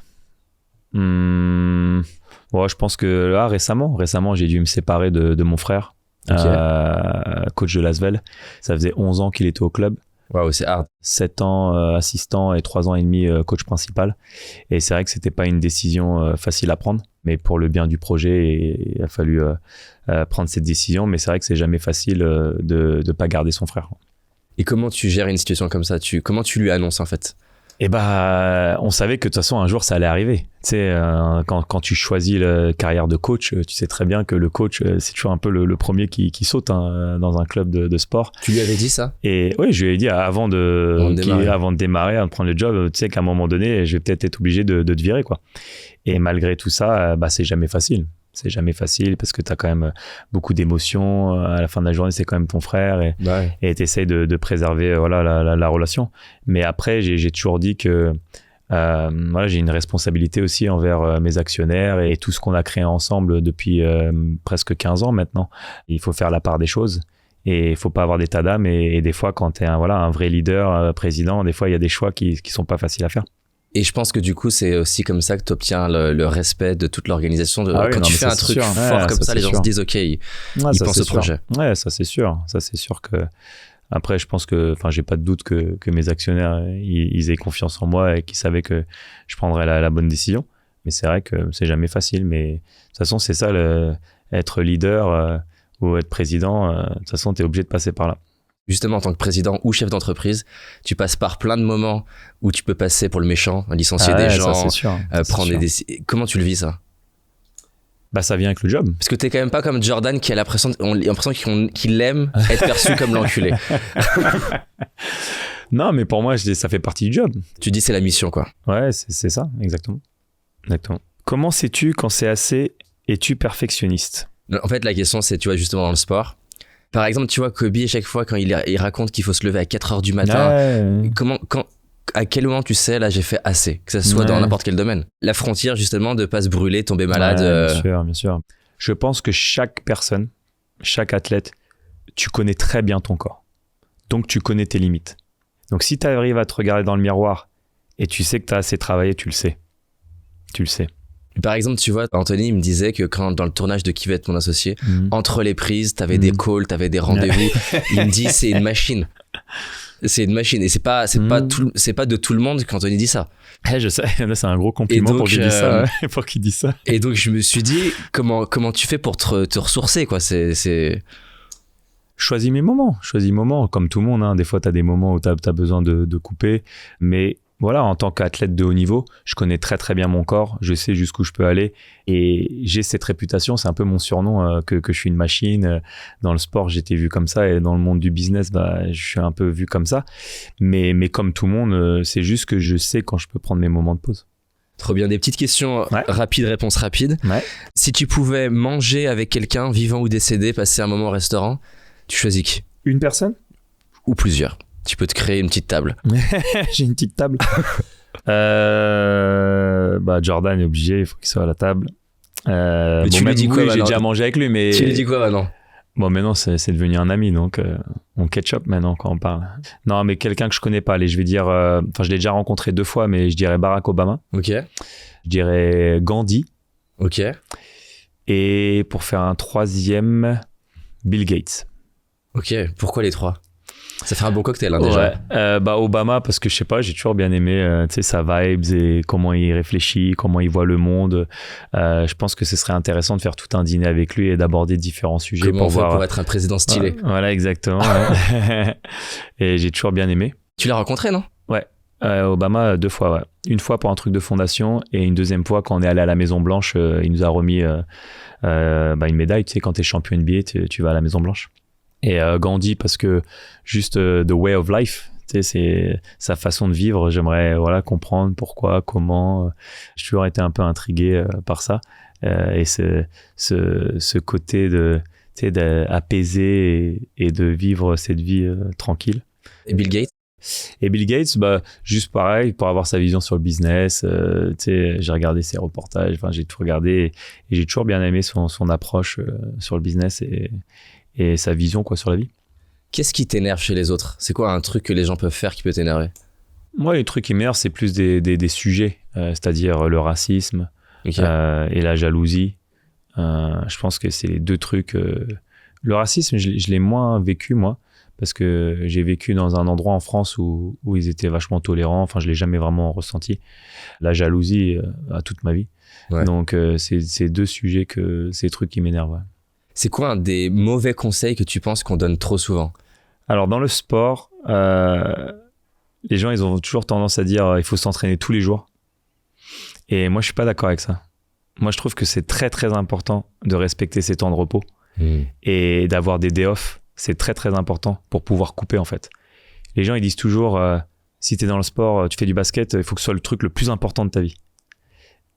S1: Je pense que là, récemment, j'ai dû me séparer de mon frère, coach de Lasvel. Ça faisait 11 ans qu'il était au club.
S2: Waouh, c'est hard.
S1: 7 ans assistant et 3 ans et demi coach principal. Et c'est vrai que c'était pas une décision facile à prendre, mais pour le bien du projet, il a fallu prendre cette décision. Mais c'est vrai que c'est jamais facile de pas garder son frère.
S2: Et comment tu gères une situation comme ça? Comment tu lui annonces en fait?
S1: On savait que de toute façon un jour ça allait arriver. Tu sais, quand tu choisis la carrière de coach, tu sais très bien que le coach, c'est toujours un peu le premier qui saute dans un club de sport.
S2: Tu lui avais dit ça?
S1: Et oui, je lui ai dit avant de démarrer, avant de prendre le job, tu sais qu'à un moment donné, je vais peut-être être obligé de te virer, quoi. Et malgré tout ça, c'est jamais facile. C'est jamais facile parce que tu as quand même beaucoup d'émotions. À la fin de la journée, c'est quand même ton frère, et tu essaies de préserver la relation. Mais après, j'ai toujours dit que j'ai une responsabilité aussi envers mes actionnaires et tout ce qu'on a créé ensemble depuis presque 15 ans maintenant. Il faut faire la part des choses et il faut pas avoir d'état d'âme. Et des fois, quand tu es un vrai leader, président, des fois, il y a des choix qui sont pas faciles à faire.
S2: Et je pense que du coup, c'est aussi comme ça que tu obtiens le respect de toute l'organisation. Quand tu fais un truc fort comme ça, les gens se disent OK, ils pensent au projet.
S1: Ouais, ça c'est sûr. Ça c'est sûr que. Après, je pense que, j'ai pas de doute que mes actionnaires, ils aient confiance en moi et qu'ils savaient que je prendrais la bonne décision. Mais c'est vrai que c'est jamais facile. Mais de toute façon, c'est ça, être leader ou être président. De toute façon, t'es obligé de passer par là.
S2: Justement, en tant que président ou chef d'entreprise, tu passes par plein de moments où tu peux passer pour le méchant, licencier des gens,
S1: ça, c'est sûr.
S2: prendre des décisions. Comment tu le vis, ça?
S1: Ça vient avec le job.
S2: Parce que t'es quand même pas comme Jordan qui a l'impression qu'il aime être perçu comme l'enculé.
S1: Non, mais pour moi, ça fait partie du job.
S2: Tu dis c'est la mission, quoi.
S1: Ouais, c'est ça, exactement. Comment sais-tu quand c'est assez? Es-tu perfectionniste?
S2: En fait, la question, c'est, tu vois, justement dans le sport. Par exemple, tu vois, Kobe, à chaque fois, quand il raconte qu'il faut se lever à 4h du matin, à quel moment tu sais, là, j'ai fait assez, que ça soit dans n'importe quel domaine? La frontière, justement, de pas se brûler, tomber malade.
S1: Bien sûr. Je pense que chaque personne, chaque athlète, tu connais très bien ton corps. Donc, tu connais tes limites. Donc, si tu arrives à te regarder dans le miroir et tu sais que tu as assez travaillé, tu le sais. Tu le sais.
S2: Par exemple, tu vois, Anthony, il me disait que dans le tournage de Qui va être mon associé, entre les prises, t'avais des calls, t'avais des rendez-vous. Il me dit, c'est une machine. C'est une machine. Et c'est pas de tout le monde qu'Anthony dit ça.
S1: Je sais, c'est un gros compliment pour qu'il dise ça. Pour qu'il dise ça.
S2: Et donc, je me suis dit, comment tu fais pour te ressourcer, quoi?
S1: Choisis mes moments, comme tout le monde, hein. Des fois, t'as des moments où t'as besoin de couper, mais voilà, en tant qu'athlète de haut niveau, je connais très très bien mon corps, je sais jusqu'où je peux aller et j'ai cette réputation, c'est un peu mon surnom que je suis une machine. Dans le sport, j'étais vu comme ça et dans le monde du business, je suis un peu vu comme ça. Mais comme tout le monde, c'est juste que je sais quand je peux prendre mes moments de pause.
S2: Trop bien, des petites questions rapides, réponses rapides. Ouais. Si tu pouvais manger avec quelqu'un, vivant ou décédé, passer un moment au restaurant, tu choisis qui?
S1: Une personne?
S2: Ou plusieurs? Tu peux te créer une petite table.
S1: J'ai une petite table. Jordan est obligé, il faut qu'il soit à la table.
S2: Mais tu lui dis quoi?
S1: J'ai déjà mangé avec lui, mais...
S2: Tu lui dis quoi maintenant?
S1: Bon, maintenant, c'est devenu un ami, donc on ketchup maintenant quand on parle. Non, mais quelqu'un que je connais pas, je vais dire... je l'ai déjà rencontré 2 fois, mais je dirais Barack Obama.
S2: Ok.
S1: Je dirais Gandhi.
S2: Ok.
S1: Et pour faire un 3e, Bill Gates.
S2: Ok, pourquoi les 3? Ça fait un bon cocktail, hein, déjà.
S1: Ouais. Obama, parce que je sais pas, j'ai toujours bien aimé sa vibes et comment il réfléchit, comment il voit le monde. Je pense que ce serait intéressant de faire tout un dîner avec lui et d'aborder différents sujets.
S2: Comment on fait pour être un président stylé.
S1: Voilà, exactement. Et j'ai toujours bien aimé.
S2: Tu l'as rencontré, non?
S1: Ouais. Obama 2 fois, ouais. Une fois pour un truc de fondation et une deuxième fois quand on est allé à la Maison Blanche, il nous a remis une médaille. Tu sais, quand t'es champion NBA, tu vas à la Maison Blanche. Et Gandhi parce que juste the way of life, tu sais, c'est sa façon de vivre. J'aimerais comprendre pourquoi, comment. J'ai toujours été un peu intrigué par ça et ce côté d'apaiser et de vivre cette vie tranquille.
S2: Et Bill Gates?
S1: Et Bill Gates, juste pareil, pour avoir sa vision sur le business. J'ai regardé ses reportages, j'ai tout regardé et j'ai toujours bien aimé son approche sur le business et sa vision sur la vie.
S2: Qu'est-ce qui t'énerve chez les autres? C'est quoi un truc que les gens peuvent faire qui peut t'énerver?
S1: Moi, les trucs qui m'énervent, c'est plus des sujets, c'est-à-dire le racisme et la jalousie. Je pense que c'est les 2 trucs. Le racisme, je l'ai moins vécu, moi, parce que j'ai vécu dans un endroit en France où ils étaient vachement tolérants. Enfin, je l'ai jamais vraiment ressenti. La jalousie, à toute ma vie. Ouais. Donc, c'est 2 sujets ces trucs qui m'énervent. Ouais.
S2: C'est quoi un des mauvais conseils que tu penses qu'on donne trop souvent?
S1: Alors, dans le sport, les gens, ils ont toujours tendance à dire il faut s'entraîner tous les jours. Et moi, je suis pas d'accord avec ça. Moi, je trouve que c'est très, très important de respecter ses temps de repos et d'avoir des day off. C'est très, très important pour pouvoir couper, en fait. Les gens, ils disent toujours si tu es dans le sport, tu fais du basket, il faut que ce soit le truc le plus important de ta vie.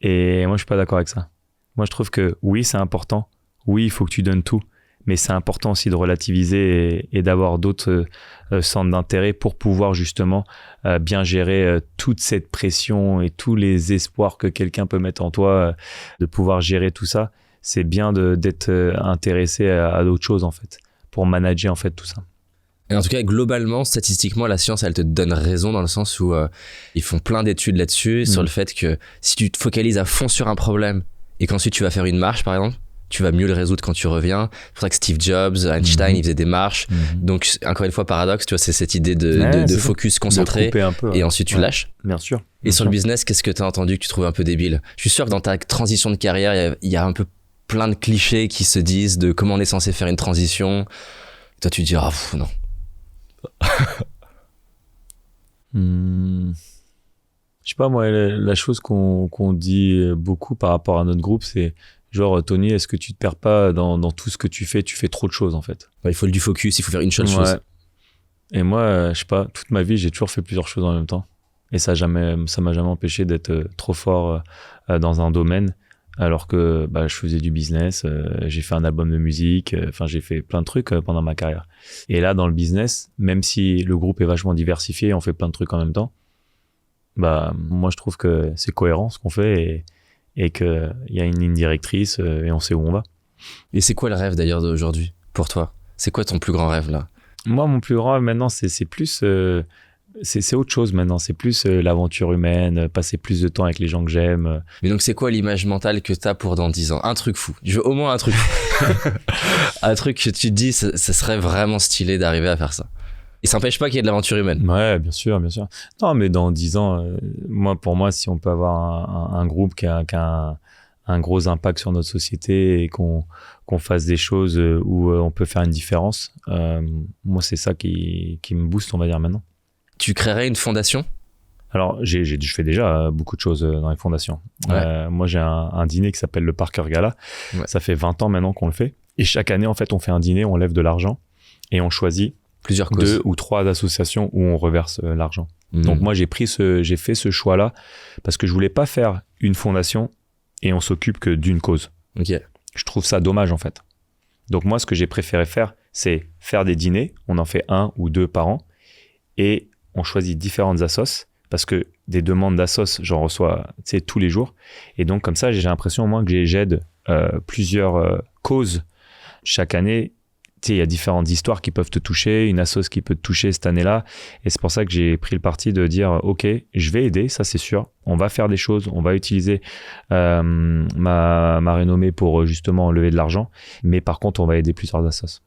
S1: Et moi, je suis pas d'accord avec ça. Moi, je trouve que oui, c'est important. Oui, il faut que tu donnes tout, mais c'est important aussi de relativiser et d'avoir d'autres centres d'intérêt pour pouvoir justement bien gérer toute cette pression et tous les espoirs que quelqu'un peut mettre en toi, de pouvoir gérer tout ça. C'est bien d'être intéressé à d'autres choses, en fait, pour manager, en fait, tout ça.
S2: Et en tout cas, globalement, statistiquement, la science, elle te donne raison dans le sens où ils font plein d'études là-dessus, sur le fait que si tu te focalises à fond sur un problème et qu'ensuite tu vas faire une marche, par exemple, tu vas mieux le résoudre quand tu reviens. C'est pour ça que Steve Jobs, Einstein, ils faisaient des marches. Donc, encore une fois, paradoxe, tu vois, c'est cette idée de focus concentré et ensuite tu lâches.
S1: Bien sûr.
S2: Et sur le business, qu'est-ce que tu as entendu que tu trouves un peu débile? Je suis sûr que dans ta transition de carrière, il y a un peu plein de clichés qui se disent de comment on est censé faire une transition. Et toi, tu te dis, non.
S1: Je sais pas, moi, la chose qu'on dit beaucoup par rapport à notre groupe, c'est genre, Tony, est-ce que tu te perds pas dans tout ce que tu fais trop de choses, en fait.
S2: Il faut du focus, il faut faire une seule chose.
S1: Et moi, je sais pas, toute ma vie, j'ai toujours fait plusieurs choses en même temps. Et ça m'a jamais empêché d'être trop fort dans un domaine, alors que je faisais du business, j'ai fait un album de musique, j'ai fait plein de trucs pendant ma carrière. Et là, dans le business, même si le groupe est vachement diversifié, on fait plein de trucs en même temps, moi, je trouve que c'est cohérent ce qu'on fait et qu'il y a une ligne directrice et on sait où on va.
S2: Et c'est quoi le rêve d'ailleurs d'aujourd'hui pour toi? C'est quoi ton plus grand rêve là?
S1: Moi, mon plus grand rêve maintenant, c'est plus... c'est autre chose maintenant, c'est plus l'aventure humaine, passer plus de temps avec les gens que j'aime.
S2: Mais donc c'est quoi l'image mentale que t'as pour dans 10 ans? Un truc fou, je veux au moins un truc un truc que tu te dis, ça serait vraiment stylé d'arriver à faire ça. Et ça n'empêche pas qu'il y ait de l'aventure humaine.
S1: Ouais, bien sûr. Non, mais dans 10 ans, pour moi, si on peut avoir un groupe qui a un gros impact sur notre société et qu'on fasse des choses où on peut faire une différence, moi, c'est ça qui me booste, on va dire, maintenant.
S2: Tu créerais une fondation?
S1: Alors, je fais déjà beaucoup de choses dans les fondations. Ouais. Moi, j'ai un dîner qui s'appelle le Parker Gala. Ouais. Ça fait 20 ans maintenant qu'on le fait. Et chaque année, en fait, on fait un dîner, on lève de l'argent et on choisit
S2: plusieurs causes.
S1: 2 ou 3 associations où on reverse l'argent. Donc moi, j'ai fait ce choix-là parce que je voulais pas faire une fondation et on s'occupe que d'une cause.
S2: Okay.
S1: Je trouve ça dommage, en fait. Donc moi, ce que j'ai préféré faire, c'est faire des dîners. On en fait 1 ou 2 par an et on choisit différentes assos parce que des demandes d'assos, j'en reçois tous les jours. Et donc, comme ça, j'ai l'impression au moins que j'aide plusieurs causes chaque année. Il y a différentes histoires qui peuvent te toucher, une assos qui peut te toucher cette année-là. Et c'est pour ça que j'ai pris le parti de dire, OK, je vais aider, ça c'est sûr. On va faire des choses, on va utiliser ma renommée pour justement lever de l'argent. Mais par contre, on va aider plusieurs assos.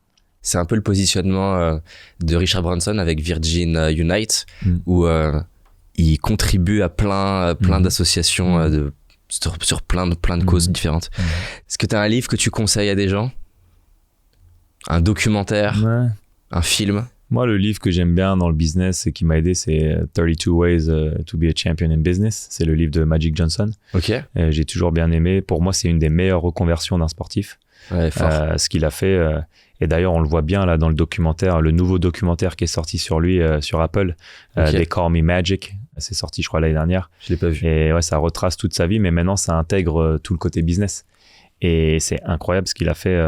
S2: C'est un peu le positionnement de Richard Branson avec Virgin Unite, où il contribue à plein d'associations sur plein de causes différentes. Est-ce que tu as un livre que tu conseilles à des gens? Un documentaire? Un film?
S1: Moi, le livre que j'aime bien dans le business et qui m'a aidé, c'est 32 Ways to be a Champion in Business. C'est le livre de Magic Johnson.
S2: Ok.
S1: J'ai toujours bien aimé. Pour moi, c'est une des meilleures reconversions d'un sportif.
S2: Ouais, fort.
S1: Ce qu'il a fait. Et d'ailleurs, on le voit bien là dans le documentaire, le nouveau documentaire qui est sorti sur lui sur Apple, They Call Me Magic. C'est sorti, je crois, l'année dernière.
S2: Je l'ai pas vu.
S1: Et ouais, ça retrace toute sa vie, mais maintenant, ça intègre tout le côté business. Et c'est incroyable ce qu'il a fait.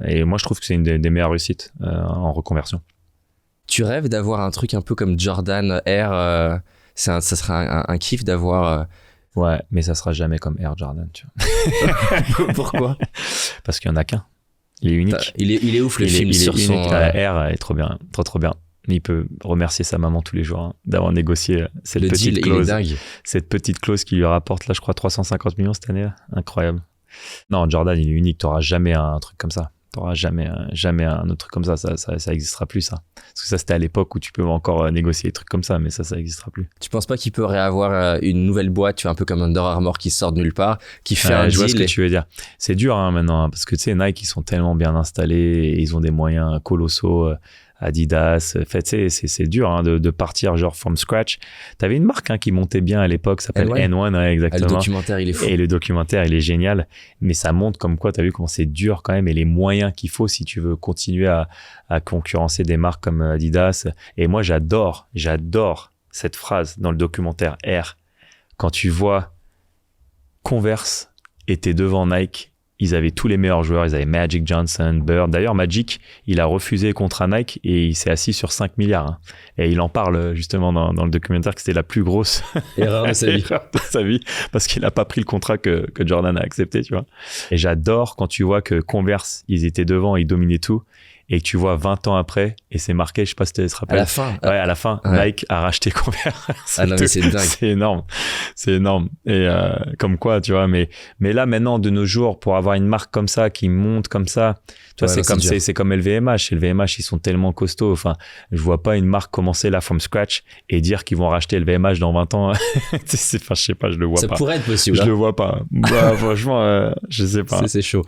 S1: Et moi, je trouve que c'est une des meilleures réussites en reconversion.
S2: Tu rêves d'avoir un truc un peu comme Jordan Air ça sera un kiff d'avoir...
S1: Ouais, mais ça sera jamais comme Air Jordan, tu
S2: vois. Pourquoi?
S1: Parce qu'il n'y en a qu'un. Il est unique.
S2: Il est ouf, le film sur son...
S1: Air est trop bien, trop bien. Il peut remercier sa maman tous les jours d'avoir négocié cette petite clause. Il est dingue. Cette petite clause qui lui rapporte, là, je crois, 350 millions cette année. Incroyable. Non, Jordan, il est unique. Tu n'auras jamais un truc comme ça. Tu n'auras jamais un autre truc comme ça. Ça n'existera plus, ça. Parce que ça, c'était à l'époque où tu peux encore négocier des trucs comme ça, mais ça n'existera plus.
S2: Tu penses pas qu'il peut réavoir une nouvelle boîte, tu vois, un peu comme Under Armour qui sort de nulle part, qui fait un deal?
S1: Je vois ce que tu veux dire. C'est dur maintenant, parce que tu sais, Nike, ils sont tellement bien installés et ils ont des moyens colossaux. Adidas, en fait, c'est dur de partir genre from scratch. T'avais une marque qui montait bien à l'époque, ça s'appelle N1, ouais, exactement.
S2: Le documentaire, il est fou.
S1: Et le documentaire, il est génial, mais ça montre comme quoi, t'as vu comment c'est dur quand même, et les moyens qu'il faut si tu veux continuer à concurrencer des marques comme Adidas. Et moi, j'adore cette phrase dans le documentaire Air. Quand tu vois Converse était devant Nike, ils avaient tous les meilleurs joueurs, ils avaient Magic Johnson, Bird. D'ailleurs, Magic, il a refusé contrat Nike et il s'est assis sur 5 milliards. Et il en parle justement dans le documentaire que c'était la plus grosse
S2: erreur de
S1: sa vie parce qu'il n'a pas pris le contrat que Jordan a accepté, tu vois. Et j'adore quand tu vois que Converse, ils étaient devant, ils dominaient tout. Et que tu vois 20 ans après, et c'est marqué, je sais pas si tu te rappelles.
S2: À la fin.
S1: Ouais, à la fin, ouais. Nike a racheté Converse.
S2: Ah non, mais c'est dingue.
S1: C'est énorme. Et comme quoi, tu vois, mais là, maintenant, de nos jours, pour avoir une marque comme ça, qui monte comme ça, tu vois, c'est comme LVMH. LVMH, ils sont tellement costauds. Enfin, je vois pas une marque commencer là from scratch et dire qu'ils vont racheter LVMH dans 20 ans. Enfin, je sais pas, je le vois pas.
S2: Ça pourrait être possible.
S1: Je le vois pas. Bah, franchement, je sais pas.
S2: C'est chaud.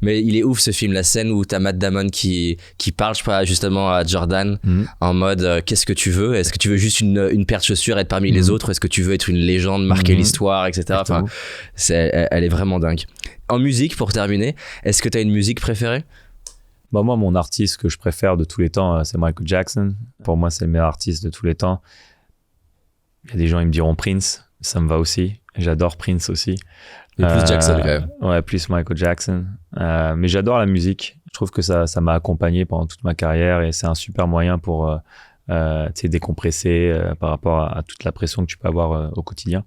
S2: Mais il est ouf, ce film, la scène où t'as Matt Damon qui parle, je sais pas, justement à Jordan en mode qu'est-ce que tu veux? Est-ce que tu veux juste une paire de chaussures, être parmi les autres? Est-ce que tu veux être une légende, marquer l'histoire, etc. Enfin, elle est vraiment dingue. En musique, pour terminer, est-ce que tu as une musique préférée?
S1: Bah moi, mon artiste que je préfère de tous les temps, c'est Michael Jackson. Pour moi, c'est le meilleur artiste de tous les temps. Il y a des gens, ils me diront Prince. Ça me va aussi. J'adore Prince aussi.
S2: Et plus Jackson, quand même.
S1: Ouais, plus Michael Jackson. Mais j'adore la musique. Je trouve que ça m'a accompagné pendant toute ma carrière et c'est un super moyen pour décompresser par rapport à toute la pression que tu peux avoir au quotidien.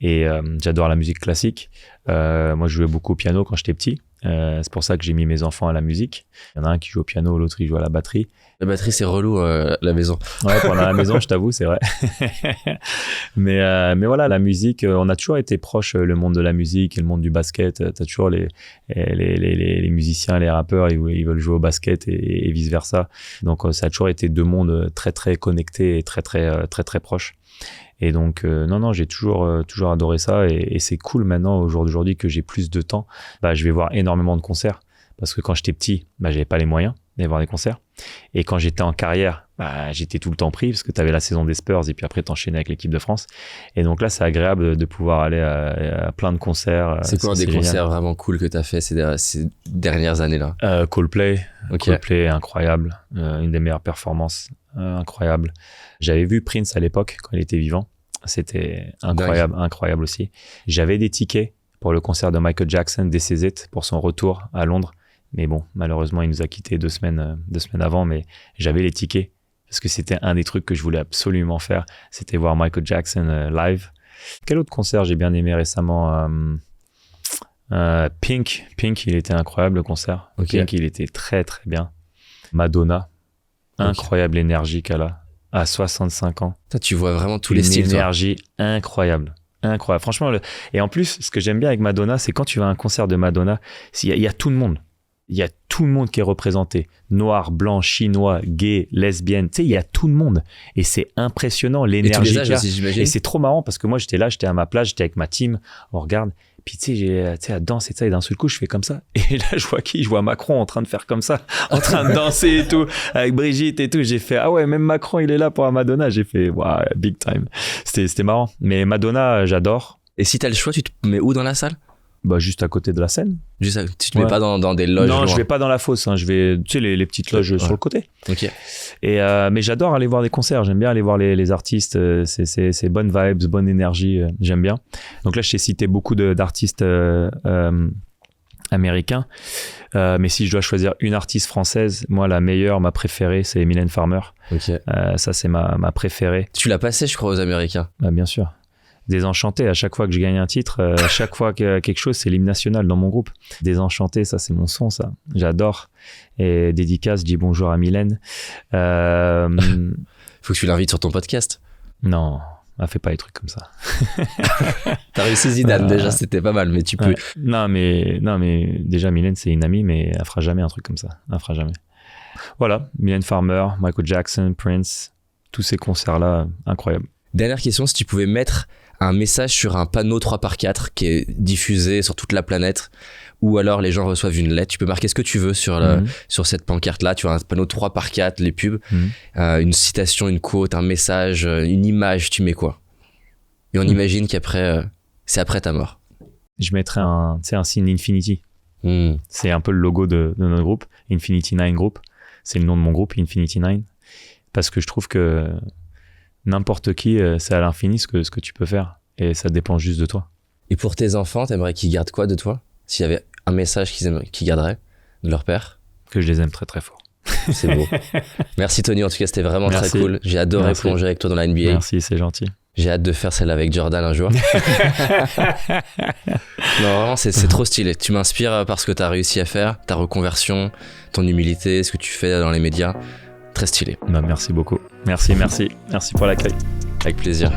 S1: Et j'adore la musique classique. Moi, je jouais beaucoup au piano quand j'étais petit. C'est pour ça que j'ai mis mes enfants à la musique. Il y en a un qui joue au piano, l'autre il joue à la batterie.
S2: La batterie, c'est relou, la maison.
S1: Ouais, pendant la maison, je t'avoue, c'est vrai. mais voilà, la musique, on a toujours été proche, le monde de la musique et le monde du basket. T'as toujours les musiciens, les rappeurs, ils veulent jouer au basket et vice versa. Donc, ça a toujours été deux mondes très, très connectés et très, très, très, très proches. Et donc, non, j'ai toujours adoré ça. Et c'est cool maintenant, au jour d'aujourd'hui, que j'ai plus de temps. Bah, je vais voir énormément de concerts. Parce que quand j'étais petit, bah, j'avais pas les moyens d'aller voir des concerts. Et quand j'étais en carrière, bah, j'étais tout le temps pris parce que tu avais la saison des Spurs et puis après t'enchaînais avec l'équipe de France. Et donc là, c'est agréable de pouvoir aller à plein de concerts.
S2: C'est quoi des concerts vraiment cool que tu as fait ces dernières années-là?
S1: Coldplay.
S2: Okay.
S1: Coldplay, incroyable. Une des meilleures performances. Incroyable. J'avais vu Prince à l'époque quand il était vivant. C'était incroyable aussi. J'avais des tickets pour le concert de Michael Jackson des CZ pour son retour à Londres. Mais bon, malheureusement, il nous a quittés 2 semaines avant, mais j'avais les tickets parce que c'était un des trucs que je voulais absolument faire. C'était voir Michael Jackson live. Quel autre concert j'ai bien aimé récemment? Pink, il était incroyable le concert.
S2: Okay.
S1: Pink, il était très très bien. Madonna, incroyable énergie qu'elle a à 65 ans.
S2: Toi, tu vois vraiment tous les styles.
S1: Une énergie incroyable. Franchement, et en plus, ce que j'aime bien avec Madonna, c'est quand tu vas à un concert de Madonna, il y a tout le monde. Il y a tout le monde qui est représenté. Noir, blanc, chinois, gay, lesbienne. Tu sais, il y a tout le monde. Et c'est impressionnant, l'énergie qu'il y a.
S2: Aussi, j'imagine.
S1: Et c'est trop marrant parce que moi, j'étais à ma place, j'étais avec ma team. On regarde. Puis tu sais, elle danse et ça. Et d'un seul coup, je fais comme ça. Et là, je vois Macron en train de faire comme ça. En train de danser et tout. Avec Brigitte et tout. J'ai fait, ah ouais, même Macron, il est là pour la Madonna. J'ai fait, waouh, big time. C'était marrant. Mais Madonna, j'adore.
S2: Et si t'as le choix, tu te mets où dans la salle?
S1: Bah, juste à côté de la scène.
S2: Tu te mets pas dans des loges?
S1: Non,
S2: loin.
S1: je vais pas dans la fosse. Je vais, tu sais, les petites loges sur le côté.
S2: Ok.
S1: Et mais j'adore aller voir des concerts. J'aime bien aller voir les artistes. C'est bonnes vibes, bonne énergie. J'aime bien. Donc là, je t'ai cité beaucoup d'artistes américains. Mais si je dois choisir une artiste française, moi, la meilleure, ma préférée, c'est Mylène Farmer.
S2: Ok.
S1: Ça, c'est ma préférée.
S2: Tu l'as passé, je crois, aux Américains.
S1: Bah, bien sûr. Désenchanté, à chaque fois que je gagne un titre, à chaque fois qu'il y a quelque chose, c'est l'hymne national dans mon groupe. Désenchanté, ça c'est mon son, ça. J'adore. Et dédicace, je dis bonjour à Mylène.
S2: Faut que tu l'invites sur ton podcast.
S1: Non, fais pas des trucs comme ça.
S2: T'as réussi Zidane déjà, c'était pas mal, mais tu peux...
S1: Non, mais déjà Mylène c'est une amie, mais elle fera jamais un truc comme ça. Elle fera jamais. Voilà, Mylène Farmer, Michael Jackson, Prince, tous ces concerts-là, incroyables.
S2: Dernière question, si tu pouvais mettre un message sur un panneau 3x4 qui est diffusé sur toute la planète, ou alors les gens reçoivent une lettre, tu peux marquer ce que tu veux sur cette pancarte-là, tu as un panneau 3x4, les pubs, une citation, une quote, un message, une image, tu mets quoi? Et on imagine qu'après, c'est après ta mort.
S1: Je mettrais un signe Infinity. C'est un peu le logo de notre groupe, Infinity 9 Group. C'est le nom de mon groupe, Infinity 9. Parce que je trouve que n'importe qui, c'est à l'infini ce que tu peux faire. Et ça dépend juste de toi.
S2: Et pour tes enfants, t'aimerais qu'ils gardent quoi de toi? S'il y avait un message qu'ils garderaient de leur père?
S1: Que je les aime très très fort.
S2: C'est beau. Merci Tony, en tout cas c'était vraiment très cool. J'ai adoré plonger avec toi dans la NBA.
S1: Merci, c'est gentil.
S2: J'ai hâte de faire celle avec Jordan un jour. Non, vraiment, c'est trop stylé. Tu m'inspires par ce que t'as réussi à faire, ta reconversion, ton humilité, ce que tu fais dans les médias. Très stylé.
S1: Merci beaucoup. Merci pour l'accueil.
S2: Avec plaisir.